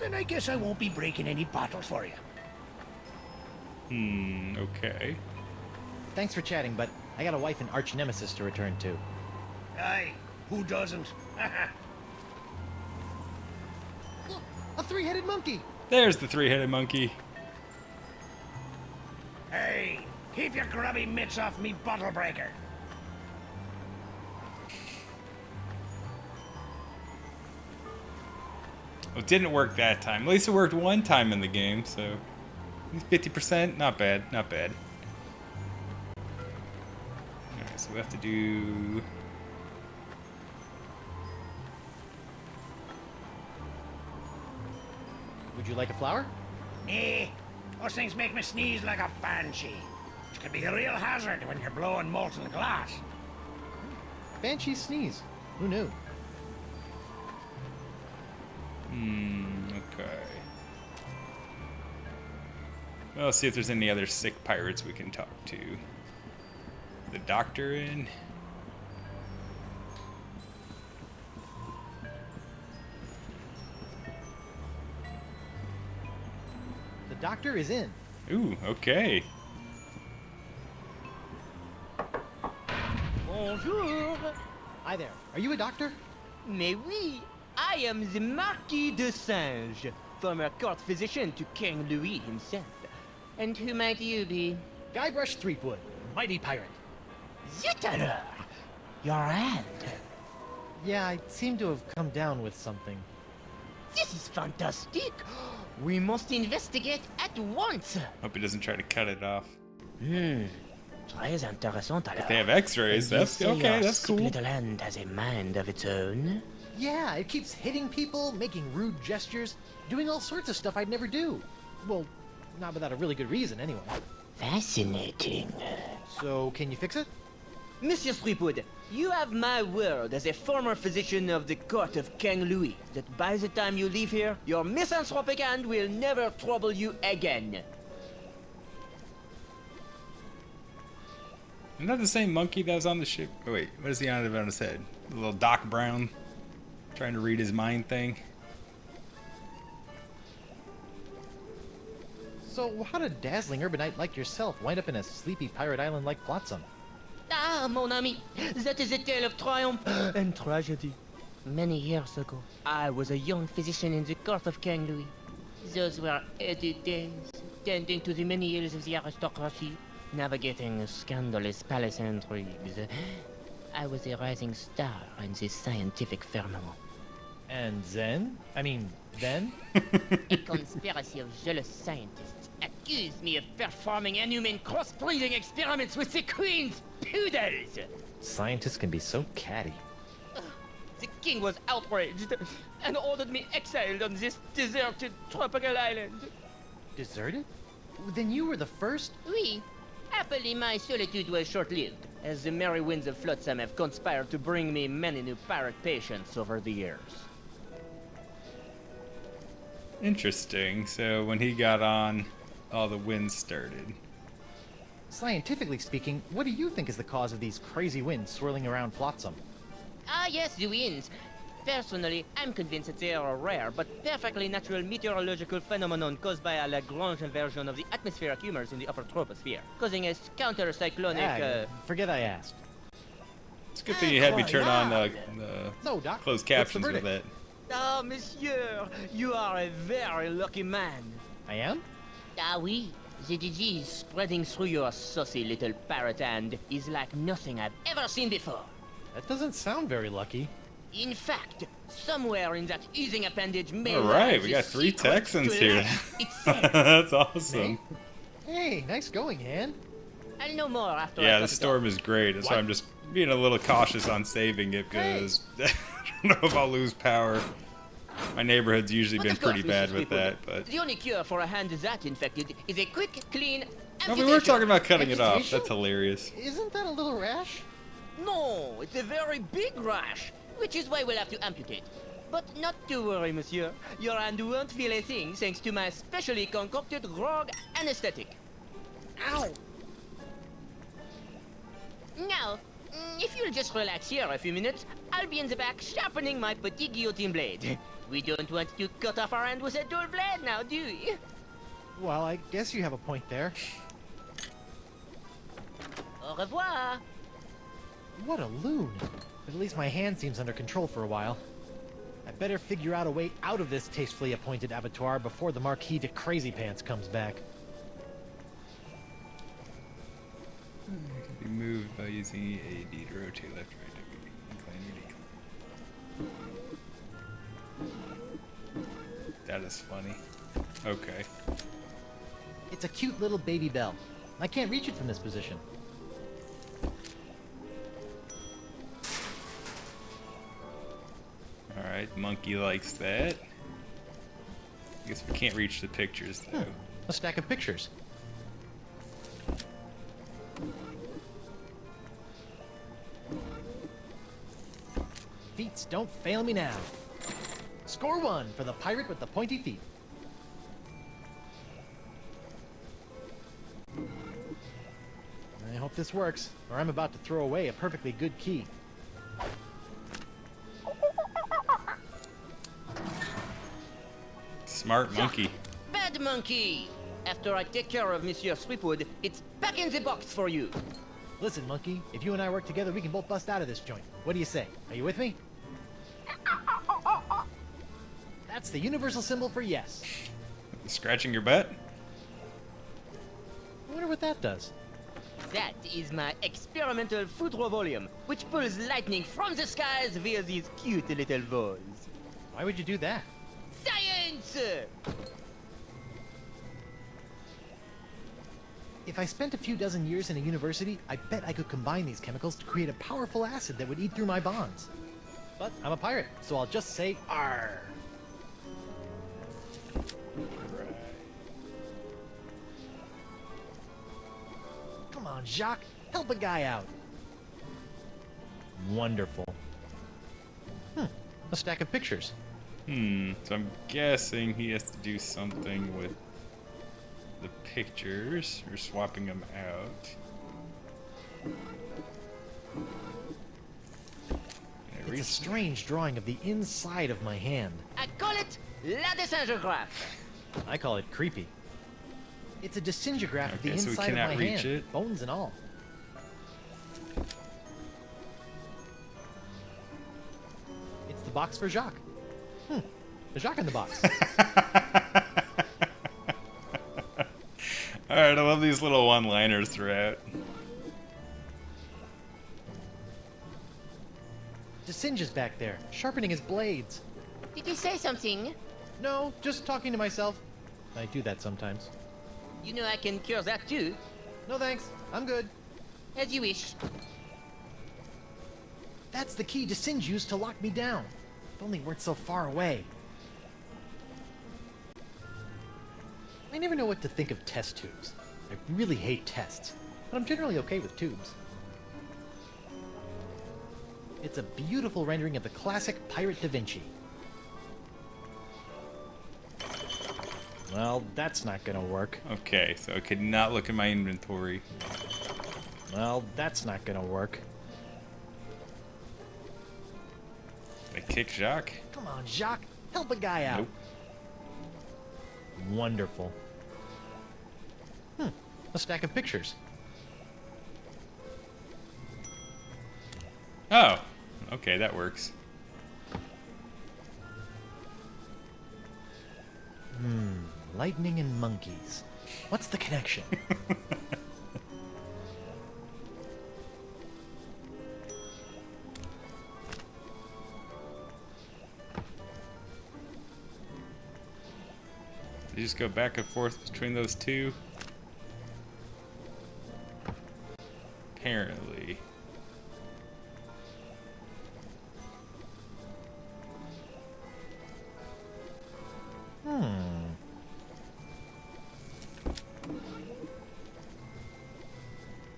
Speaker 7: Then I guess I won't be breaking any bottles for you.
Speaker 1: Okay.
Speaker 4: Thanks for chatting, but I got a wife and arch nemesis to return to.
Speaker 7: Aye, who doesn't?
Speaker 4: Look, a three-headed monkey!
Speaker 1: There's the three-headed monkey.
Speaker 7: Hey, keep your grubby mitts off me, bottle breaker.
Speaker 1: Well, it didn't work that time. At least it worked one time in the game, so 50%, not bad, not bad. Alright, so we have to do...
Speaker 4: Would you like a flower?
Speaker 7: Eh, those things make me sneeze like a banshee. Which could be a real hazard when you're blowing molten glass.
Speaker 4: Banshees sneeze. Who knew?
Speaker 1: Okay. Well, let's see if there's any other sick pirates we can talk to. The doctor in?
Speaker 4: doctor is in.
Speaker 1: Ooh, okay.
Speaker 13: Bonjour.
Speaker 4: Hi there. Are you a doctor?
Speaker 13: Mais oui, I am the Marquis de Singe, former court physician to King Louis himself. And who might you be?
Speaker 4: Guybrush Threepwood, mighty pirate.
Speaker 13: Zut alors! Your hand.
Speaker 4: Yeah, I seem to have come down with something.
Speaker 13: This is fantastic. We must investigate at once.
Speaker 1: Hope he doesn't try to cut it off.
Speaker 13: Très intéressant alors.
Speaker 1: If they have X-rays,
Speaker 13: And you
Speaker 1: that's
Speaker 13: say
Speaker 1: okay.
Speaker 13: your
Speaker 1: That's cool.
Speaker 13: little hand has a mind of its own.
Speaker 4: Yeah, it keeps hitting people, making rude gestures, doing all sorts of stuff I'd never do. Well, not without a really good reason, anyway.
Speaker 13: Fascinating.
Speaker 4: So, can you fix it?
Speaker 13: Monsieur Threepwood, you have my word as a former physician of the court of King Louis that by the time you leave here, your misanthropic hand will never trouble you again.
Speaker 1: Isn't that the same monkey that was on the ship? Oh wait, what is he on his head? The little Doc Brown trying to read his mind thing.
Speaker 4: So, how did a dazzling urbanite like yourself wind up in a sleepy pirate island like Flotsam?
Speaker 13: Ah, mon ami, that is a tale of triumph and tragedy. Many years ago, I was a young physician in the court of King Louis. Those were heady days, tending to the many ills of the aristocracy, navigating scandalous palace intrigues. I was a rising star in the scientific firmament.
Speaker 4: And then?
Speaker 13: A conspiracy of jealous scientists accused me of performing inhuman cross-breeding experiments with the queen's poodles!
Speaker 4: Scientists can be so catty.
Speaker 13: The king was outraged and ordered me exiled on this deserted tropical island.
Speaker 4: Deserted? Then you were the first?
Speaker 13: Oui. Happily, my solitude was short-lived, as the merry winds of Flotsam have conspired to bring me many new pirate patients over the years.
Speaker 1: Interesting. So when he got on, all the winds started.
Speaker 4: Scientifically speaking, what do you think is the cause of these crazy winds swirling around Flotsam?
Speaker 13: Ah, yes, the winds. Personally, I'm convinced that they are a rare but perfectly natural meteorological phenomenon caused by a Lagrange inversion of the atmospheric humors in the upper troposphere, causing a counter-cyclonic,
Speaker 4: Forget I asked.
Speaker 1: It's a good thing you had me turn on
Speaker 4: So, Doc,
Speaker 1: closed
Speaker 4: what's the
Speaker 1: captions with
Speaker 4: verdict?
Speaker 1: it.
Speaker 13: Ah, monsieur, you are a very lucky man.
Speaker 4: I am?
Speaker 13: Ah, oui. The disease spreading through your saucy little parrot hand is like nothing I've ever seen before.
Speaker 4: That doesn't sound very lucky.
Speaker 13: In fact, somewhere in that oozing appendage may
Speaker 1: All right,
Speaker 13: lie
Speaker 1: we
Speaker 13: the
Speaker 1: got 3
Speaker 13: secret
Speaker 1: Texans
Speaker 13: to
Speaker 1: here.
Speaker 13: life itself.
Speaker 1: That's awesome.
Speaker 4: Hey, nice going, Han.
Speaker 13: I'll know more after I
Speaker 1: Yeah,
Speaker 13: cut
Speaker 1: the
Speaker 13: it
Speaker 1: storm
Speaker 13: off.
Speaker 1: is great. That's why I'm just being a little cautious on saving it because I don't know if I'll lose power. My neighborhood's usually
Speaker 13: But
Speaker 1: been
Speaker 13: of course,
Speaker 1: pretty
Speaker 13: Mr.
Speaker 1: bad with
Speaker 13: Threepwood,
Speaker 1: that, but
Speaker 13: the only cure for a hand that infected is a quick, clean
Speaker 1: no, we
Speaker 13: amputation.
Speaker 1: were talking about cutting it off.
Speaker 4: Amputation?
Speaker 1: That's hilarious.
Speaker 4: Isn't that a little rash?
Speaker 13: No, it's a very big rash, which is why we'll have to amputate. But not to worry, monsieur. Your hand won't feel a thing thanks to my specially concocted grog anesthetic. Ow! Now, if you'll just relax here a few minutes, I'll be in the back sharpening my petit guillotine blade. We don't want to cut off our hand with a dull blade now, do we?
Speaker 4: Well, I guess you have a point there.
Speaker 13: Au revoir!
Speaker 4: What a loon. But at least my hand seems under control for a while. I better figure out a way out of this tastefully appointed abattoir before the Marquis de Crazy Pants comes back.
Speaker 1: It can be moved by using AD to rotate left, right, incline, or decline. That is funny. Okay.
Speaker 4: It's a cute little baby bell. I can't reach it from this position.
Speaker 1: Alright, monkey likes that. I guess we can't reach the pictures though.
Speaker 4: A stack of pictures. Feats don't fail me now. Score 1 for the pirate with the pointy feet. I hope this works, or I'm about to throw away a perfectly good key.
Speaker 1: Smart monkey.
Speaker 13: Bad monkey! After I take care of Monsieur Sweetwood, it's back in the box for you.
Speaker 4: Listen, Monkey, if you and I work together, we can both bust out of this joint. What do you say? Are you with me? That's the universal symbol for yes.
Speaker 1: Scratching your butt?
Speaker 4: I wonder what that does.
Speaker 13: That is my experimental foudre volume, which pulls lightning from the skies via these cute little balls.
Speaker 4: Why would you do that?
Speaker 13: Science!
Speaker 4: If I spent a few dozen years in a university, I bet I could combine these chemicals to create a powerful acid that would eat through my bonds. But I'm a pirate, so I'll just say Arr. Come on, Jacques, help a guy out. Wonderful. A stack of pictures.
Speaker 1: So I'm guessing he has to do something with the pictures, or swapping them out.
Speaker 4: It's a strange drawing of the inside of my hand.
Speaker 13: I call it la dessingeographe.
Speaker 4: I call it creepy. It's a dessingeograph of the
Speaker 1: Okay, so we
Speaker 4: inside of
Speaker 1: cannot
Speaker 4: my
Speaker 1: reach
Speaker 4: hand,
Speaker 1: it.
Speaker 4: bones and all. It's the box for Jacques. The Jacques in the box.
Speaker 1: Alright, I love these little one-liners throughout.
Speaker 4: Dessinge is back there, sharpening his blades.
Speaker 13: Did you say something?
Speaker 4: No, just talking to myself. I do that sometimes.
Speaker 13: You know I can cure that too.
Speaker 4: No thanks, I'm good.
Speaker 13: As you wish.
Speaker 4: That's the key Dessinge used to lock me down. If only it weren't so far away. I never know what to think of test tubes. I really hate tests, but I'm generally okay with tubes. It's a beautiful rendering of the classic Pirate Da Vinci. Well, that's not gonna work.
Speaker 1: Okay, so I could not look at my inventory.
Speaker 4: Well, that's not gonna work.
Speaker 1: Did I kick Jacques?
Speaker 4: Come on, Jacques, help a guy out.
Speaker 1: Nope.
Speaker 4: Wonderful. A stack of pictures.
Speaker 1: Oh, okay, that works.
Speaker 4: Lightning and monkeys. What's the connection?
Speaker 1: You just go back and forth between those two? Apparently.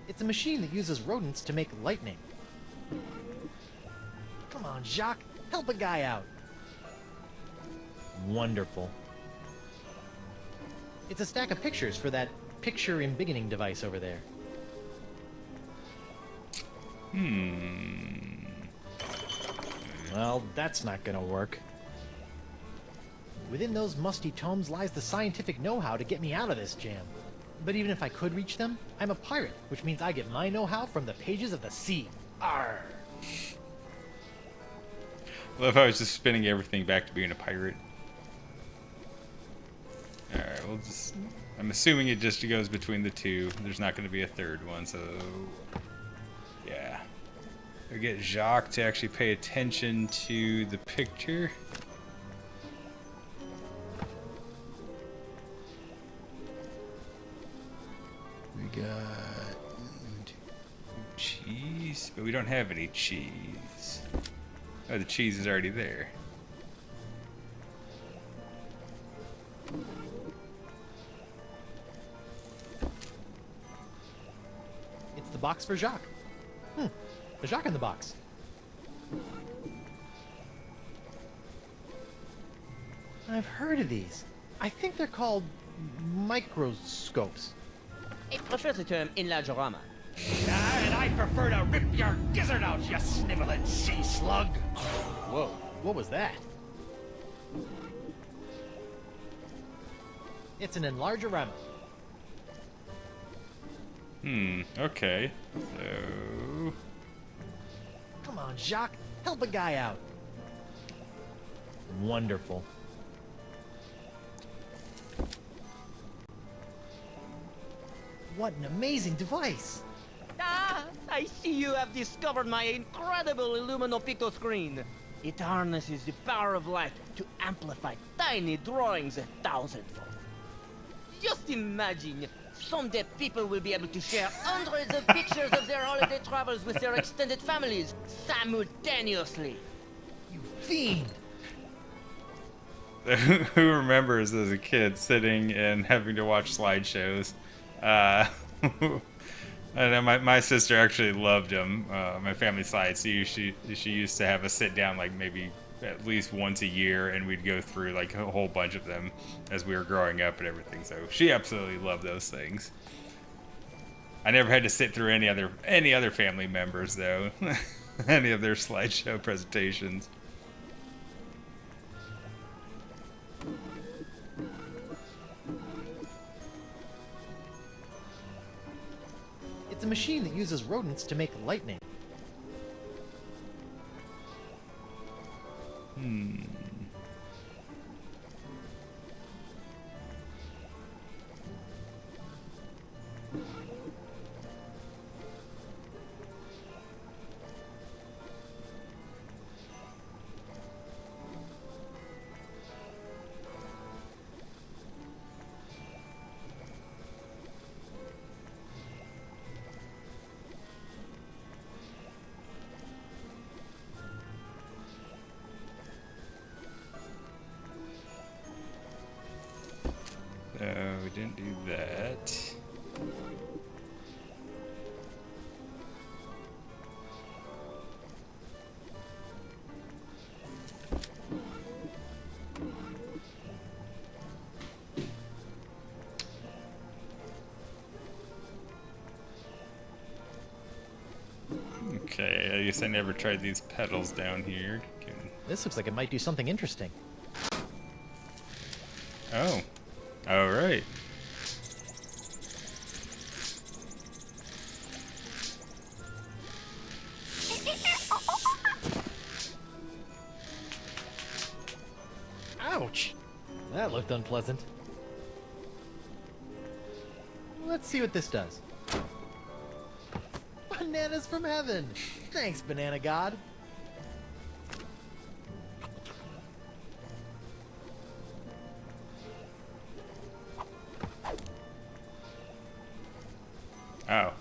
Speaker 4: It's a machine that uses rodents to make lightning. Come on, Jacques, help a guy out. Wonderful. It's a stack of pictures for that picture embiggening device over there. Well, that's not gonna work. Within those musty tomes lies the scientific know-how to get me out of this jam. But even if I could reach them, I'm a pirate, which means I get my know-how from the pages of the sea. Arr!
Speaker 1: I love how it's just spinning everything back to being a pirate. Alright, we'll just... I'm assuming it just goes between the two. There's not going to be a third one, so... Yeah. We get Jacques to actually pay attention to the picture. We got... cheese, but we don't have any cheese. Oh, the cheese is already there.
Speaker 4: It's the box for Jacques. A Jacques in the box. I've heard of these. I think they're called microscopes.
Speaker 13: I prefer the term enlargerama.
Speaker 7: And I prefer to rip your gizzard out, you sniveling sea slug.
Speaker 4: Whoa, what was that? It's an enlargerama.
Speaker 1: Okay. So...
Speaker 4: Come on, Jacques. Help a guy out. Wonderful. What an amazing device!
Speaker 13: Ah, I see you have discovered my incredible Illuminopicto screen. It harnesses the power of light to amplify tiny drawings 1,000-fold. Just imagine, someday people will be able to share hundreds of pictures of their holiday travels with their extended families simultaneously.
Speaker 4: You fiend!
Speaker 1: Who remembers as a kid sitting and having to watch slideshows? I know my sister actually loved them. My family side, so she used to have us sit down like maybe at least once a year, and we'd go through like a whole bunch of them as we were growing up and everything. So she absolutely loved those things. I never had to sit through any other family members though, any of their slideshow presentations.
Speaker 4: It's a machine that uses rodents to make lightning.
Speaker 1: We didn't do that. Okay, I guess I never tried these pedals down here.
Speaker 4: This looks like it might do something interesting.
Speaker 1: Oh. Alright.
Speaker 4: Ouch! That looked unpleasant. Let's see what this does. Bananas from heaven! Thanks, Banana God.
Speaker 1: Oh.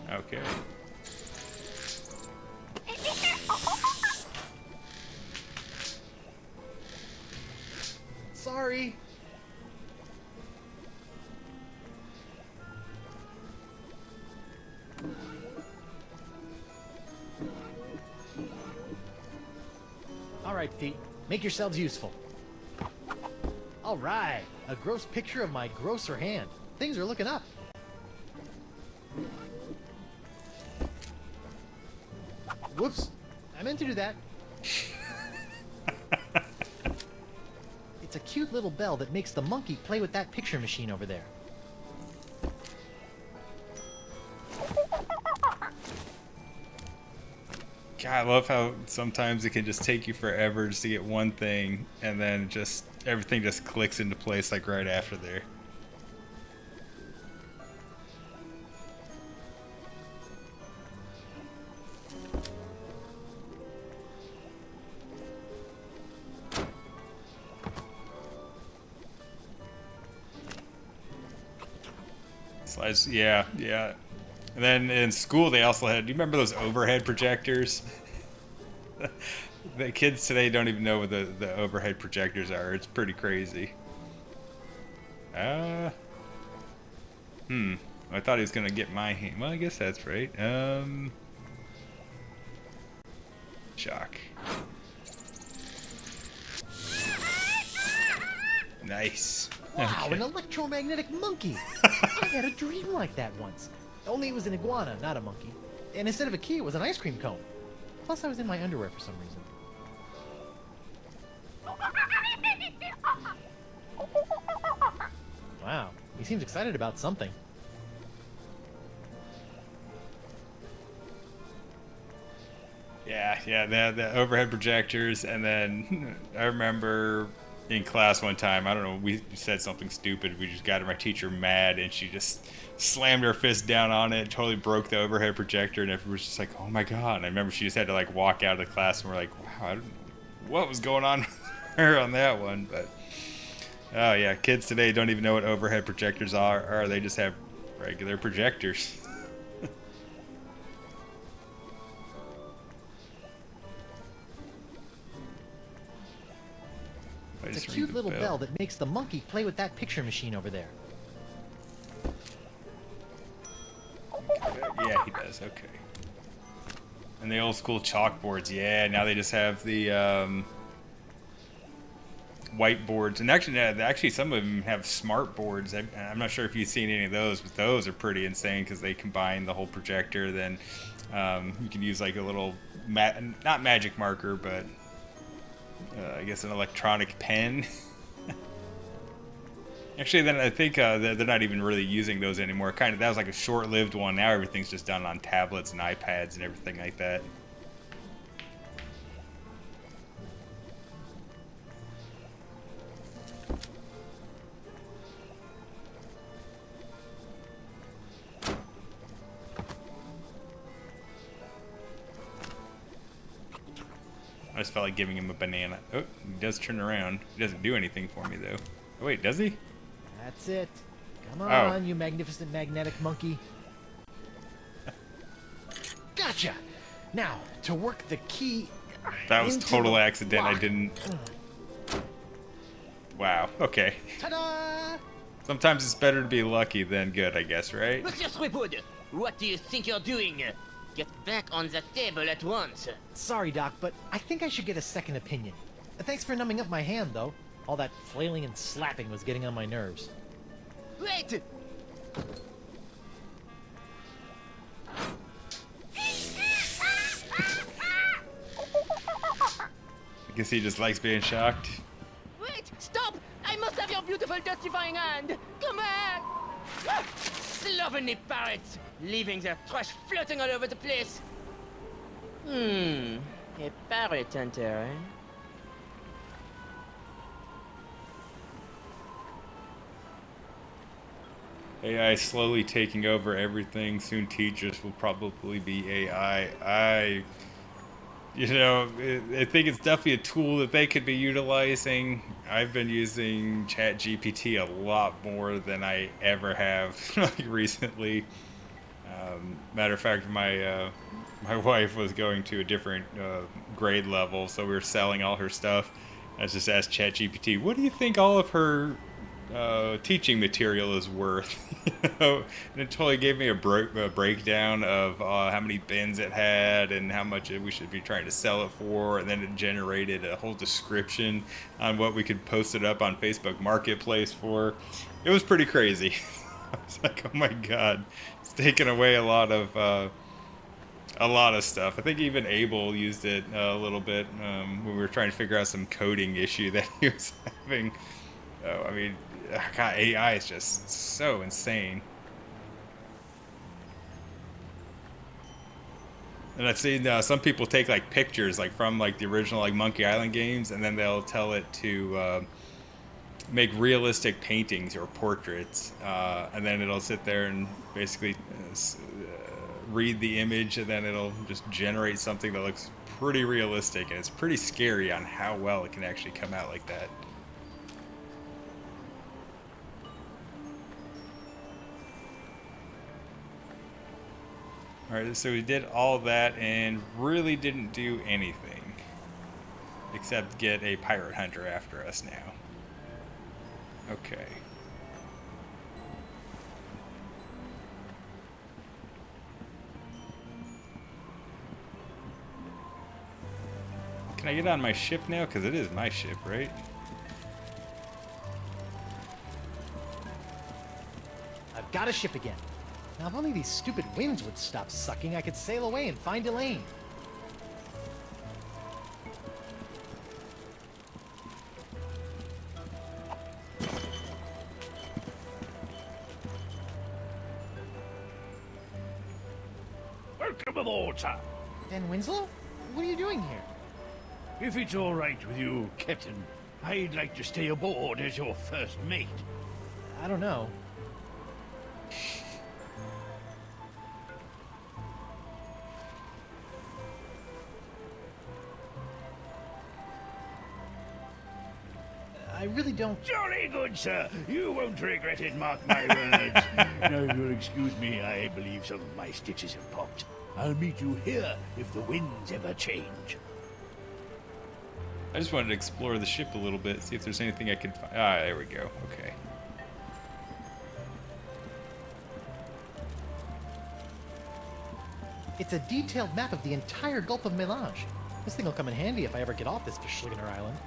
Speaker 1: Okay.
Speaker 4: Sorry. All right, feet. Make yourselves useful. All right. A gross picture of my grosser hand. Things are looking up. Whoops. I meant to do that. It's a cute little bell that makes the monkey play with that picture machine over there.
Speaker 1: God, I love how sometimes it can just take you forever just to get one thing, and then just everything just clicks into place like right after there. Slides, yeah. And then in school they also had, do you remember those overhead projectors? The kids today don't even know what the overhead projectors are. It's pretty crazy. I thought he was gonna get my hand. Well, I guess that's right. Shock. Nice.
Speaker 4: Wow,
Speaker 1: Okay.
Speaker 4: an electromagnetic monkey! I had a dream like that once. Only it was an iguana, not a monkey. And instead of a key, it was an ice cream cone. Plus, I was in my underwear for some reason. Wow, he seems excited about something.
Speaker 1: yeah, they had the overhead projectors, and then I remember in class one time, I don't know, we said something stupid. We just got my teacher mad, and she just slammed her fist down on it, totally broke the overhead projector, and everyone was just like, "Oh my god!" And I remember she just had to like walk out of the class, and we're like, "Wow, I don't know what was going on with her on that one?" But oh yeah, kids today don't even know what overhead projectors are, or they just have regular projectors.
Speaker 4: It's a cute little bell that makes the monkey play with that picture machine over there.
Speaker 1: Yeah, he does. Okay. And the old school chalkboards. Yeah, now they just have the whiteboards. And actually, some of them have smart boards. I'm not sure if you've seen any of those, but those are pretty insane because they combine the whole projector. Then you can use like a little, not magic marker, but I guess an electronic pen. Actually, then I think they're not even really using those anymore. That was like a short-lived one. Now everything's just done on tablets and iPads and everything like that. I just felt like giving him a banana. Oh, he does turn around. He doesn't do anything for me, though. Oh, wait, does he?
Speaker 4: That's it. Come on, you magnificent magnetic monkey. Gotcha! Now, to work the key...
Speaker 1: That was total accident. I didn't... Wow, okay.
Speaker 4: Ta-da!
Speaker 1: Sometimes it's better to be lucky than good, I guess, right?
Speaker 13: Monsieur Threepwood, what do you think you're doing? Get back on the table at once.
Speaker 4: Sorry, Doc, but I think I should get a second opinion. Thanks for numbing up my hand, though. All that flailing and slapping was getting on my nerves.
Speaker 13: Wait!
Speaker 1: I guess he just likes being shocked.
Speaker 13: Wait! Stop! I must have your beautiful testifying hand! Come back! Slovenly parrots! Leaving their trash floating all over the place! A parrot hunter, eh?
Speaker 1: AI slowly taking over everything. Soon teachers will probably be AI. I think it's definitely a tool that they could be utilizing. I've been using ChatGPT a lot more than I ever have recently. Matter of fact, my wife was going to a different grade level, so we were selling all her stuff. I just asked ChatGPT, "What do you think all of her teaching material is worth?" And it totally gave me a breakdown of how many bins it had and how much we should be trying to sell it for, and then it generated a whole description on what we could post it up on Facebook Marketplace for. It was pretty crazy. I was like, oh my god, it's taken away a lot of stuff. I think even Abel used it a little bit when we were trying to figure out some coding issue that he was having. I mean, God, AI is just so insane. And I've seen some people take like pictures like from like the original like Monkey Island games, and then they'll tell it to make realistic paintings or portraits, and then it'll sit there and basically read the image, and then it'll just generate something that looks pretty realistic, and it's pretty scary on how well it can actually come out like that. Alright, so we did all that and really didn't do anything except get a pirate hunter after us now. Okay. Can I get on my ship now? Because it is my ship, right?
Speaker 4: I've got a ship again. Now, if only these stupid winds would stop sucking, I could sail away and find Elaine.
Speaker 6: Welcome aboard, sir.
Speaker 4: Ben Winslow? What are you doing here?
Speaker 6: If it's all right with you, Captain, I'd like to stay aboard as your first mate.
Speaker 4: I don't know. I really don't...
Speaker 6: Jolly good, sir. You won't regret it, mark my words. Now, if you'll excuse me, I believe some of my stitches have popped. I'll meet you here if the winds ever change.
Speaker 1: I just wanted to explore the ship a little bit, see if there's anything I could find. Ah, there we go. Okay.
Speaker 4: It's a detailed map of the entire Gulf of Melange. This thing will come in handy if I ever get off this Verschlingener island.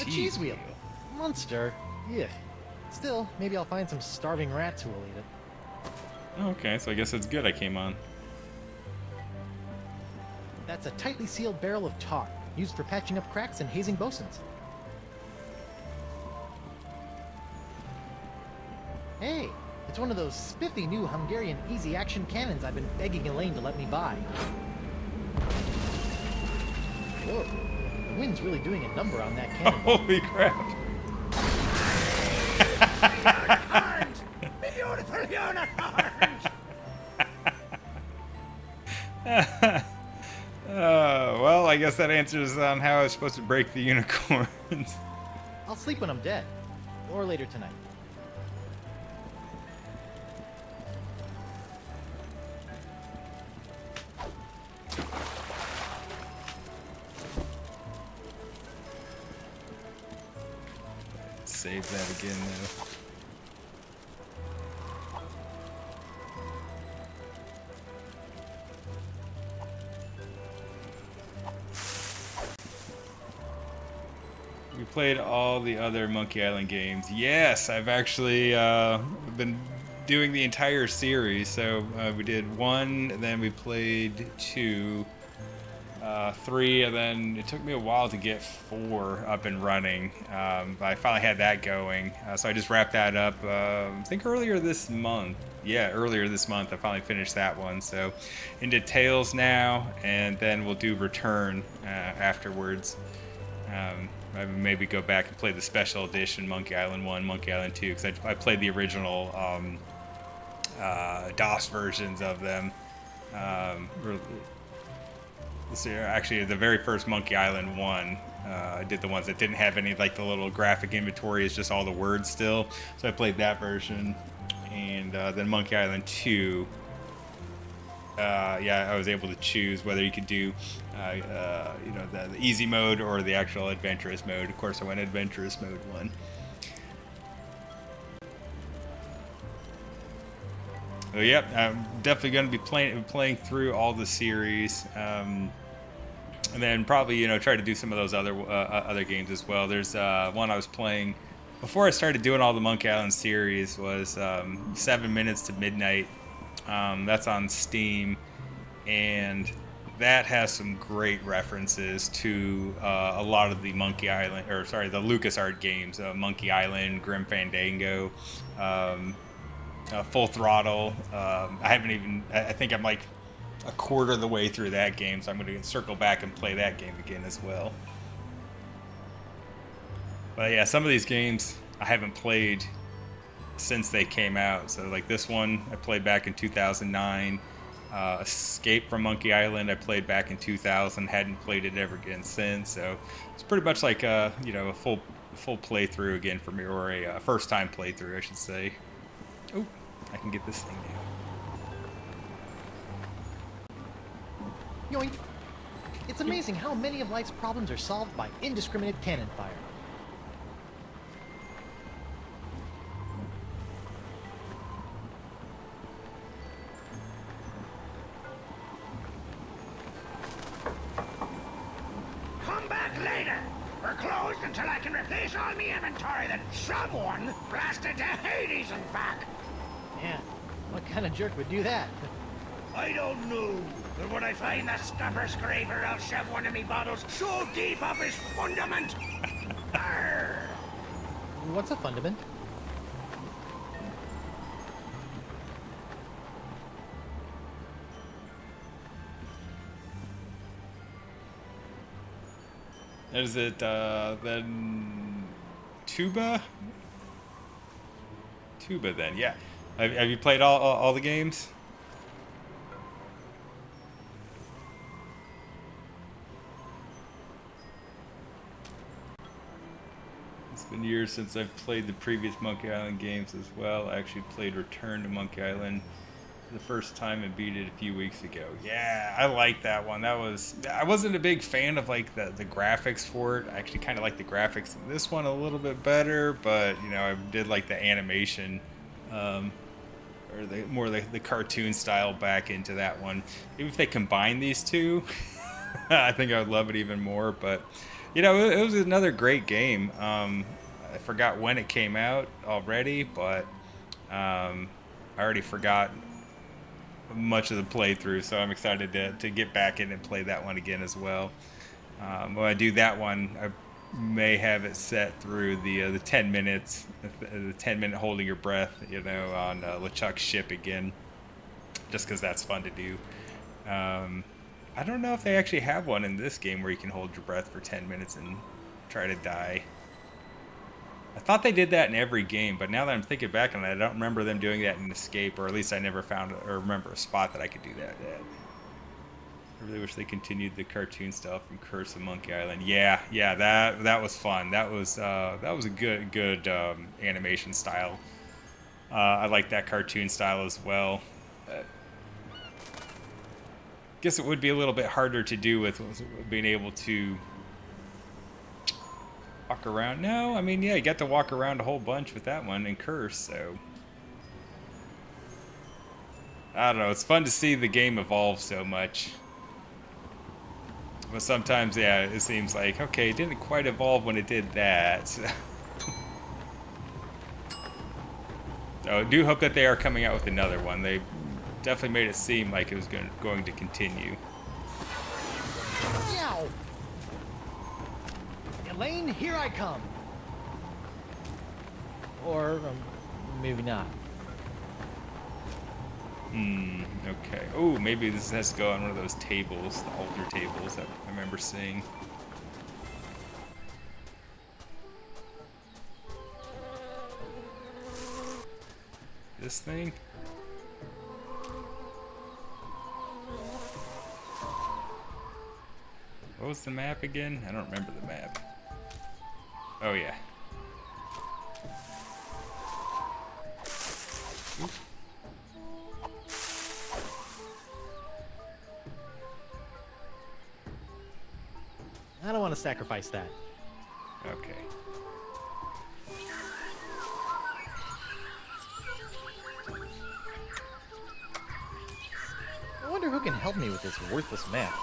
Speaker 4: A cheese wheel. Monster. Yeah. Still, maybe I'll find some starving rats who will eat it.
Speaker 1: Okay, so I guess it's good I came on.
Speaker 4: That's a tightly sealed barrel of tar, used for patching up cracks and hazing bosuns. Hey, it's one of those spiffy new Hungarian easy-action cannons I've been begging Elaine to let me buy. Whoa, the wind's really doing a number on that cannon.
Speaker 1: Holy crap!
Speaker 7: Unicorns! Beautiful unicorns!
Speaker 1: Well, I guess that answers on how I was supposed to break the unicorns.
Speaker 4: I'll sleep when I'm dead. Or later tonight.
Speaker 1: Save that again, though. We played all the other Monkey Island games. Yes, I've actually been doing the entire series. So we did 1, then we played 2, 3, and then it took me a while to get 4 up and running. But I finally had that going. So I just wrapped that up, I think earlier this month. Yeah, earlier this month I finally finished that one. So into Tales now, and then we'll do Return afterwards. I would maybe go back and play the special edition Monkey Island 1, Monkey Island 2, because I played the original DOS versions of them. So actually, the very first Monkey Island 1, I did the ones that didn't have any, like the little graphic inventory, it's just all the words still. So I played that version. And then Monkey Island 2, yeah, I was able to choose whether you could do you know, the easy mode or the actual adventurous mode. Of course, I went adventurous mode 1. So yep, I'm definitely going to be playing through all the series, and then probably, you know, try to do some of those other games as well. There's one I was playing before I started doing all the Monkey Island series was 7 Minutes to Midnight. That's on Steam, and that has some great references to a lot of the Monkey Island, or sorry, the LucasArts games, Monkey Island, Grim Fandango, Full Throttle. I think I'm like a quarter of the way through that game, so I'm going to circle back and play that game again as well. But yeah, some of these games I haven't played since they came out. So like this one I played back in 2009. Escape from Monkey Island I played back in 2000, hadn't played it ever again since. So it's pretty much like you know, a full playthrough again for me, or a first time playthrough I should say. Oh, I can get this thing now.
Speaker 4: Yoink! It's amazing how many of life's problems are solved by indiscriminate cannon fire.
Speaker 7: Come back later! We're closed until I can replace all me inventory that someone blasted to Hades and back!
Speaker 4: Yeah, what kind of jerk would do that?
Speaker 7: I don't know, but when I find that stubber scraper, I'll shove one of me bottles so deep up his fundament! Arr!
Speaker 4: What's a fundament?
Speaker 1: Is it then Tuba? Tuba then, yeah. Have you played all the games? It's been years since I've played the previous Monkey Island games as well. I actually played Return to Monkey Island for the first time and beat it a few weeks ago. Yeah, I like that one. I wasn't a big fan of like the graphics for it. I actually kind of like the graphics in this one a little bit better, but you know, I did like the animation, or the cartoon style back into that one. Even if they combine these two, I think I would love it even more. But you know, it was another great game. I forgot when it came out already, but I already forgot much of the playthrough, so I'm excited to get back in and play that one again as well. When I do that one, I may have it set through the 10 minutes, the 10-minute holding your breath, you know, on LeChuck's ship again, just because that's fun to do. I don't know if they actually have one in this game where you can hold your breath for 10 minutes and try to die. I thought they did that in every game, but now that I'm thinking back on it, I don't remember them doing that in Escape, or at least I never found or remember a spot that I could do that at. I really wish they continued the cartoon style from Curse of Monkey Island. Yeah, that was fun. That was a good animation style. I like that cartoon style as well. Guess it would be a little bit harder to do with being able to walk around. No, I mean, yeah, you got to walk around a whole bunch with that one in Curse, so I don't know, it's fun to see the game evolve so much. But sometimes, yeah, it seems like, okay, it didn't quite evolve when it did that. So I do hope that they are coming out with another one. They definitely made it seem like it was going to continue.
Speaker 4: Yow! Elaine, here I come. Or maybe not.
Speaker 1: Okay. Oh, maybe this has to go on one of those tables, the altar tables that I remember seeing. This thing? What was the map again? I don't remember the map. Oh, yeah. Oops.
Speaker 4: I don't want to sacrifice that.
Speaker 1: Okay.
Speaker 4: I wonder who can help me with this worthless map.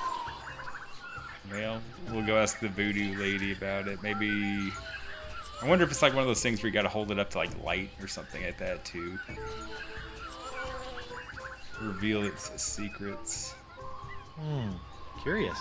Speaker 1: Well, we'll go ask the voodoo lady about it. Maybe... I wonder if it's like one of those things where you gotta hold it up to like light or something like that too. Reveal its secrets.
Speaker 4: Curious.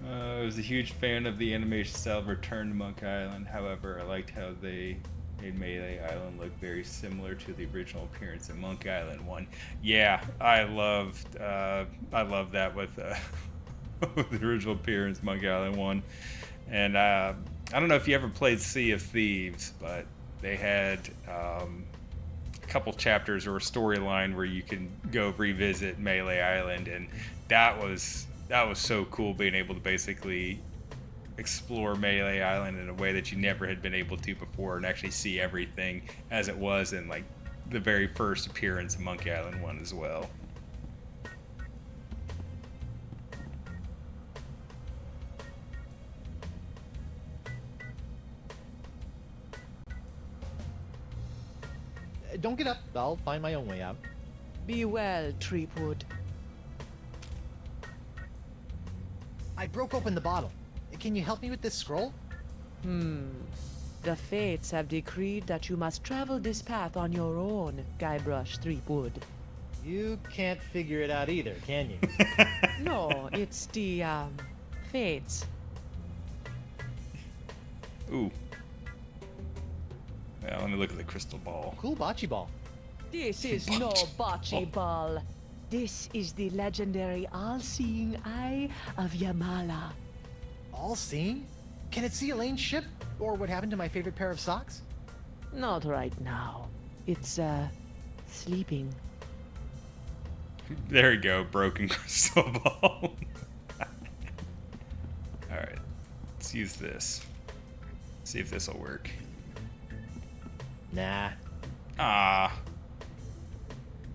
Speaker 1: I was a huge fan of the animation style of Return to Monkey Island. However, I liked how they made Melee Island look very similar to the original appearance in Monkey Island 1. Yeah, I loved that with the original appearance in Monkey Island 1. And I don't know if you ever played Sea of Thieves, but they had a couple chapters or a storyline where you can go revisit Melee Island, and that was so cool, being able to basically explore Melee Island in a way that you never had been able to before, and actually see everything as it was in like the very first appearance of Monkey Island 1 as well.
Speaker 4: Don't get up. I'll find my own way out.
Speaker 12: Be well, Treepwood.
Speaker 4: I broke open the bottle. Can you help me with this scroll?
Speaker 12: The fates have decreed that you must travel this path on your own, Guybrush Threepwood.
Speaker 4: You can't figure it out either, can you?
Speaker 12: No, it's the, fates.
Speaker 1: Ooh. Well, let me look at the crystal ball.
Speaker 4: Cool bocce ball.
Speaker 12: This is no bocce ball. This is the legendary all-seeing eye of Yamala.
Speaker 4: All seeing? Can it see Elaine's ship? Or what happened to my favorite pair of socks?
Speaker 12: Not right now. It's, sleeping.
Speaker 1: There we go, broken crystal ball. Alright, let's use this. See if this will work.
Speaker 4: Nah.
Speaker 1: Ah.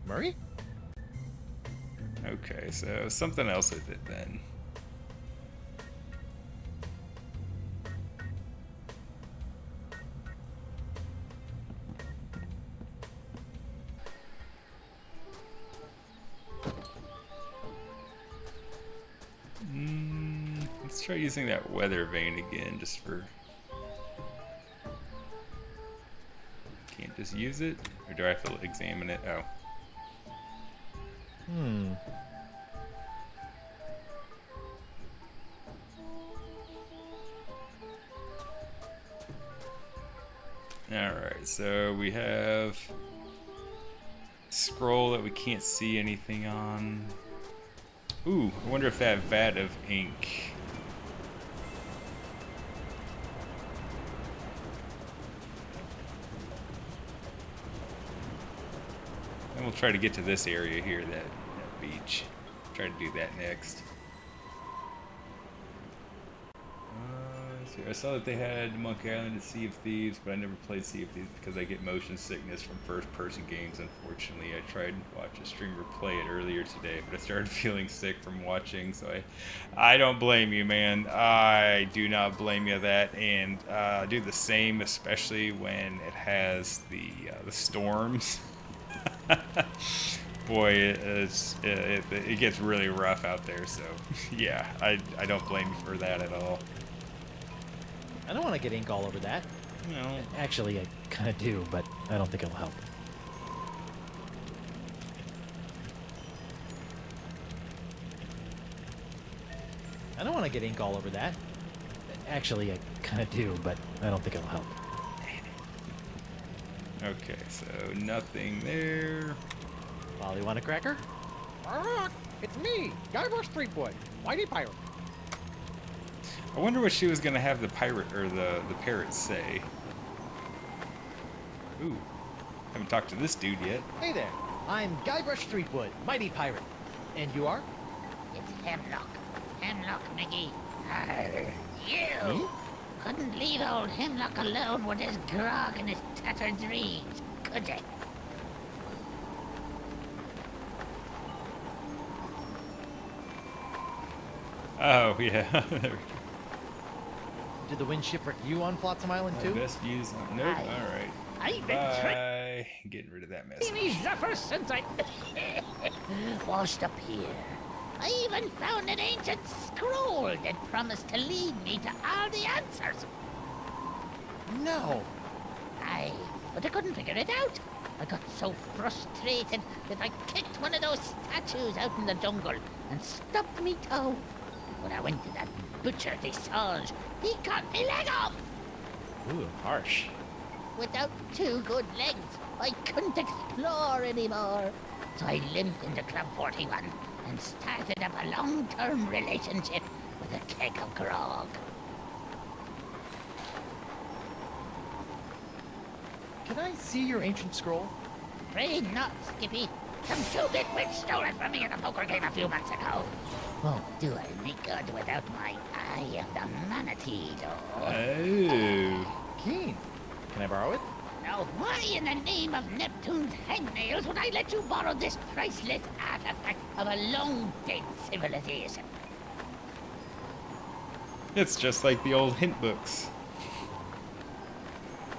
Speaker 4: Murray?
Speaker 1: Okay, so something else with it then. Let's try using that weather vane again, just for... Can't just use it? Or do I have to examine it? Oh. Alright, so we have scroll that we can't see anything on. Ooh, I wonder if that vat of ink. And we'll try to get to this area here, that beach. Try to do that next. I saw that they had Monkey Island and Sea of Thieves, but I never played Sea of Thieves because I get motion sickness from first-person games, unfortunately. I tried to watch a streamer play it earlier today, but I started feeling sick from watching, so I don't blame you, man. I do not blame you that, and do the same, especially when it has the storms. Boy, it gets really rough out there, so yeah, I don't blame you for that at all.
Speaker 4: I don't want to get ink all over that.
Speaker 1: No.
Speaker 4: Actually, I kind of do, but I don't think it'll help. I don't want to get ink all over that. Actually, I kind of do, but I don't think it'll help.
Speaker 1: Okay, so nothing there.
Speaker 4: Molly, want a cracker?
Speaker 11: It's me, Guybrush Threepwood, Mighty Pirate.
Speaker 1: I wonder what she was gonna have the pirate or the parrot say. Ooh, haven't talked to this dude yet.
Speaker 4: Hey there, I'm Guybrush Threepwood, Mighty Pirate. And you are?
Speaker 14: It's Hemlock. Hemlock McGee. You
Speaker 4: Me?
Speaker 14: couldn't leave old Hemlock alone with his grog and his tattered dreams, could you?
Speaker 1: Oh, yeah.
Speaker 4: Did the wind shipwreck you on Flotsam Island too?
Speaker 1: Best views. Nope. All right.
Speaker 14: I've been
Speaker 1: Bye. Getting rid of that mess.
Speaker 14: these ever since I washed up here. I even found an ancient scroll that promised to lead me to all the answers.
Speaker 4: No.
Speaker 14: Aye, but I couldn't figure it out. I got so frustrated that I kicked one of those statues out in the jungle and stubbed me toe. When I went to that butcher Desange, he cut me leg off.
Speaker 4: Ooh, harsh.
Speaker 14: Without two good legs, I couldn't explore anymore. So I limped into Club 41 and started up a long-term relationship with a keg of grog.
Speaker 4: Can I see your ancient scroll?
Speaker 14: Afraid not, Skippy. Some two-bit witch stole it from me in a poker game a few months ago. Won't do any good without my Eye of the Manatee, though.
Speaker 1: Oh.
Speaker 4: Keen. Can I borrow it?
Speaker 14: Now, why in the name of Neptune's hangnails would I let you borrow this priceless artifact of a long-dead civilization?
Speaker 1: It's just like the old hint books.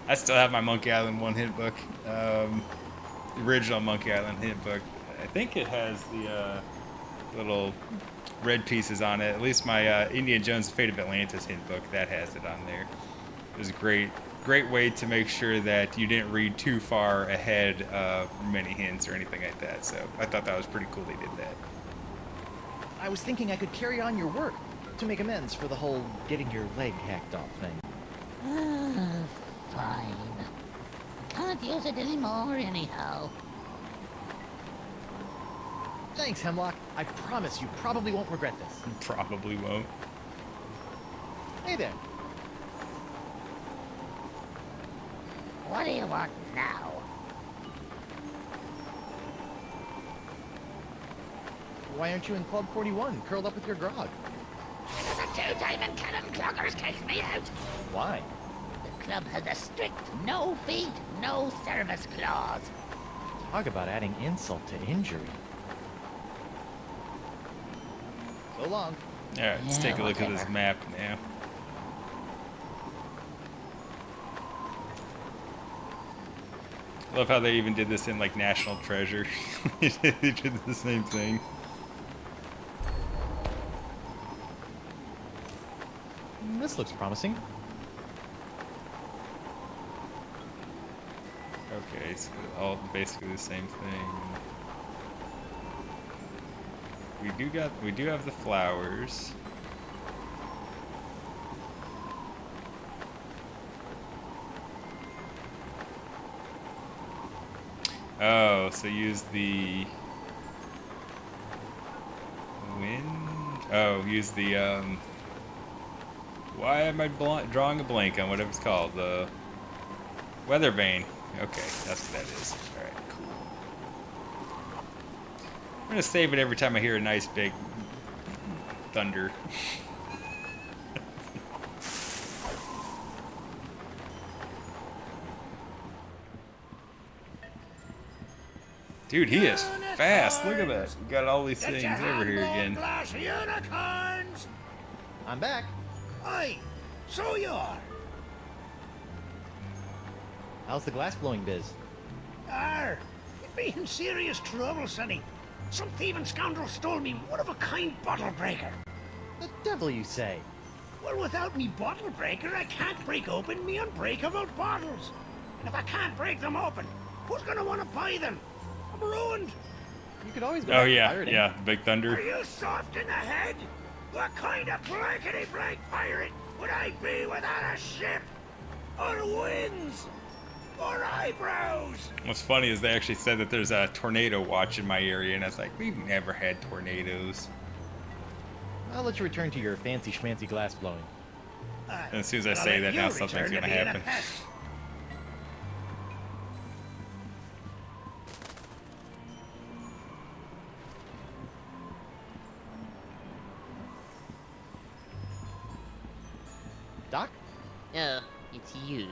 Speaker 1: I still have my Monkey Island 1 hint book. The original Monkey Island hint book. I think it has the little red pieces on it. At least my Indiana Jones Fate of Atlantis hint book, that has it on there. It was a great great way to make sure that you didn't read too far ahead of many hints or anything like that. So I thought that was pretty cool they did that.
Speaker 4: I was thinking I could carry on your work to make amends for the whole getting your leg hacked off thing.
Speaker 14: Fine. I can't use it anymore anyhow.
Speaker 4: Thanks, Hemlock. I promise you probably won't regret this.
Speaker 1: Probably won't.
Speaker 4: Hey there.
Speaker 14: What do you want now?
Speaker 4: Why aren't you in Club 41, curled up with your grog?
Speaker 14: Because the two diamond cannon cloggers kicked me out.
Speaker 4: Why?
Speaker 14: The club has a strict no feed, no service clause.
Speaker 4: Talk about adding insult to injury. So long.
Speaker 1: Alright, let's take a look at this map now. Love how they even did this in like National Treasure. They did the same thing.
Speaker 4: This looks promising.
Speaker 1: Okay, so all basically the same thing. We do have the flowers. Oh, so use the wind. Oh, use the why am I drawing a blank on whatever it's called? The weather vane. Okay, that's what that is. All right, cool. I'm gonna save it every time I hear a nice big thunder. Dude, he is fast. Look at that. We got all these things over here again.
Speaker 7: Glass unicorns.
Speaker 4: I'm back.
Speaker 7: Aye, so you are.
Speaker 4: How's the glass blowing biz?
Speaker 7: You'd be in serious trouble, Sonny. Some thieving scoundrel stole me one-of-a-kind bottle breaker.
Speaker 4: The devil you say?
Speaker 7: Well, without me bottle breaker, I can't break open me unbreakable bottles. And if I can't break them open, who's gonna want to buy them? I'm ruined.
Speaker 4: You could always go
Speaker 1: Oh
Speaker 4: back to
Speaker 1: yeah,
Speaker 4: pirating.
Speaker 1: yeah, Big Thunder.
Speaker 7: Are you soft in the head? What kind of blankety-blank pirate would I be without a ship? Or wings? Or eyebrows?
Speaker 1: What's funny is they actually said that there's a tornado watch in my area, and I was like, we've never had tornadoes.
Speaker 4: I'll let you return to your fancy schmancy glass blowing.
Speaker 1: And as soon as I say that, now something's gonna happen.
Speaker 4: Doc?
Speaker 13: Oh, it's you.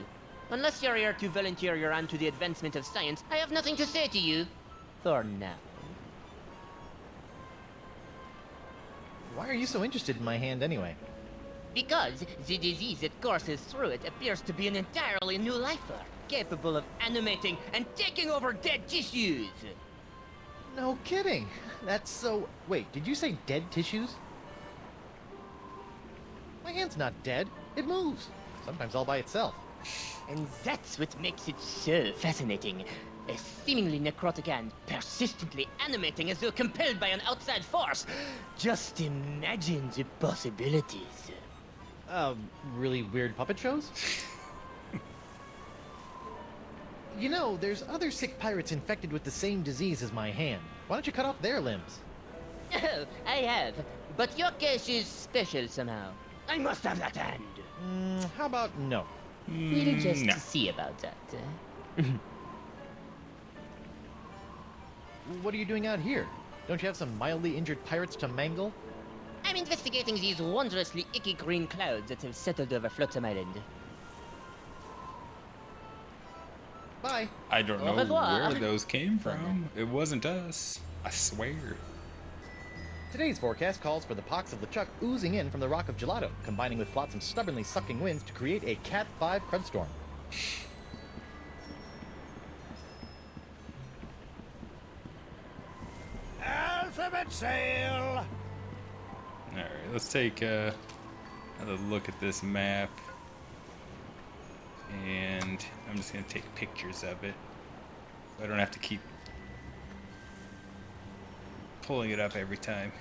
Speaker 13: Unless you're here to volunteer your hand to the advancement of science, I have nothing to say to you. For now.
Speaker 4: Why are you so interested in my hand anyway?
Speaker 13: Because the disease that courses through it appears to be an entirely new life form, capable of animating and taking over dead tissues.
Speaker 4: No kidding. That's so... Wait, did you say dead tissues? My hand's not dead. It moves. Sometimes all by itself.
Speaker 13: And that's what makes it so fascinating. A seemingly necrotic hand, persistently animating as though compelled by an outside force. Just imagine the possibilities.
Speaker 4: Really weird puppet shows? You know, there's other sick pirates infected with the same disease as my hand. Why don't you cut off their limbs?
Speaker 13: Oh, I have. But your case is special somehow. I must have that hand.
Speaker 4: How about no?
Speaker 13: We'll just see about that.
Speaker 4: What are you doing out here? Don't you have some mildly injured pirates to mangle?
Speaker 13: I'm investigating these wondrously icky green clouds that have settled over Flotsam Island.
Speaker 4: Bye.
Speaker 1: I don't know
Speaker 13: Au revoir.
Speaker 1: where those came from. It wasn't us. I swear.
Speaker 4: Today's forecast calls for the pox of LeChuck oozing in from the Rock of Gelato, combining with Flotsam's stubbornly sucking winds to create a Cat 5 crudstorm.
Speaker 7: Alphabet sail.
Speaker 1: Alright, let's take another look at this map. And I'm just gonna take pictures of it, so I don't have to keep pulling it up every time.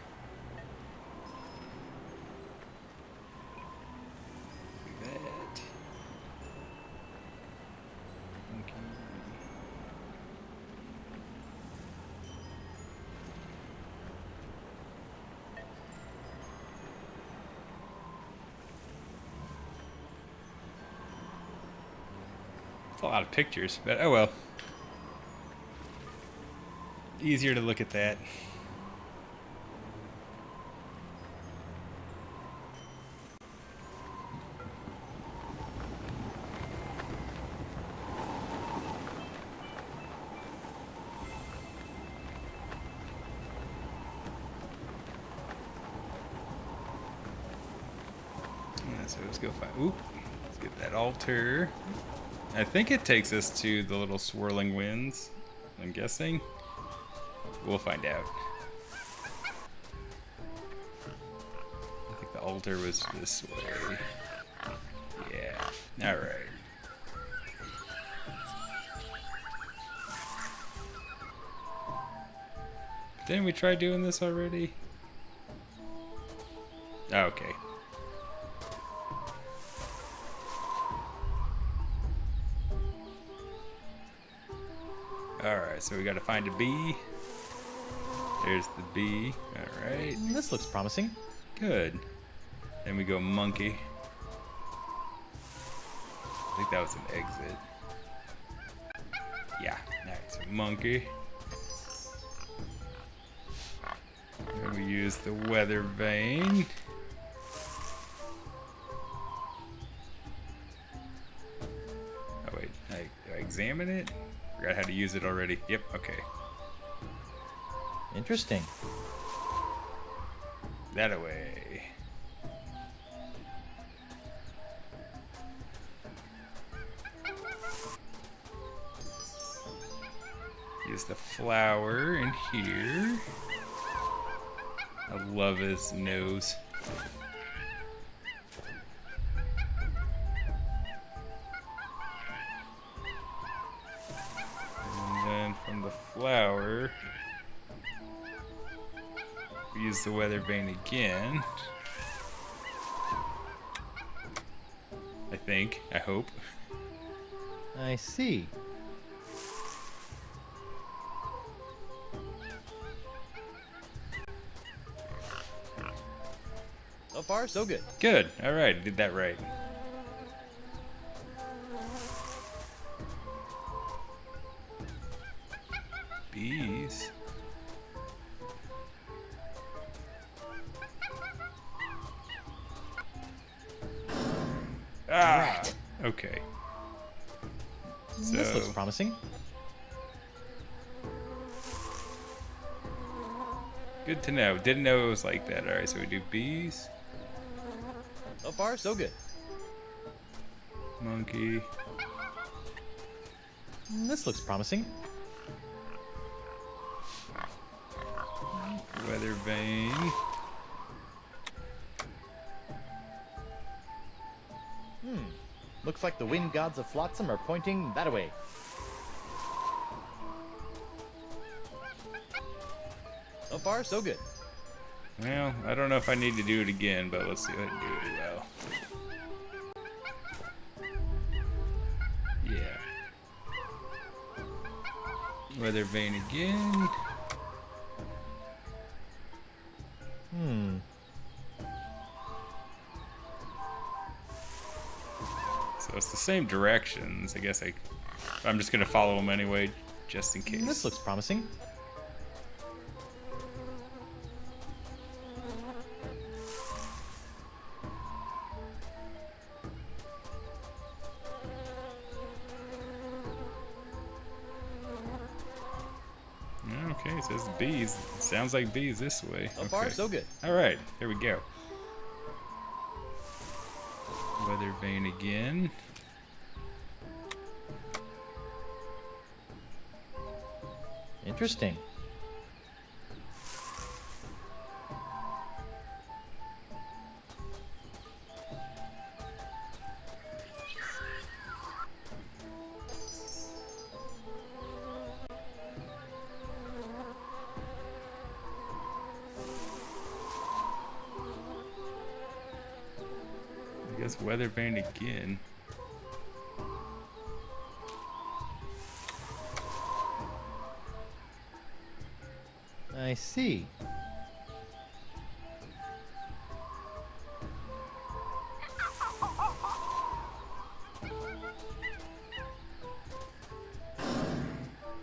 Speaker 1: That. Okay. It's a lot of pictures, but oh well. Easier to look at that. Yeah, so let's go find. Oop. Let's get that altar. I think it takes us to the little swirling winds. I'm guessing. We'll find out. I think the altar was this way. Yeah. Alright. Didn't we try doing this already? Oh, okay. Alright, so we gotta find a bee. There's the bee. Alright.
Speaker 4: This looks promising.
Speaker 1: Good. Then we go monkey. I think that was an exit. Yeah. Alright, so monkey. Then we use the weather vane. Oh wait, do I examine it? Forgot how to use it already. Yep, okay.
Speaker 4: Interesting.
Speaker 1: That away. Use the flower in here. I love his nose. And then from the flower, we use the weather vane again. I think. I hope.
Speaker 4: I see. So far, so good.
Speaker 1: Good. All right. Did that right. Bees. Ah. Okay. So
Speaker 4: This looks promising.
Speaker 1: good to know. Didn't know it was like that. All right. So we do bees.
Speaker 4: So far, so good.
Speaker 1: Monkey.
Speaker 4: This looks promising.
Speaker 1: Weather vane.
Speaker 4: Looks like the wind gods of Flotsam are pointing that way. So far, so good.
Speaker 1: Well, I don't know if I need to do it again, but let's see if I can do it well. Yeah. Weather vane again. So it's the same directions. I guess I'm just gonna follow them anyway, just in case.
Speaker 4: This looks promising.
Speaker 1: Okay, it says bees. It sounds like bees this way.
Speaker 4: So far, so good.
Speaker 1: All right, here we go. Weather vane again.
Speaker 4: Interesting.
Speaker 1: guess Weathervane again.
Speaker 4: I see.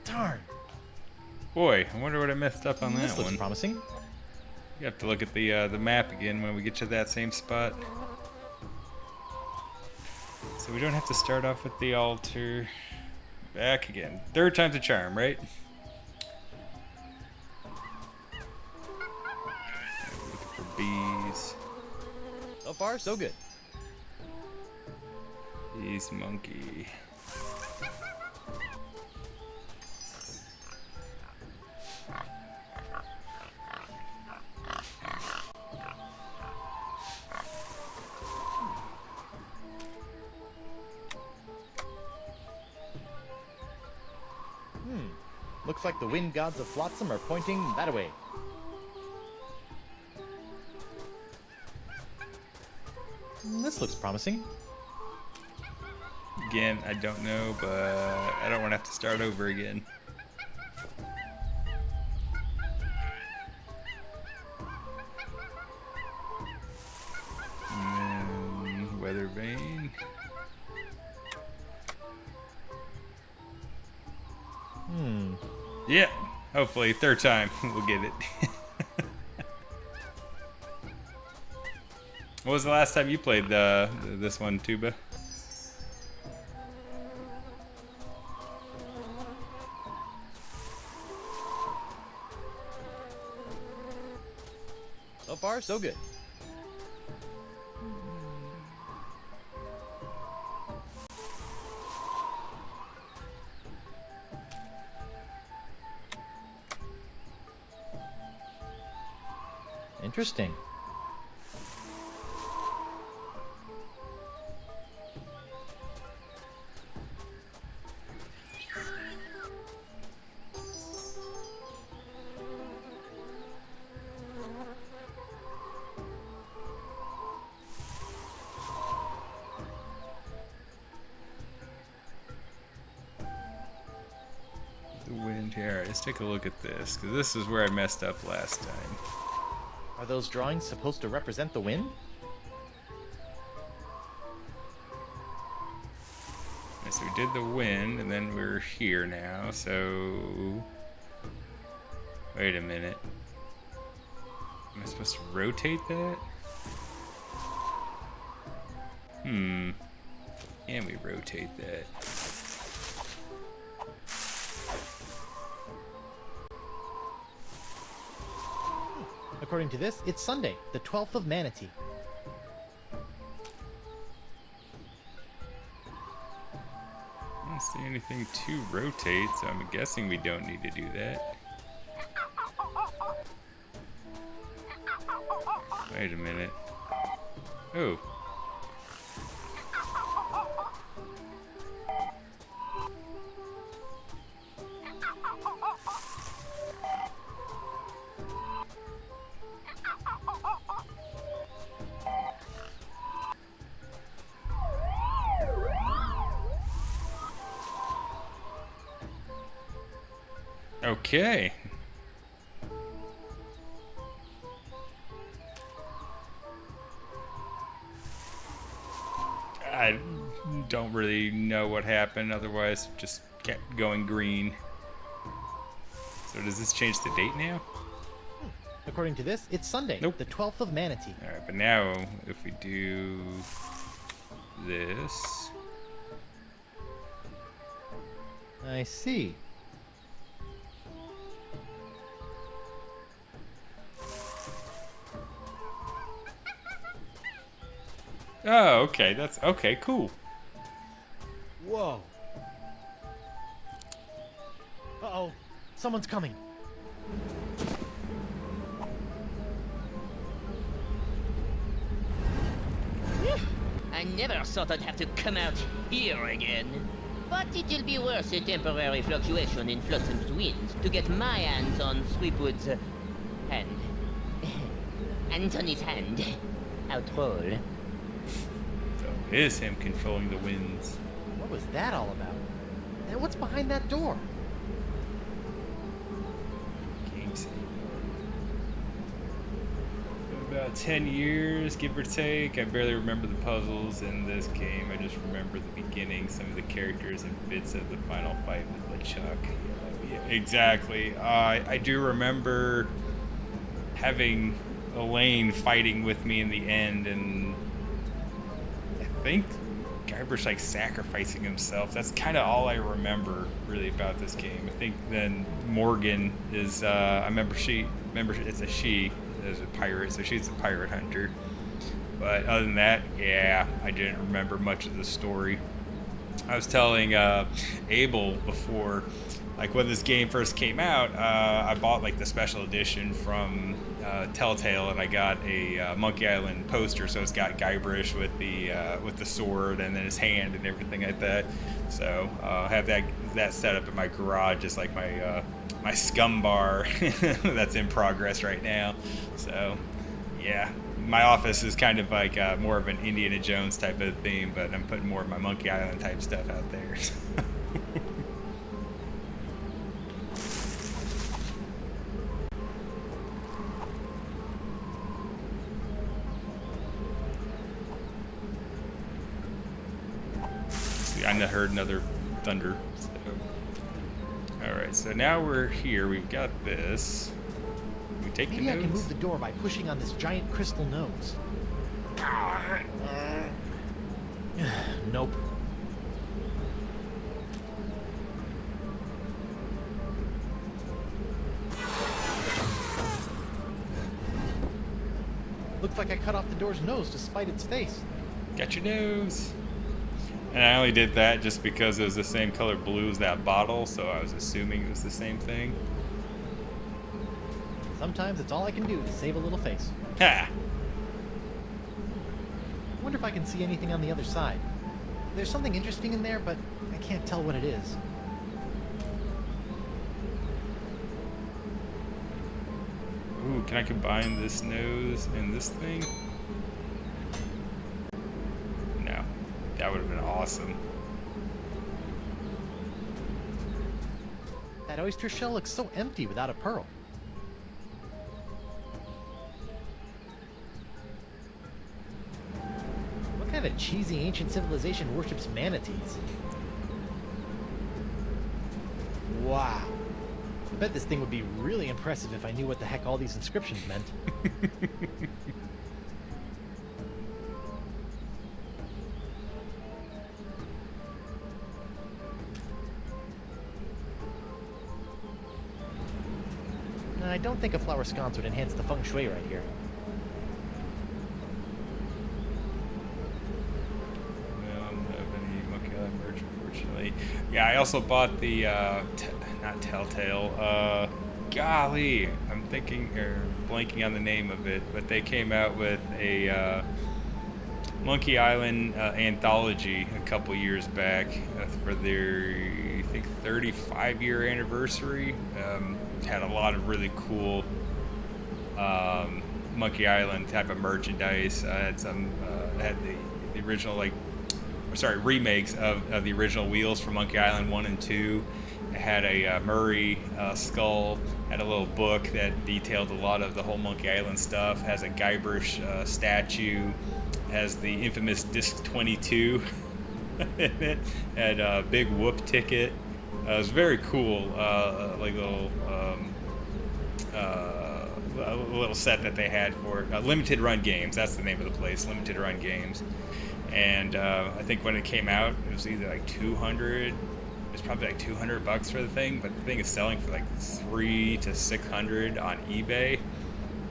Speaker 4: Darn.
Speaker 1: Boy, I wonder what I messed up on
Speaker 4: This
Speaker 1: that
Speaker 4: looks
Speaker 1: one.
Speaker 4: promising.
Speaker 1: You have to look at the map again when we get to that same spot. So we don't have to start off with the altar. Back again. Third time's a charm, right? Looking for bees.
Speaker 4: So far, so good.
Speaker 1: Bees, monkey.
Speaker 4: Looks like the wind gods of Flotsam are pointing that way. This looks promising.
Speaker 1: Again, I don't know, but I don't want to have to start over again. And then Weathervane. Yeah, hopefully third time we'll get it. What was the last time you played this one, Tuba?
Speaker 4: So far, so good. Interesting.
Speaker 1: The wind here. Let's take a look at this, because this is where I messed up last time.
Speaker 4: Are those drawings supposed to represent the wind?
Speaker 1: Okay, so we did the wind, and then we're here now, so... Wait a minute. Am I supposed to rotate that? Can we rotate that?
Speaker 4: According to this, it's Sunday, the 12th of Manatee.
Speaker 1: I don't see anything to rotate, so I'm guessing we don't need to do that. Wait a minute. Oh. Okay. I don't really know what happened, otherwise just kept going green. So does this change the date now?
Speaker 4: According to this, it's Sunday, the 12th of Manatee.
Speaker 1: Alright, but now if we do this...
Speaker 4: I see.
Speaker 1: Oh, okay, that's okay, cool.
Speaker 4: Whoa. Uh-oh, someone's coming.
Speaker 13: I never thought I'd have to come out here again. But it'll be worth a temporary fluctuation in Flotsam's winds to get my hands on Sweetwood's hand. Antony's hand. How droll.
Speaker 1: It is him controlling the winds.
Speaker 4: What was that all about? And what's behind that door?
Speaker 1: Game save. About 10 years, give or take. I barely remember the puzzles in this game. I just remember the beginning, some of the characters and bits of the final fight with LeChuck. Yeah, exactly. I do remember having Elaine fighting with me in the end, and I think Guybrush like sacrificing himself. That's kind of all I remember really about this game. I think then Morgan is I remember it's a she is a pirate, so she's a pirate hunter. But other than that, yeah, I didn't remember much of the story. I was telling Abel before, like when this game first came out, I bought like the special edition from Telltale, and I got a Monkey Island poster, so it's got Guybrush with the sword and then his hand and everything like that. So I have that set up in my garage, just like my scum bar that's in progress right now. So yeah, my office is kind of like more of an Indiana Jones type of theme, but I'm putting more of my Monkey Island type stuff out there. See, I heard another thunder. So. Alright, so now we're here. We've got this. We take
Speaker 4: Maybe I can move the door by pushing on this giant crystal nose. Nope. Looks like I cut off the door's nose to spite its face.
Speaker 1: Got your nose. And I only did that just because it was the same color blue as that bottle, so I was assuming it was the same thing.
Speaker 4: Sometimes it's all I can do to save a little face.
Speaker 1: Ha!
Speaker 4: I wonder if I can see anything on the other side. There's something interesting in there, but I can't tell what it is.
Speaker 1: Ooh, can I combine this nose and this thing? No. That would have been awesome.
Speaker 4: That oyster shell looks so empty without a pearl. What kind of cheesy ancient civilization worships manatees? Wow. I bet this thing would be really impressive if I knew what the heck all these inscriptions meant. I don't think a flower sconce would enhance the feng shui right here.
Speaker 1: No, I don't have any Monkey Island merch, unfortunately. Yeah, I also bought the, not Telltale, golly, I'm thinking, or blanking on the name of it, but they came out with a Monkey Island anthology a couple years back for their, I think, 35-year anniversary. Had a lot of really cool Monkey Island type of merchandise. Had some, had the original, like, remakes of the original wheels from Monkey Island 1 and 2. It had a Murray skull, had a little book that detailed a lot of the whole Monkey Island stuff, has a Guybrush statue, has the infamous Disc 22 in it, had a big whoop ticket. It was very cool, like little set that they had for Limited Run Games. That's the name of the place, Limited Run Games. And I think when it came out, it was either like 200. It was probably like $200 for the thing, but the thing is selling for like $300 to $600 on eBay.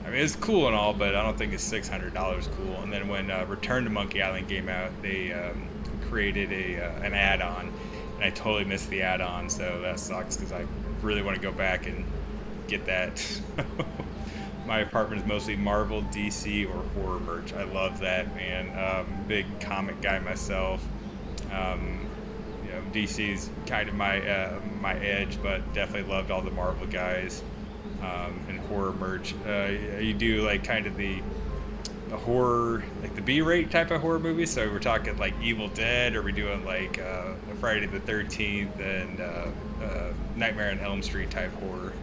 Speaker 1: I mean, it's cool and all, but I don't think it's $600 cool. And then when Return to Monkey Island came out, they created an add-on. And I totally missed the add-on, so that sucks because I really want to go back and get that. My apartment is mostly Marvel, DC, or horror merch. I love that, man. Big comic guy myself. You know, DC's kind of my edge, but definitely loved all the Marvel guys and horror merch. You do like kind of the a horror, like the B-rate type of horror movie. So we're talking like Evil Dead, or we doing like Friday the 13th and Nightmare on Elm Street type horror.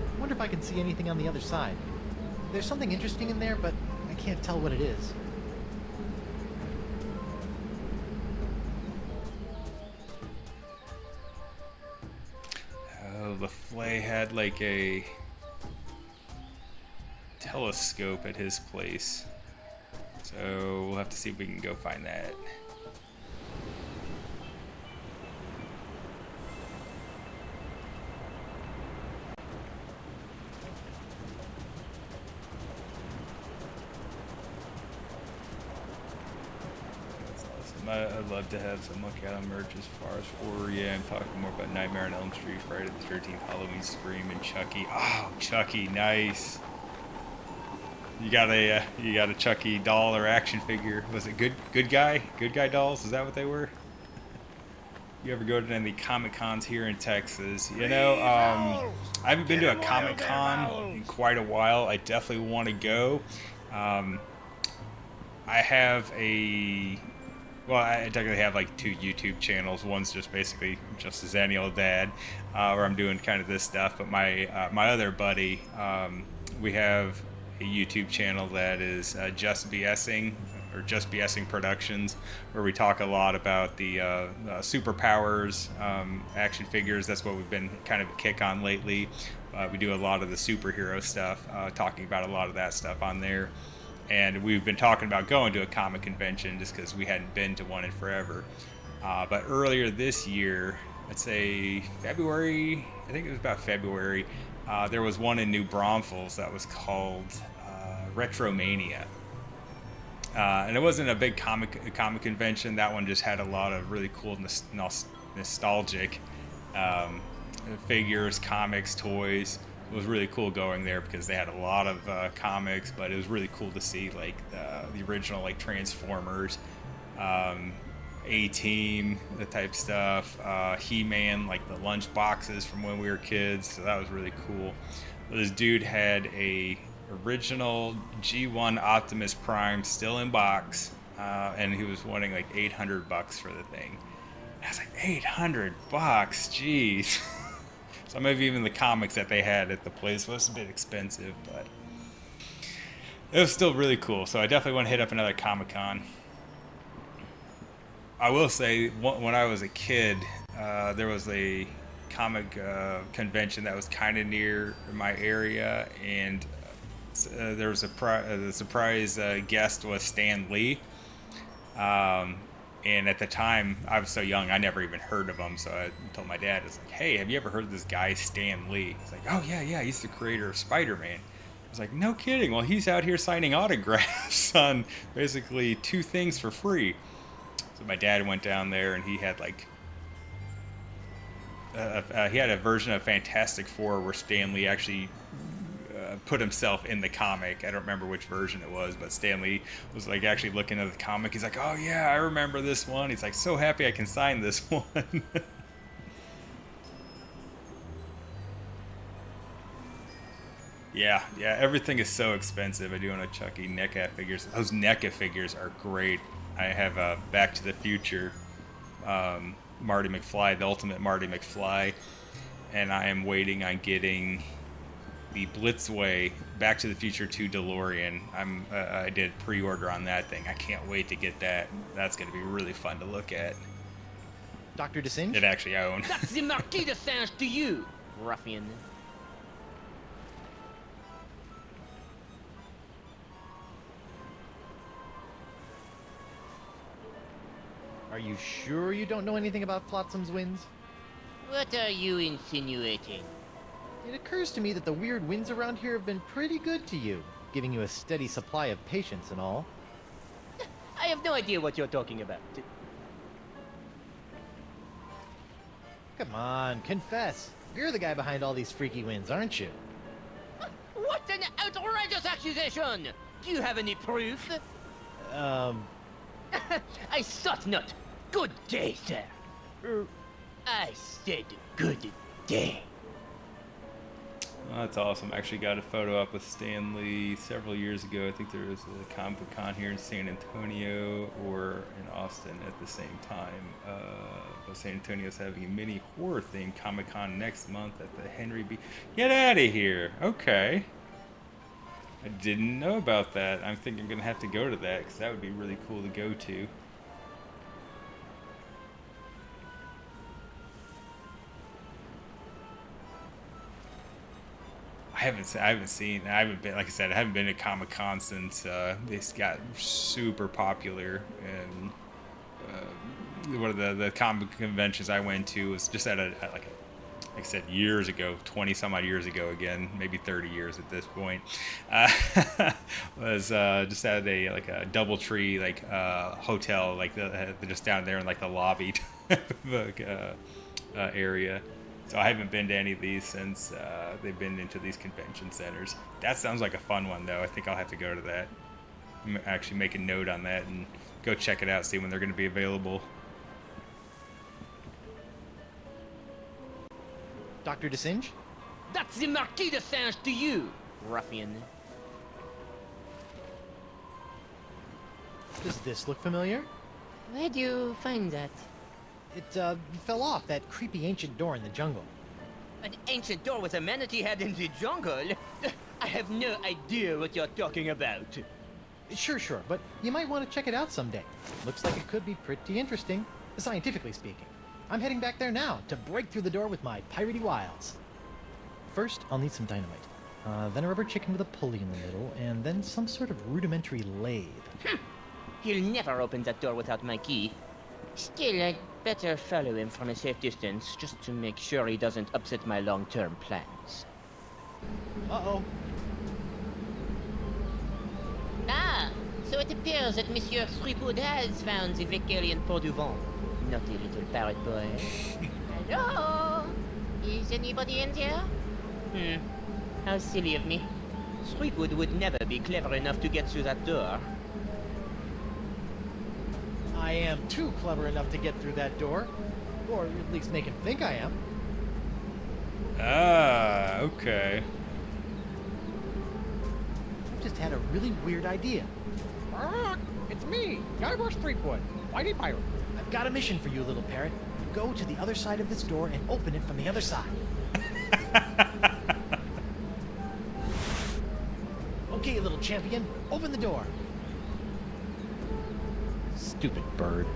Speaker 4: I wonder if I can see anything on the other side. There's something interesting in there, but I can't tell what it is.
Speaker 1: Oh, LaFleur had like a telescope at his place. So we'll have to see if we can go find that. I'd love to have some look at merch as far as horror. Yeah, I'm talking more about Nightmare on Elm Street, Friday the 13th, Halloween, Scream, and Chucky. Oh, Chucky, nice. You got a Chucky doll or action figure? Was it good guy dolls? Is that what they were? You ever go to any Comic Cons here in Texas? You know, I haven't been to a Comic Con in quite a while. I definitely want to go. I have I technically have like 2 YouTube channels. One's just basically just A Xennial Dad, where I'm doing kind of this stuff. But my other buddy, we have a YouTube channel that is Just BSing, or Just BSing Productions, where we talk a lot about the superpowers, action figures. That's what we've been kind of a kick on lately. We do a lot of the superhero stuff, talking about a lot of that stuff on there. And we've been talking about going to a comic convention just because we hadn't been to one in forever. But earlier this year, let's say February, I think it was about February, there was one in New Braunfels that was called Retromania. And it wasn't a big comic convention. That one just had a lot of really cool nostalgic figures, comics, toys. It was really cool going there because they had a lot of comics, but it was really cool to see like the original like Transformers, A-Team, the type stuff, He-Man, like the lunch boxes from when we were kids. So that was really cool. But this dude had a original G1 Optimus Prime still in box, and he was wanting like $800 for the thing. And I was like, $800, jeez. Some of even the comics that they had at the place was a bit expensive, but it was still really cool. So I definitely want to hit up another Comic-Con. I will say, when I was a kid, there was a comic convention that was kind of near my area, and there was the surprise guest was Stan Lee. And at the time, I was so young, I never even heard of him. So I told my dad, I was like, hey, have you ever heard of this guy, Stan Lee? He's like, oh, yeah, he's the creator of Spider-Man. I was like, no kidding. Well, he's out here signing autographs on basically 2 things for free. So my dad went down there, and he had like, he had a version of Fantastic Four where Stan Lee actually put himself in the comic. I don't remember which version it was, but Stan Lee was like actually looking at the comic. He's like, oh yeah, I remember this one. He's like, so happy I can sign this one. yeah, everything is so expensive. I do own a Chucky NECA figures. Those NECA figures are great. I have a Back to the Future Marty McFly, the ultimate Marty McFly, and I am waiting on getting the Blitzway Back to the Future 2 DeLorean. I did pre-order on that thing. I can't wait to get that. That's going to be really fun to look at.
Speaker 4: Dr. DeSinge?
Speaker 1: It actually I own.
Speaker 13: That's the Marquis de Singe to you, ruffian.
Speaker 4: Are you sure you don't know anything about Flotsam's winds?
Speaker 13: What are you insinuating?
Speaker 4: It occurs to me that the weird winds around here have been pretty good to you, giving you a steady supply of patience and all.
Speaker 13: I have no idea what you're talking about.
Speaker 4: Come on, confess. You're the guy behind all these freaky winds, aren't you?
Speaker 13: What an outrageous accusation! Do you have any proof? I thought not. Good day, sir. I said good day.
Speaker 1: Oh, that's awesome. I actually got a photo up with Stanley several years ago. I think there was a Comic Con here in San Antonio or in Austin at the same time. But San Antonio's having a mini horror themed Comic Con next month at the Henry B. Get out of here! Okay. I didn't know about that. I think I'm gonna have to go to that because that would be really cool to go to. I haven't been, like I said, I haven't been to Comic Con since this got super popular. And one of the comic conventions I went to was just like I said, years ago, 20 some odd years ago, again, maybe 30 years at this point, was just at a DoubleTree hotel, just down there in like the lobby area. So I haven't been to any of these since they've been into these convention centers. That sounds like a fun one, though. I think I'll have to go to that. Actually make a note on that and go check it out, see when they're going to be available.
Speaker 4: Dr. DeSinge?
Speaker 13: That's the Marquis de Singe to you, ruffian.
Speaker 4: Does this look familiar?
Speaker 13: Where do you find that?
Speaker 4: It fell off that creepy ancient door in the jungle.
Speaker 13: An ancient door with a manatee head in the jungle? I have no idea what you're talking about.
Speaker 4: Sure, but you might want to check it out someday. Looks like it could be pretty interesting, scientifically speaking. I'm heading back there now to break through the door with my piratey wiles. First, I'll need some dynamite. Then a rubber chicken with a pulley in the middle, and then some sort of rudimentary lathe.
Speaker 13: He'll never open that door without my key. Still, I'd better follow him from a safe distance, just to make sure he doesn't upset my long-term plans.
Speaker 4: Uh-oh.
Speaker 13: Ah, so it appears that Monsieur Threepwood has found the Vicarian Port du Vent. Naughty little parrot boy. Hello? Is anybody in there? How silly of me. Threepwood would never be clever enough to get through that door.
Speaker 4: I am too clever enough to get through that door. Or at least make him think I am.
Speaker 1: Ah, okay.
Speaker 4: I've just had a really weird idea.
Speaker 11: It's me, Guybrush Threepwood, Whitey Pirate.
Speaker 4: I've got a mission for you, little parrot. Go to the other side of this door and open it from the other side. Okay, little champion, open the door. Stupid bird.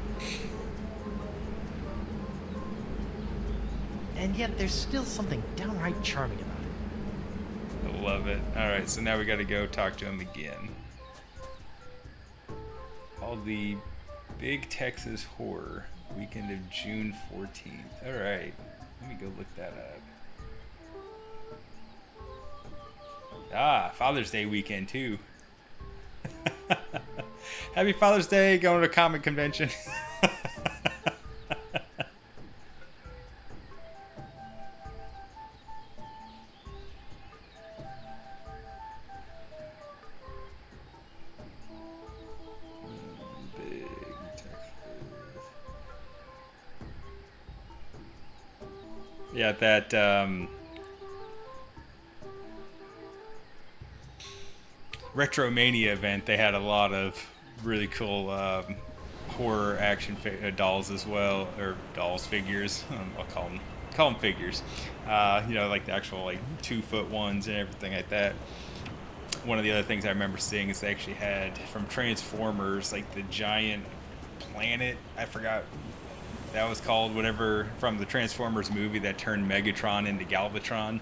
Speaker 4: And yet there's still something downright charming about it.
Speaker 1: I love it. Alright, so now we gotta go talk to him again. Called the Big Texas Horror, weekend of June 14th. Alright, let me go look that up. Ah, Father's Day weekend too. Happy Father's Day, going to a comic convention. Big Texas. Yeah, that Retromania event, they had a lot of really cool horror action dolls as well, or dolls figures. I'll call them figures. Like the actual 2-foot ones and everything like that. One of the other things I remember seeing is they actually had from Transformers, like the giant planet. I forgot what that was called, whatever, from the Transformers movie that turned Megatron into Galvatron.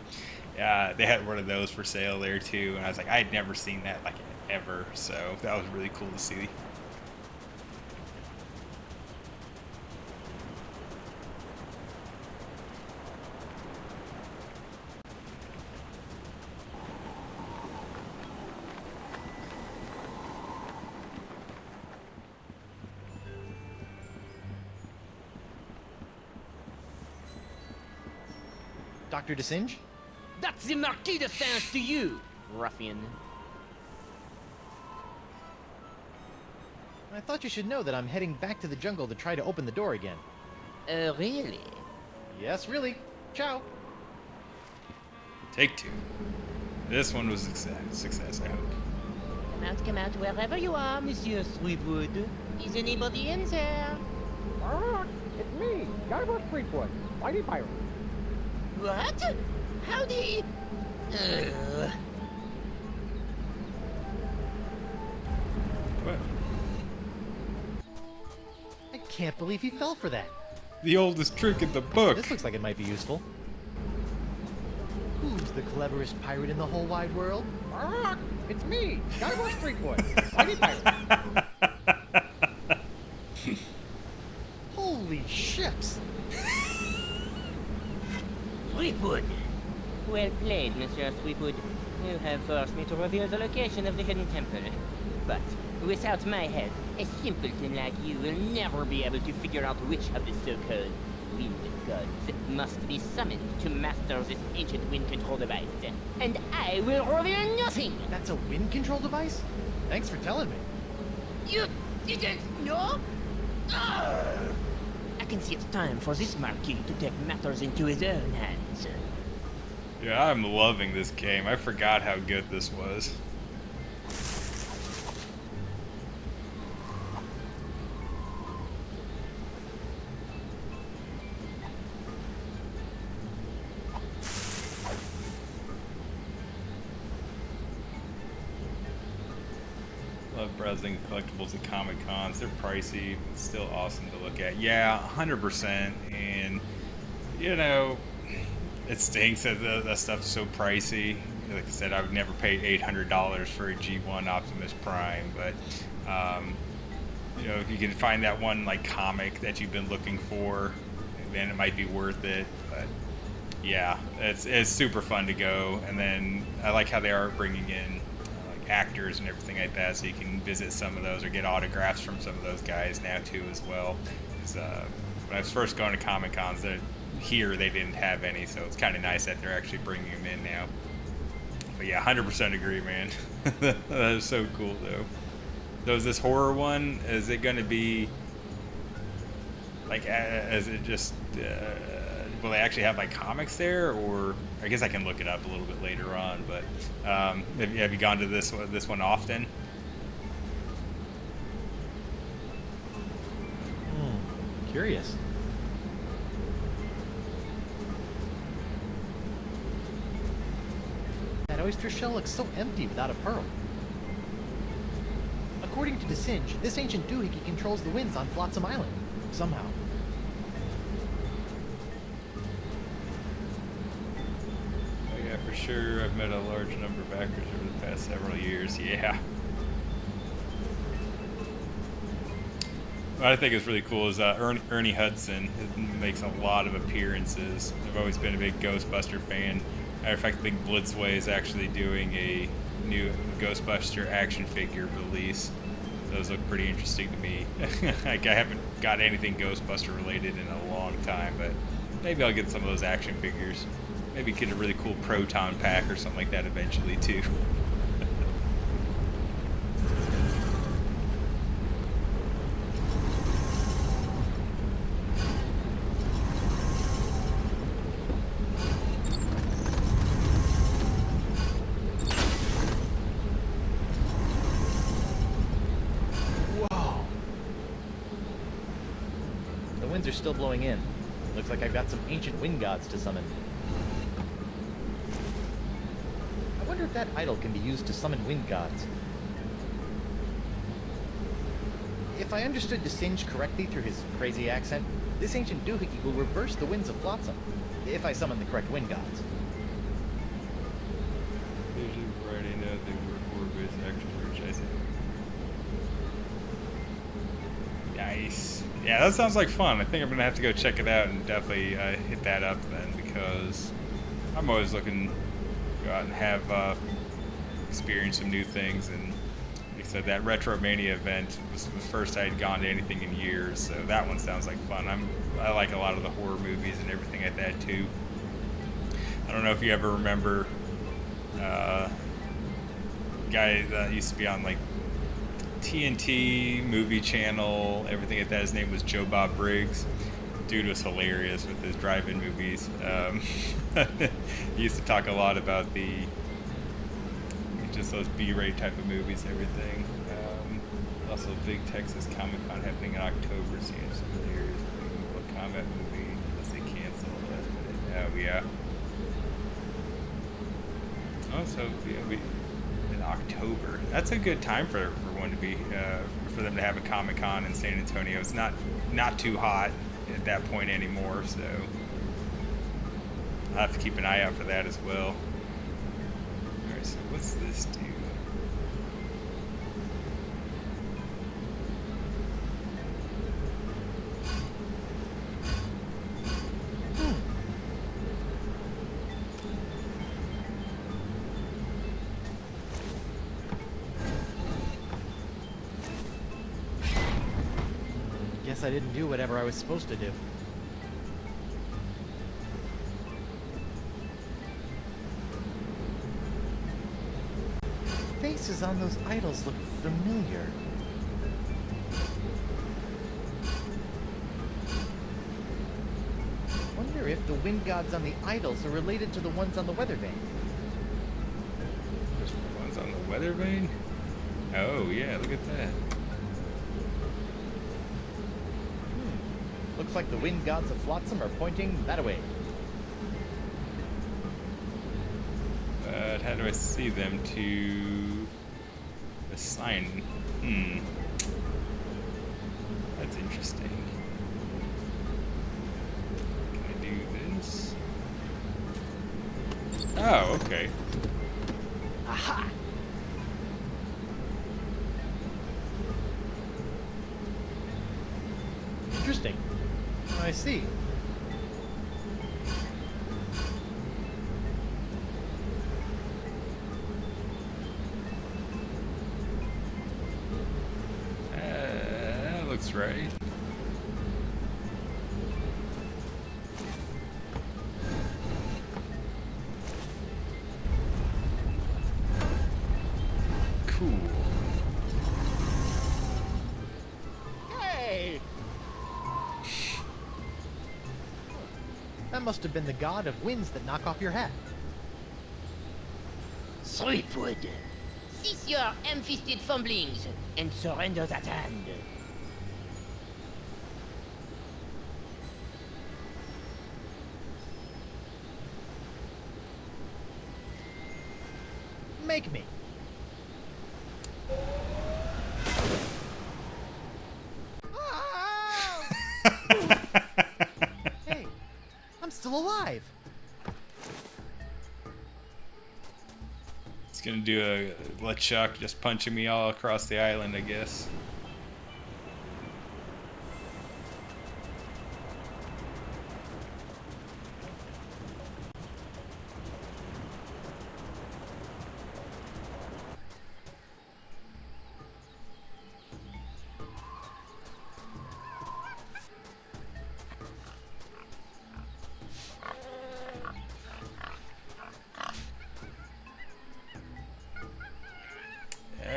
Speaker 1: They had one of those for sale there too, and I was like, I had never seen that ever, so that was really cool to see.
Speaker 4: Dr. DeSinge?
Speaker 13: That's the Marquis de Singe to you, ruffian.
Speaker 4: I thought you should know that I'm heading back to the jungle to try to open the door again.
Speaker 13: Really?
Speaker 4: Yes, really. Ciao.
Speaker 1: Take 2. This one was a success, I hope.
Speaker 13: Come out, wherever you are, Monsieur Sweetwood. Is anybody in there?
Speaker 11: It's me, Guybrush Threepwood, Mighty Pirate.
Speaker 13: What? Howdy?
Speaker 1: What?
Speaker 4: I can't believe he fell for that.
Speaker 1: The oldest trick in the book.
Speaker 4: This looks like it might be useful. Who's the cleverest pirate in the whole wide world?
Speaker 11: It's me, Guybrush Threepwood, Mighty Pirate.
Speaker 4: Holy ships!
Speaker 13: Sweetwood. Well played, Monsieur Sweetwood. You have forced me to reveal the location of the hidden temple. But without my help, a simpleton like you will never be able to figure out which of the so-called wind gods must be summoned to master this ancient wind control device. And I will reveal nothing!
Speaker 4: That's a wind control device? Thanks for telling me.
Speaker 13: You didn't know? Ugh. I can see it's time for this Marquis to take matters into his own hands.
Speaker 1: Yeah, I'm loving this game. I forgot how good this was. Love browsing collectibles at Comic Cons. They're pricey, but still awesome to look at. Yeah, 100%. And, you know, it stinks that that stuff's so pricey. Like I said, I would never pay $800 for a G1 Optimus Prime, but, you know, if you can find that one, like, comic that you've been looking for, then it might be worth it. But, yeah, it's super fun to go. And then I like how they are bringing in actors and everything like that, so you can visit some of those or get autographs from some of those guys now too as well. When I was first going to Comic Cons, here they didn't have any, so it's kind of nice that they're actually bringing them in now. But yeah, 100% agree, man. That is so cool though. So is this horror one, is it going to be like, is it just will they actually have like comics there, or I guess I can look it up a little bit later on, but have you gone to this one often?
Speaker 4: Curious. That oyster shell looks so empty without a pearl. According to DeSinge, this ancient doohickey controls the winds on Flotsam Island. Somehow.
Speaker 1: For sure, I've met a large number of actors over the past several years. Yeah. What I think is really cool is Ernie Hudson makes a lot of appearances. I've always been a big Ghostbuster fan. Matter of fact, I think Blitzway is actually doing a new Ghostbuster action figure release. Those look pretty interesting to me. Like, I haven't got anything Ghostbuster related in a long time, but maybe I'll get some of those action figures. Maybe get a really cool Proton pack or something like that eventually too.
Speaker 4: Whoa! The winds are still blowing in. Looks like I've got some ancient wind gods to summon. I wonder if that idol can be used to summon wind gods. If I understood DeSinge correctly through his crazy accent, this ancient doohickey will reverse the winds of Flotsam, if I summon the correct wind gods.
Speaker 1: Nice. Yeah, that sounds like fun. I think I'm gonna have to go check it out and definitely hit that up then, because I'm always looking to go out and have experience some new things. And like I said, that Retromania event was the first I had gone to anything in years, so that one sounds like fun. I like a lot of the horror movies and everything like that too. I don't know if you ever remember guy that used to be on like TNT movie channel, everything like that. His name was Joe Bob Briggs. dude was hilarious with his drive-in movies. He used to talk a lot about just those B-rate type of movies, everything. Also, big Texas Comic Con happening in October. Seems hilarious. What combat movie? Unless they cancel it. Oh yeah. Oh, so yeah, in October. That's a good time for one to be for them to have a Comic Con in San Antonio. It's not too hot at that point anymore, so I'll have to keep an eye out for that as well. Alright, so what's this do?
Speaker 4: Guess I didn't do whatever I was supposed to do. Faces on those idols look familiar. Wonder if the wind gods on the idols are related to the ones on the weather vane.
Speaker 1: There's the ones on the weather vane? Oh yeah, look at that.
Speaker 4: Looks like the wind gods of Flotsam are pointing that way.
Speaker 1: But how do I see them to assign? That's interesting. Can I do this? Oh, okay.
Speaker 4: Aha! Interesting. I see.
Speaker 1: That looks right. Cool.
Speaker 4: Hey! That must have been the god of winds that knock off your hat.
Speaker 13: Threepwood, cease your ham-fisted fumblings and surrender that hand.
Speaker 4: Make me. Hey, I'm still alive.
Speaker 1: It's gonna do a LeChuck just punching me all across the island, I guess.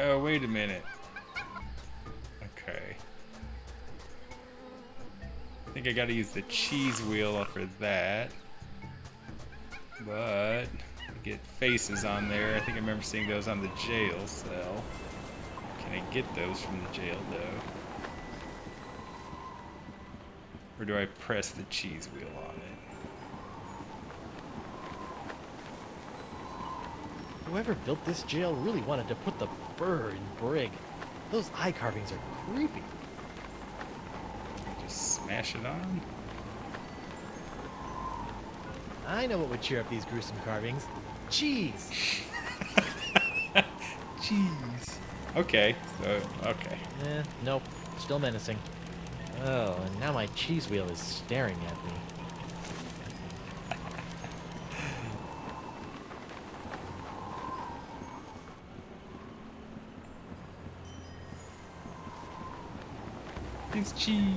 Speaker 1: Oh, wait a minute. Okay. I think I gotta use the cheese wheel for that. But, get faces on there. I think I remember seeing those on the jail cell. Can I get those from the jail, though? Or do I press the cheese wheel on it?
Speaker 4: Whoever built this jail really wanted to put the burr in Brig. Those eye carvings are creepy.
Speaker 1: Just smash it on?
Speaker 4: I know what would cheer up these gruesome carvings. Cheese!
Speaker 1: Cheese. Okay, so, okay.
Speaker 4: Nope. Still menacing. Oh, and now my cheese wheel is staring at me.
Speaker 1: It's cheese.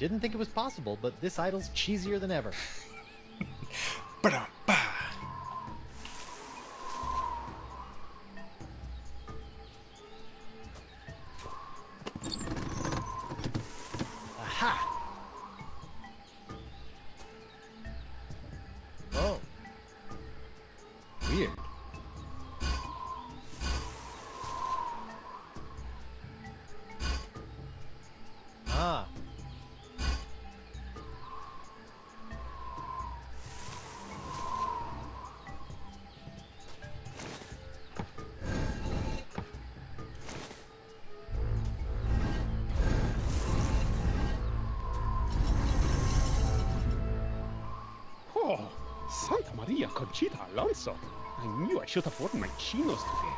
Speaker 4: Didn't think it was possible, but this idol's cheesier than ever.
Speaker 1: Ba-dum-ba.
Speaker 4: Aha! Oh. Weird. Ah.
Speaker 8: Oh, Santa Maria Conchita Alonso. I knew I should have worn my chinos today.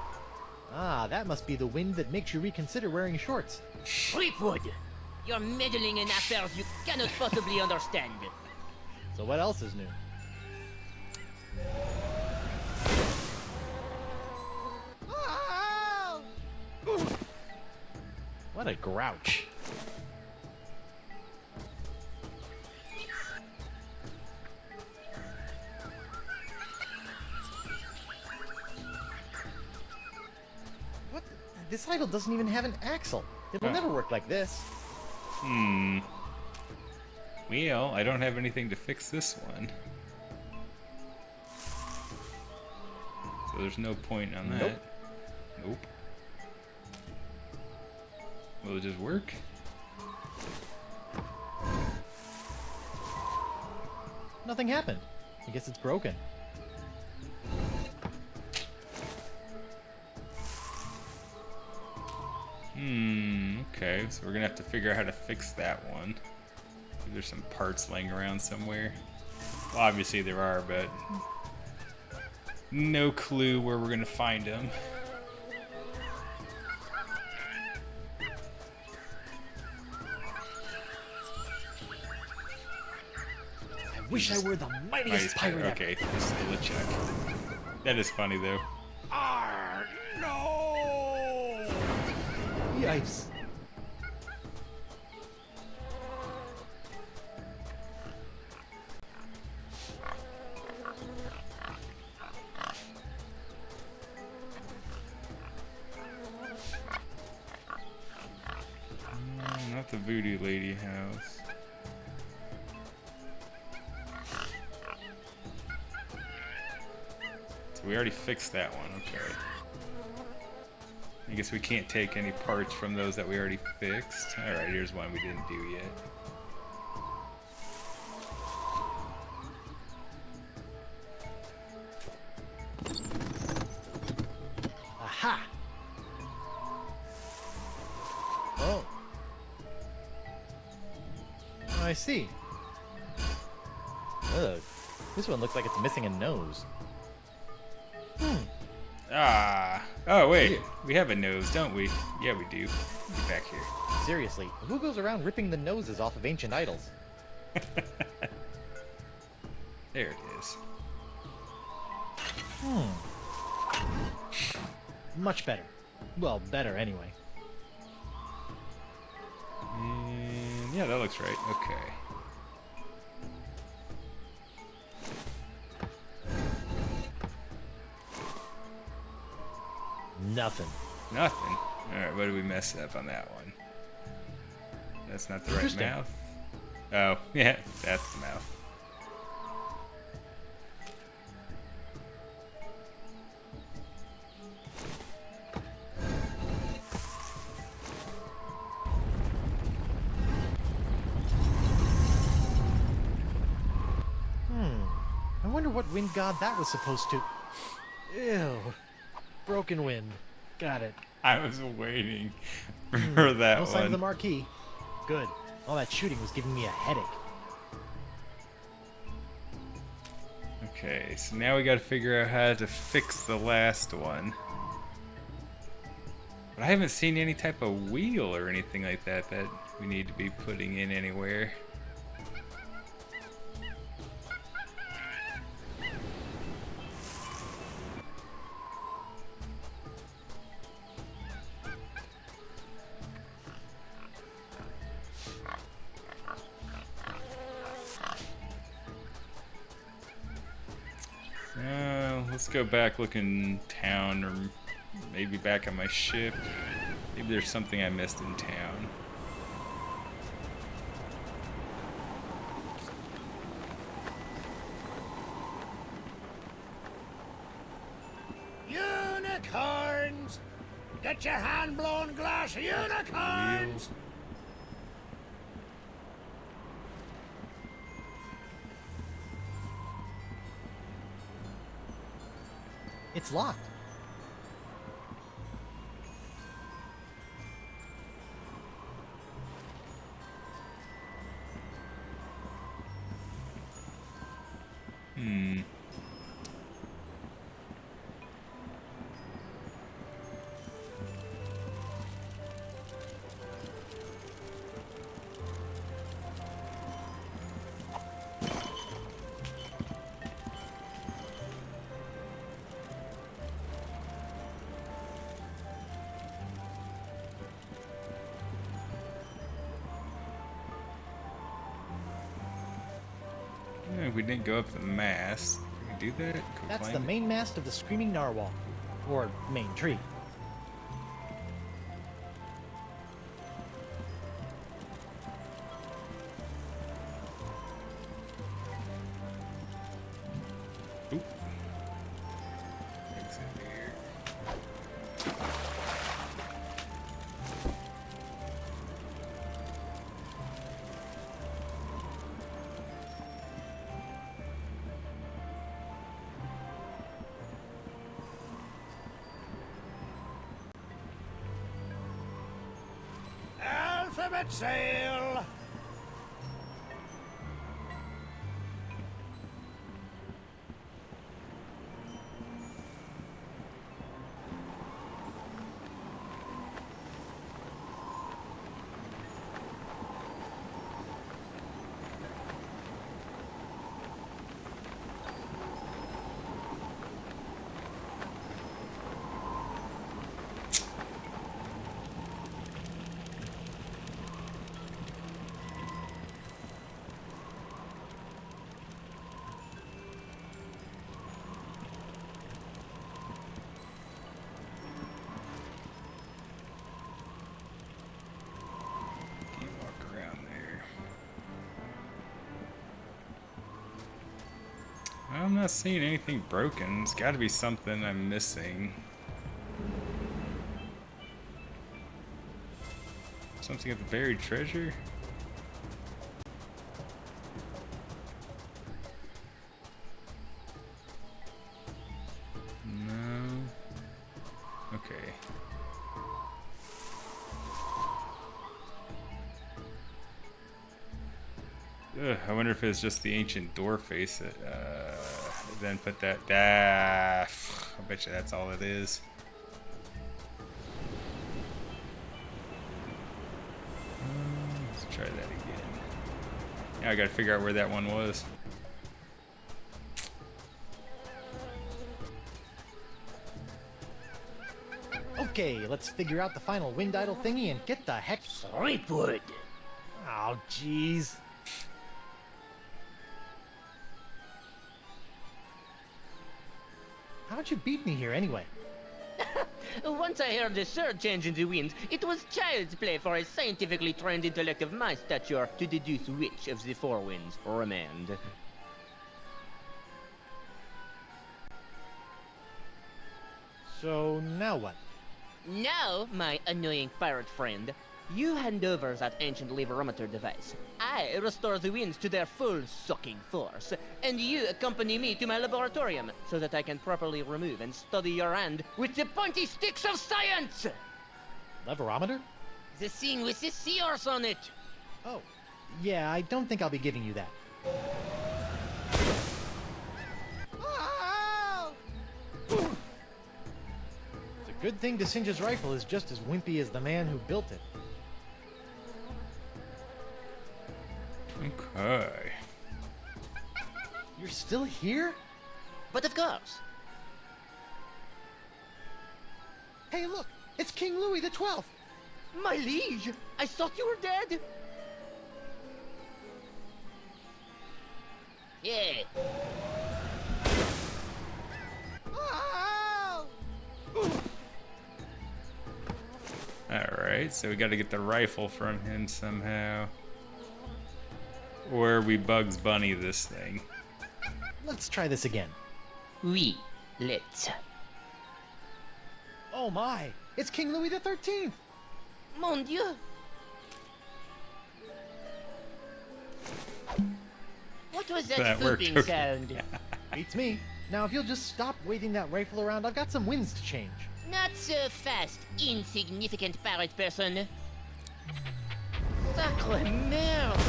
Speaker 4: Ah, that must be the wind that makes you reconsider wearing shorts.
Speaker 13: Fleetwood! You're meddling in affairs you cannot possibly understand.
Speaker 4: So what else is new? What a grouch. What? This idol doesn't even have an axle. It'll never work like this.
Speaker 1: Well, I don't have anything to fix this one. So there's no point on that. Nope. Will it just work?
Speaker 4: Nothing happened. I guess it's broken.
Speaker 1: Okay, so we're gonna have to figure out how to fix that one. Maybe there's some parts laying around somewhere. Well, obviously there are, but no clue where we're gonna find them.
Speaker 4: I wish I were the mightiest pirate ever.
Speaker 1: Okay, this is a check. That is funny though.
Speaker 2: Arr, no!
Speaker 4: Yikes.
Speaker 1: Not the voodoo lady house. So we already fixed that one, okay. I guess we can't take any parts from those that we already fixed. Alright, here's one we didn't do yet.
Speaker 4: Aha! Oh. Oh, I see. Ugh. This one looks like it's missing a nose.
Speaker 1: Ah. Oh, wait. We have a nose, don't we? Yeah, we do. Get back here.
Speaker 4: Seriously, who goes around ripping the noses off of ancient idols?
Speaker 1: There it is.
Speaker 4: Much better. Well, better anyway.
Speaker 1: And yeah, that looks right. Okay.
Speaker 4: Nothing.
Speaker 1: Nothing. Alright, what did we mess up on that one? That's not the right
Speaker 4: Interesting.
Speaker 1: mouth. Oh, yeah, that's the mouth.
Speaker 4: I wonder what wind god that was supposed to... Ew. Broken wind. Got it.
Speaker 1: I was waiting for that
Speaker 4: No sign of the
Speaker 1: one.
Speaker 4: marquee. Good. All that shooting was giving me a headache.
Speaker 1: Okay, so now we gotta figure out how to fix the last one. But I haven't seen any type of wheel or anything like that that we need to be putting in anywhere. Let's go back looking town, or maybe back on my ship. Maybe there's something I missed in town.
Speaker 7: Unicorns! Get your hand-blown glass unicorns!
Speaker 4: It's locked.
Speaker 1: We didn't go up the mast. Can we do that? Go
Speaker 4: That's
Speaker 1: climb
Speaker 4: the
Speaker 1: it?
Speaker 4: main mast of the Screaming Narwhal. Or main tree.
Speaker 1: Oop. Exit here.
Speaker 7: Alphabet sail!
Speaker 1: Can't walk around there. I'm not seeing anything broken. There's got to be something I'm missing. Something at the buried treasure? No. Okay. Ugh, I wonder if it's just the ancient door face that then put that. I bet you that's all it is. Let's try that again. Now I gotta figure out where that one was.
Speaker 4: Okay, let's figure out the final wind idle thingy and get the heck.
Speaker 13: Threepwood.
Speaker 4: Oh, jeez. How'd you beat me here anyway?
Speaker 13: Once I heard the surge change in the wind, it was child's play for a scientifically trained intellect of my stature to deduce which of the four winds remained.
Speaker 4: So now what?
Speaker 13: Now, my annoying pirate friend, you hand over that ancient leverometer device. I restore the winds to their full sucking force, and you accompany me to my laboratorium so that I can properly remove and study your hand with the pointy sticks of science!
Speaker 4: Leverometer?
Speaker 13: The thing with the seahorse on it!
Speaker 4: Oh, yeah, I don't think I'll be giving you that. It's a good thing DeSinge's rifle is just as wimpy as the man who built it.
Speaker 1: Okay.
Speaker 4: You're still here?
Speaker 13: But of course.
Speaker 9: Hey, look! It's King Louis XII!
Speaker 13: My liege! I thought you were dead! Yeah.
Speaker 1: Alright, so we gotta get the rifle from him somehow. Or we Bugs Bunny this thing.
Speaker 4: Let's try this again.
Speaker 13: Oui, let's.
Speaker 4: Oh my! It's King Louis XIII!
Speaker 13: Mon Dieu! What was that
Speaker 1: worked,
Speaker 13: swooping
Speaker 1: okay.
Speaker 13: sound?
Speaker 4: Beats me. Now, if you'll just stop waving that rifle around, I've got some winds to change.
Speaker 13: Not so fast, insignificant pirate person. Sacre merde!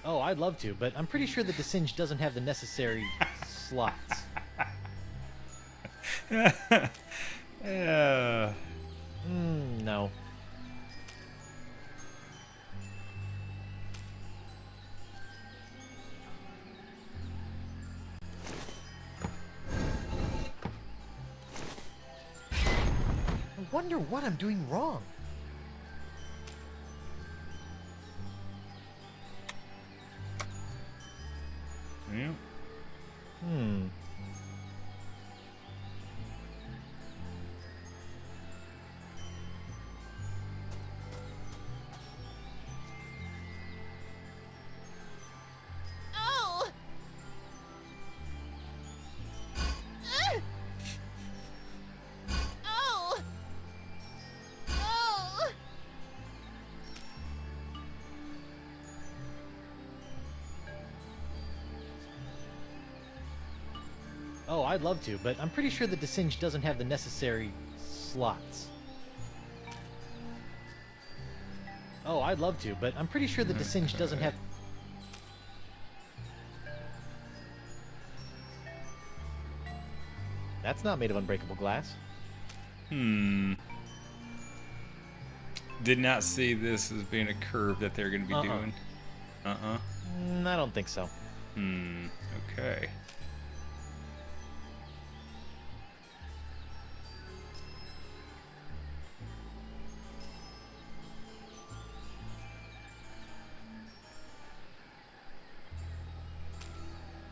Speaker 4: Oh, I'd love to, but I'm pretty sure that the Singe doesn't have the necessary slots. No. I wonder what I'm doing wrong.
Speaker 1: Yeah.
Speaker 13: Oh! Oh! Oh!
Speaker 4: Oh, I'd love to, but I'm pretty sure that the Singe doesn't have the necessary slots. Oh, I'd love to, but I'm pretty sure that the Singe doesn't have... That's not made of unbreakable glass.
Speaker 1: Did not see this as being a curve that they're going to be doing.
Speaker 4: I don't think so.
Speaker 1: Okay.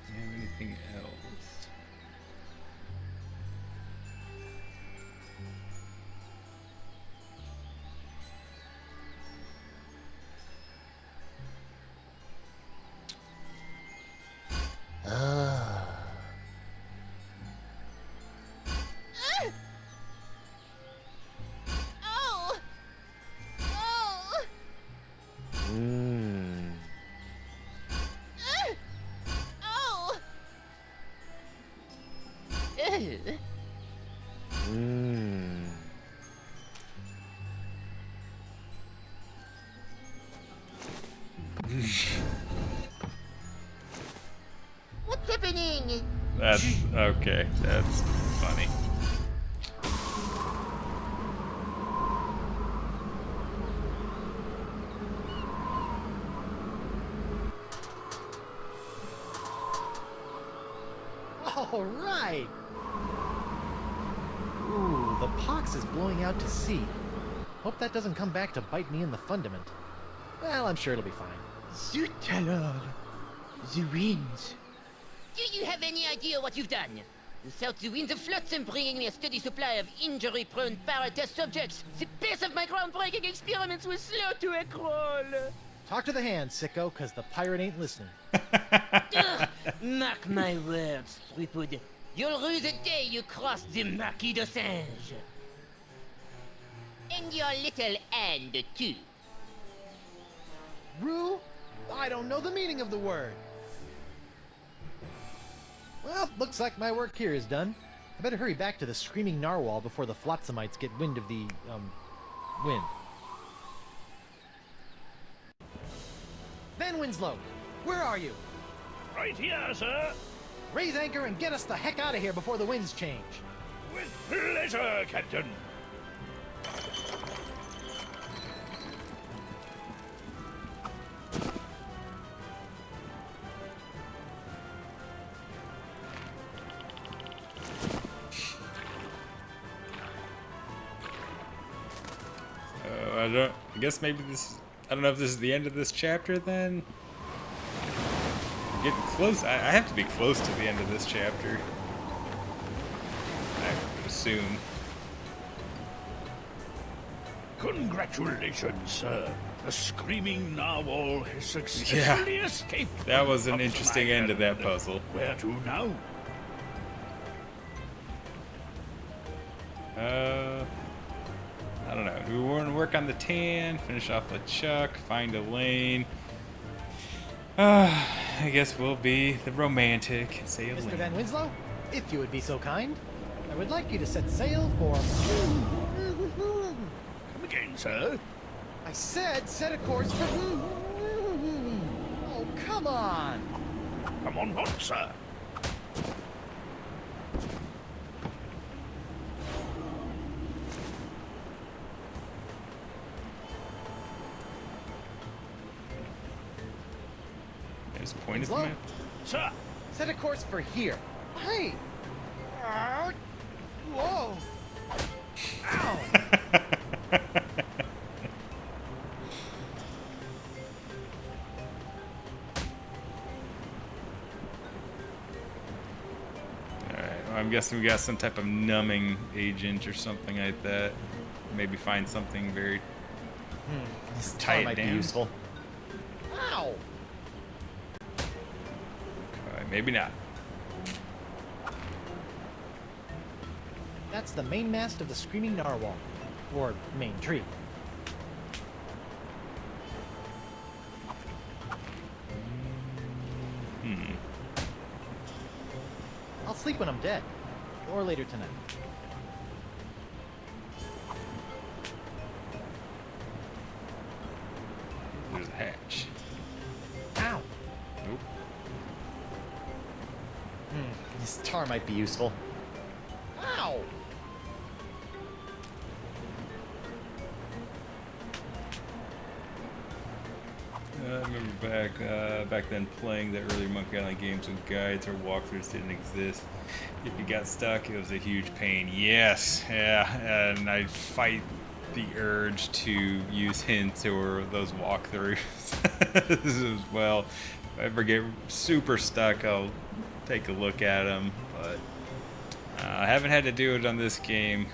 Speaker 1: Do you have anything else?
Speaker 13: Oh! Oh! Oh! What's happening?
Speaker 1: That's okay. That's funny.
Speaker 4: All right! Ooh, the pox is blowing out to sea. Hope that doesn't come back to bite me in the fundament. Well, I'm sure it'll be fine.
Speaker 12: Zut alors! The winds.
Speaker 13: Do you have any idea what you've done? You south the winds of flotsam, bringing me a steady supply of injury-prone para-test subjects. The pace of my groundbreaking experiments was slow to a crawl.
Speaker 4: Talk to the hand, sicko, because the pirate ain't listening.
Speaker 13: Ugh, mark my words, Stripwood. You'll rue the day you cross the Marquis de Singe. And your little hand, too.
Speaker 4: Rue? I don't know the meaning of the word. Well, looks like my work here is done. I better hurry back to the screaming narwhal before the flotsamites get wind of the, wind. Van Winslow, where are you?
Speaker 6: Right here, sir.
Speaker 4: Raise anchor and get us the heck out of here before the winds change.
Speaker 6: With pleasure, Captain.
Speaker 1: I guess maybe this I don't know if this is the end of this chapter then. I'm getting close. I have to be close to the end of this chapter. I would assume.
Speaker 6: Congratulations, sir. The screaming narwhal has successfully escaped.
Speaker 1: That was an
Speaker 6: from
Speaker 1: interesting
Speaker 6: my
Speaker 1: end to that
Speaker 6: hand.
Speaker 1: puzzle.
Speaker 6: Where to now?
Speaker 1: I don't know. We want to work on the tan, finish off with Chuck, find a lane. I guess we'll be the romantic and say a
Speaker 4: Mr.
Speaker 1: lane.
Speaker 4: Van Winslow, if you would be so kind, I would like you to set sail for...
Speaker 6: Come again, sir?
Speaker 4: I said set a course for... Oh, come on!
Speaker 6: Come on, what, sir?
Speaker 1: There's a point of the
Speaker 4: Winslow?
Speaker 1: map.
Speaker 6: Sir!
Speaker 4: Set a course for here. Hey! Whoa! Ow!
Speaker 1: Alright, well, I'm guessing we got some type of numbing agent or something like that. Maybe find something very
Speaker 4: This
Speaker 1: tie
Speaker 4: tar
Speaker 1: it
Speaker 4: might be
Speaker 1: down.
Speaker 4: useful. Ow!
Speaker 1: Okay, maybe not.
Speaker 4: That's the main mast of the Screaming Narwhal. Or main tree. I'll sleep when I'm dead. Or later tonight.
Speaker 1: There's a hatch.
Speaker 4: Ow!
Speaker 1: Nope.
Speaker 4: This tar might be useful. Ow!
Speaker 1: I remember back then playing the early Monkey Island games when guides or walkthroughs didn't exist. If you got stuck, it was a huge pain. Yes, yeah, and I'd fight the urge to use hints or those walkthroughs as well. If I ever get super stuck, I'll take a look at them, but I haven't had to do it on this game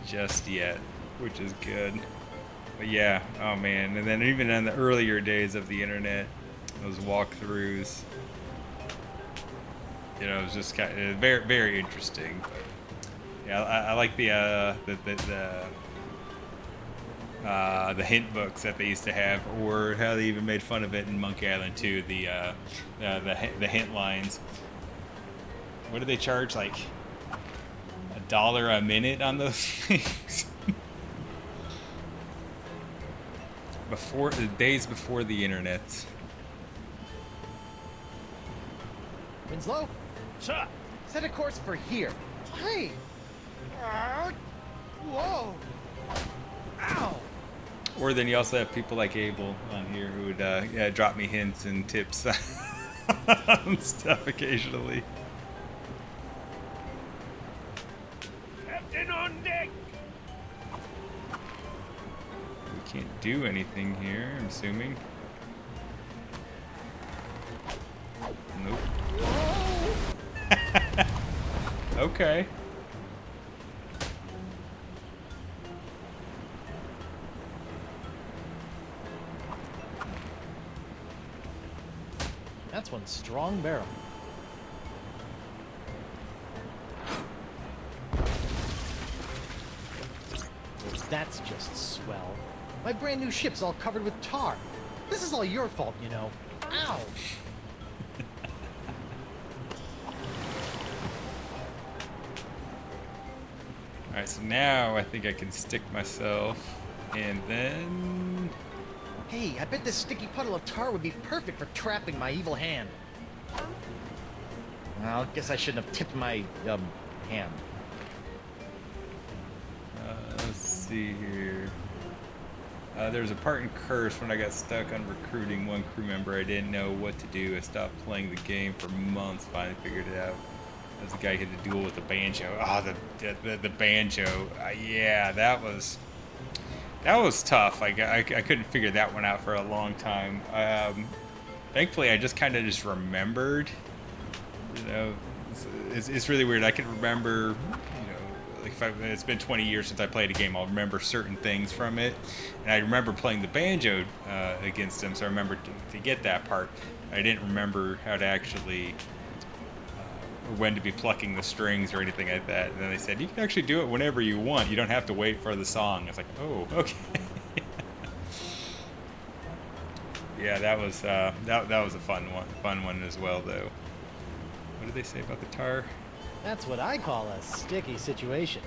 Speaker 1: just yet, which is good. But yeah, oh man, and then even in the earlier days of the internet, those walkthroughs, you know, it was just kind of very, very interesting. But yeah, I like the hint books that they used to have, or how they even made fun of it in Monkey Island 2, the hint lines. What do they charge, like $1 a minute on those things? Before the days before the internet.
Speaker 4: Winslow?
Speaker 6: Sir!
Speaker 4: Set a course for here. Hey! Whoa! Ow!
Speaker 1: Or then you also have people like Abel on here who would yeah, drop me hints and tips on stuff occasionally.
Speaker 6: Captain on deck!
Speaker 1: We can't do anything here, I'm assuming. Nope. Okay.
Speaker 4: That's one strong barrel. Well, that's just swell. My brand new ship's all covered with tar. This is all your fault, you know. Ow!
Speaker 1: Alright, so now I think I can stick myself, and then...
Speaker 4: Hey, I bet this sticky puddle of tar would be perfect for trapping my evil hand. Well, I guess I shouldn't have tipped my, hand.
Speaker 1: Let's see here. There was a part in Curse when I got stuck on recruiting one crew member. I didn't know what to do. I stopped playing the game for months, finally figured it out. As the guy who had to duel with the banjo. Oh, the banjo. Yeah, that was That was tough. I couldn't figure that one out for a long time. Thankfully, I just kind of just remembered. You know, it's really weird. I can remember, you know, like it's been 20 years since I played a game, I'll remember certain things from it. And I remember playing the banjo against them, so I remember to get that part. I didn't remember how to actually, or when to be plucking the strings or anything like that. And then they said, you can actually do it whenever you want. You don't have to wait for the song. I was like, oh, okay. Yeah, that was that was a fun one as well, though. What did they say about the tar?
Speaker 4: That's what I call a sticky situation.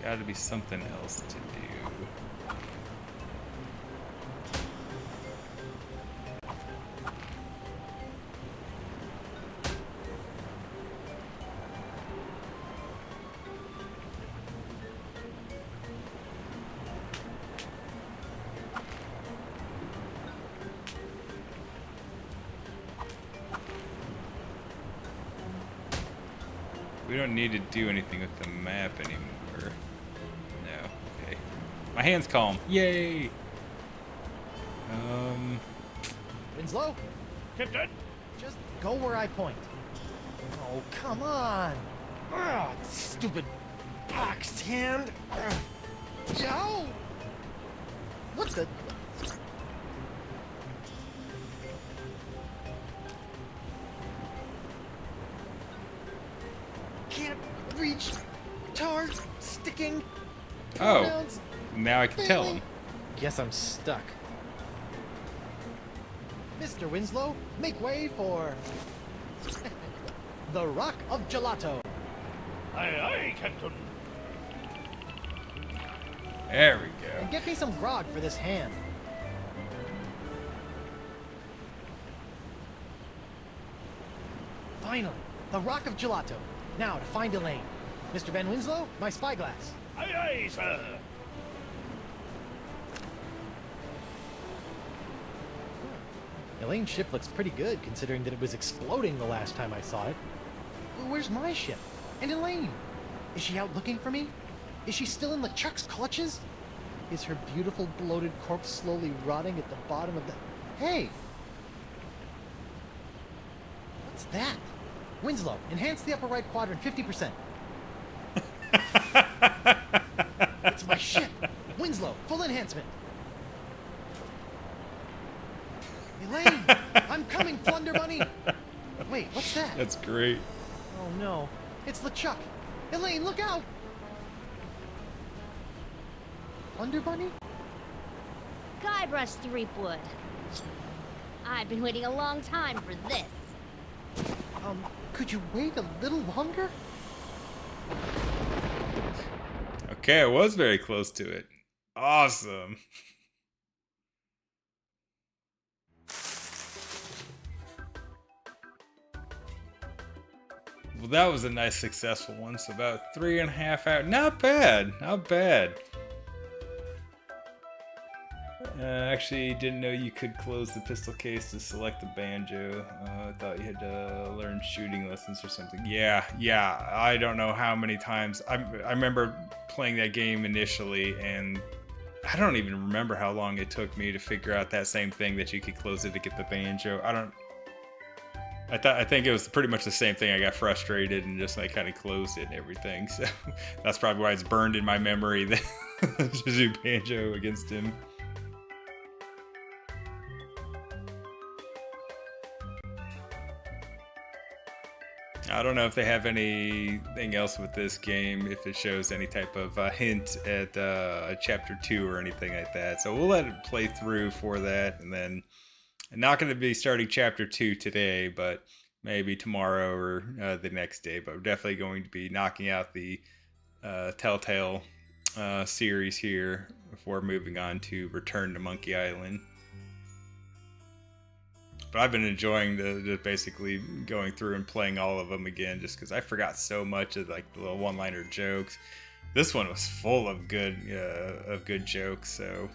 Speaker 1: Gotta be something else to do. We don't need to do anything with the map anymore. No. Okay. My hand's calm. Yay!
Speaker 4: Winslow?
Speaker 6: Captain?
Speaker 4: Just go where I point. Oh, come on! Ugh, stupid boxed hand! Joe! What the... Can't reach tar sticking pronouns.
Speaker 1: Oh, now I can tell him.
Speaker 4: Guess I'm stuck. Mr. Winslow, make way for the Rock of Gelato.
Speaker 6: Aye, aye, Captain.
Speaker 1: There we go.
Speaker 4: And get me some grog for this hand. Finally, the Rock of Gelato. Now to find Elaine. Mr. Van Winslow, my spyglass.
Speaker 6: Aye, aye, sir.
Speaker 4: Elaine's ship looks pretty good, considering that it was exploding the last time I saw it. Well, where's my ship? And Elaine? Is she out looking for me? Is she still in LeChuck's clutches? Is her beautiful bloated corpse slowly rotting at the bottom of the... Hey! What's that? Winslow, enhance the upper right quadrant 50%. It's my ship! Winslow, full enhancement! Elaine! I'm coming, Flunder Bunny! Wait, what's that?
Speaker 1: That's great.
Speaker 4: Oh no, it's LeChuck! Elaine, look out! Flunder Bunny?
Speaker 15: Guybrush Threepwood. I've been waiting a long time for this.
Speaker 4: Could you wait a little longer?
Speaker 1: Okay, I was very close to it. Awesome. Well, that was a nice successful one. So about 3.5 hours. Not bad. Not bad. Actually, didn't know you could close the pistol case to select the banjo. I thought you had to learn shooting lessons or something. Yeah. I don't know how many times. I remember playing that game initially, and I don't even remember how long it took me to figure out that same thing, that you could close it to get the banjo. I think it was pretty much the same thing. I got frustrated and just like kind of closed it and everything. So that's probably why it's burned in my memory that to do banjo against him. I don't know if they have anything else with this game, if it shows any type of hint at chapter 2 or anything like that. So we'll let it play through for that, and then I'm not going to be starting chapter 2 today, but maybe tomorrow or the next day. But we're definitely going to be knocking out the Telltale series here before moving on to Return to Monkey Island. But I've been enjoying the basically going through and playing all of them again, just because I forgot so much of like the little one-liner jokes. This one was full of good jokes. So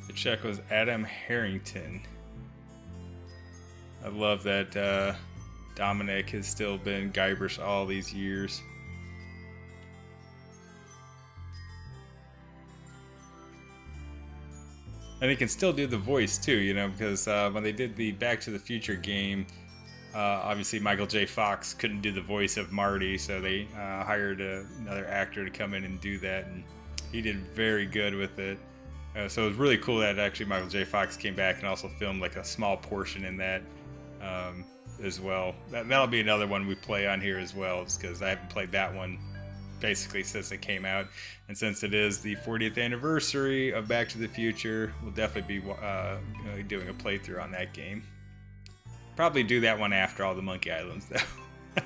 Speaker 1: The check was Adam Harrington. I love that Dominic has still been Guybrush all these years. And he can still do the voice too, you know, because when they did the Back to the Future game, obviously Michael J. Fox couldn't do the voice of Marty, so they hired another actor to come in and do that, and he did very good with it. So it was really cool that actually Michael J. Fox came back and also filmed like a small portion in that as well. That'll be another one we play on here as well, just because I haven't played that one basically since it came out, and since it is the 40th anniversary of Back to the Future, we'll definitely be doing a playthrough on that game. Probably do that one after all the Monkey Islands though.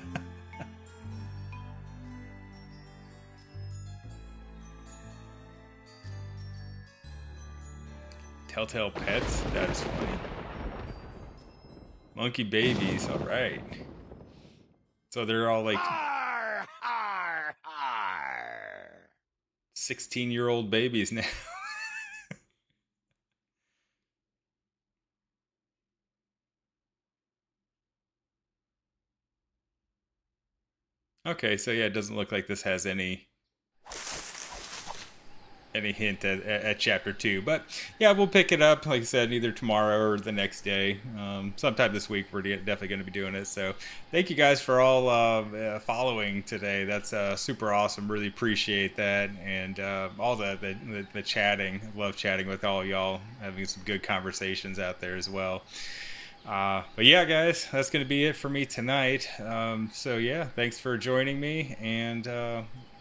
Speaker 1: Telltale Pets? That is funny. Monkey babies, alright. So they're all like 16-year-old babies now. Okay, so yeah, it doesn't look like this has any hint at chapter 2, but yeah, we'll pick it up, like I said, either tomorrow or the next day. Sometime this week we're definitely going to be doing it. So thank you guys for all following today. That's super awesome. Really appreciate that, and all the chatting. Love chatting with all y'all, having some good conversations out there as well. But yeah, guys, that's going to be it for me tonight. So yeah, thanks for joining me, and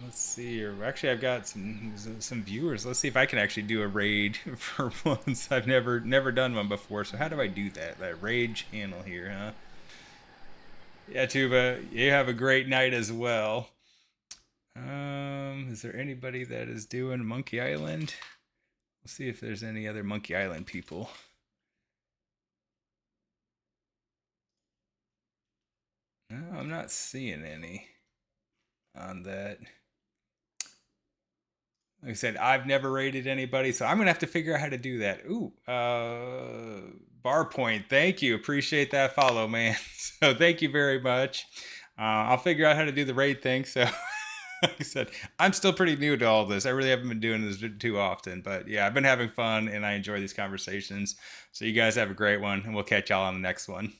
Speaker 1: let's see here. Actually, I've got some viewers. Let's see if I can actually do a raid for once. I've never done one before. So how do I do that? That raid channel here, huh? Yeah, Tuba, you have a great night as well. Is there anybody that is doing Monkey Island? Let's see if there's any other Monkey Island people. No, I'm not seeing any on that. Like I said, I've never rated anybody, so I'm gonna have to figure out how to do that. Ooh, Barpoint, thank you, appreciate that follow, man. So thank you very much. I'll figure out how to do the raid thing. So, like I said, I'm still pretty new to all this. I really haven't been doing this too often, but yeah, I've been having fun and I enjoy these conversations. So you guys have a great one, and we'll catch y'all on the next one.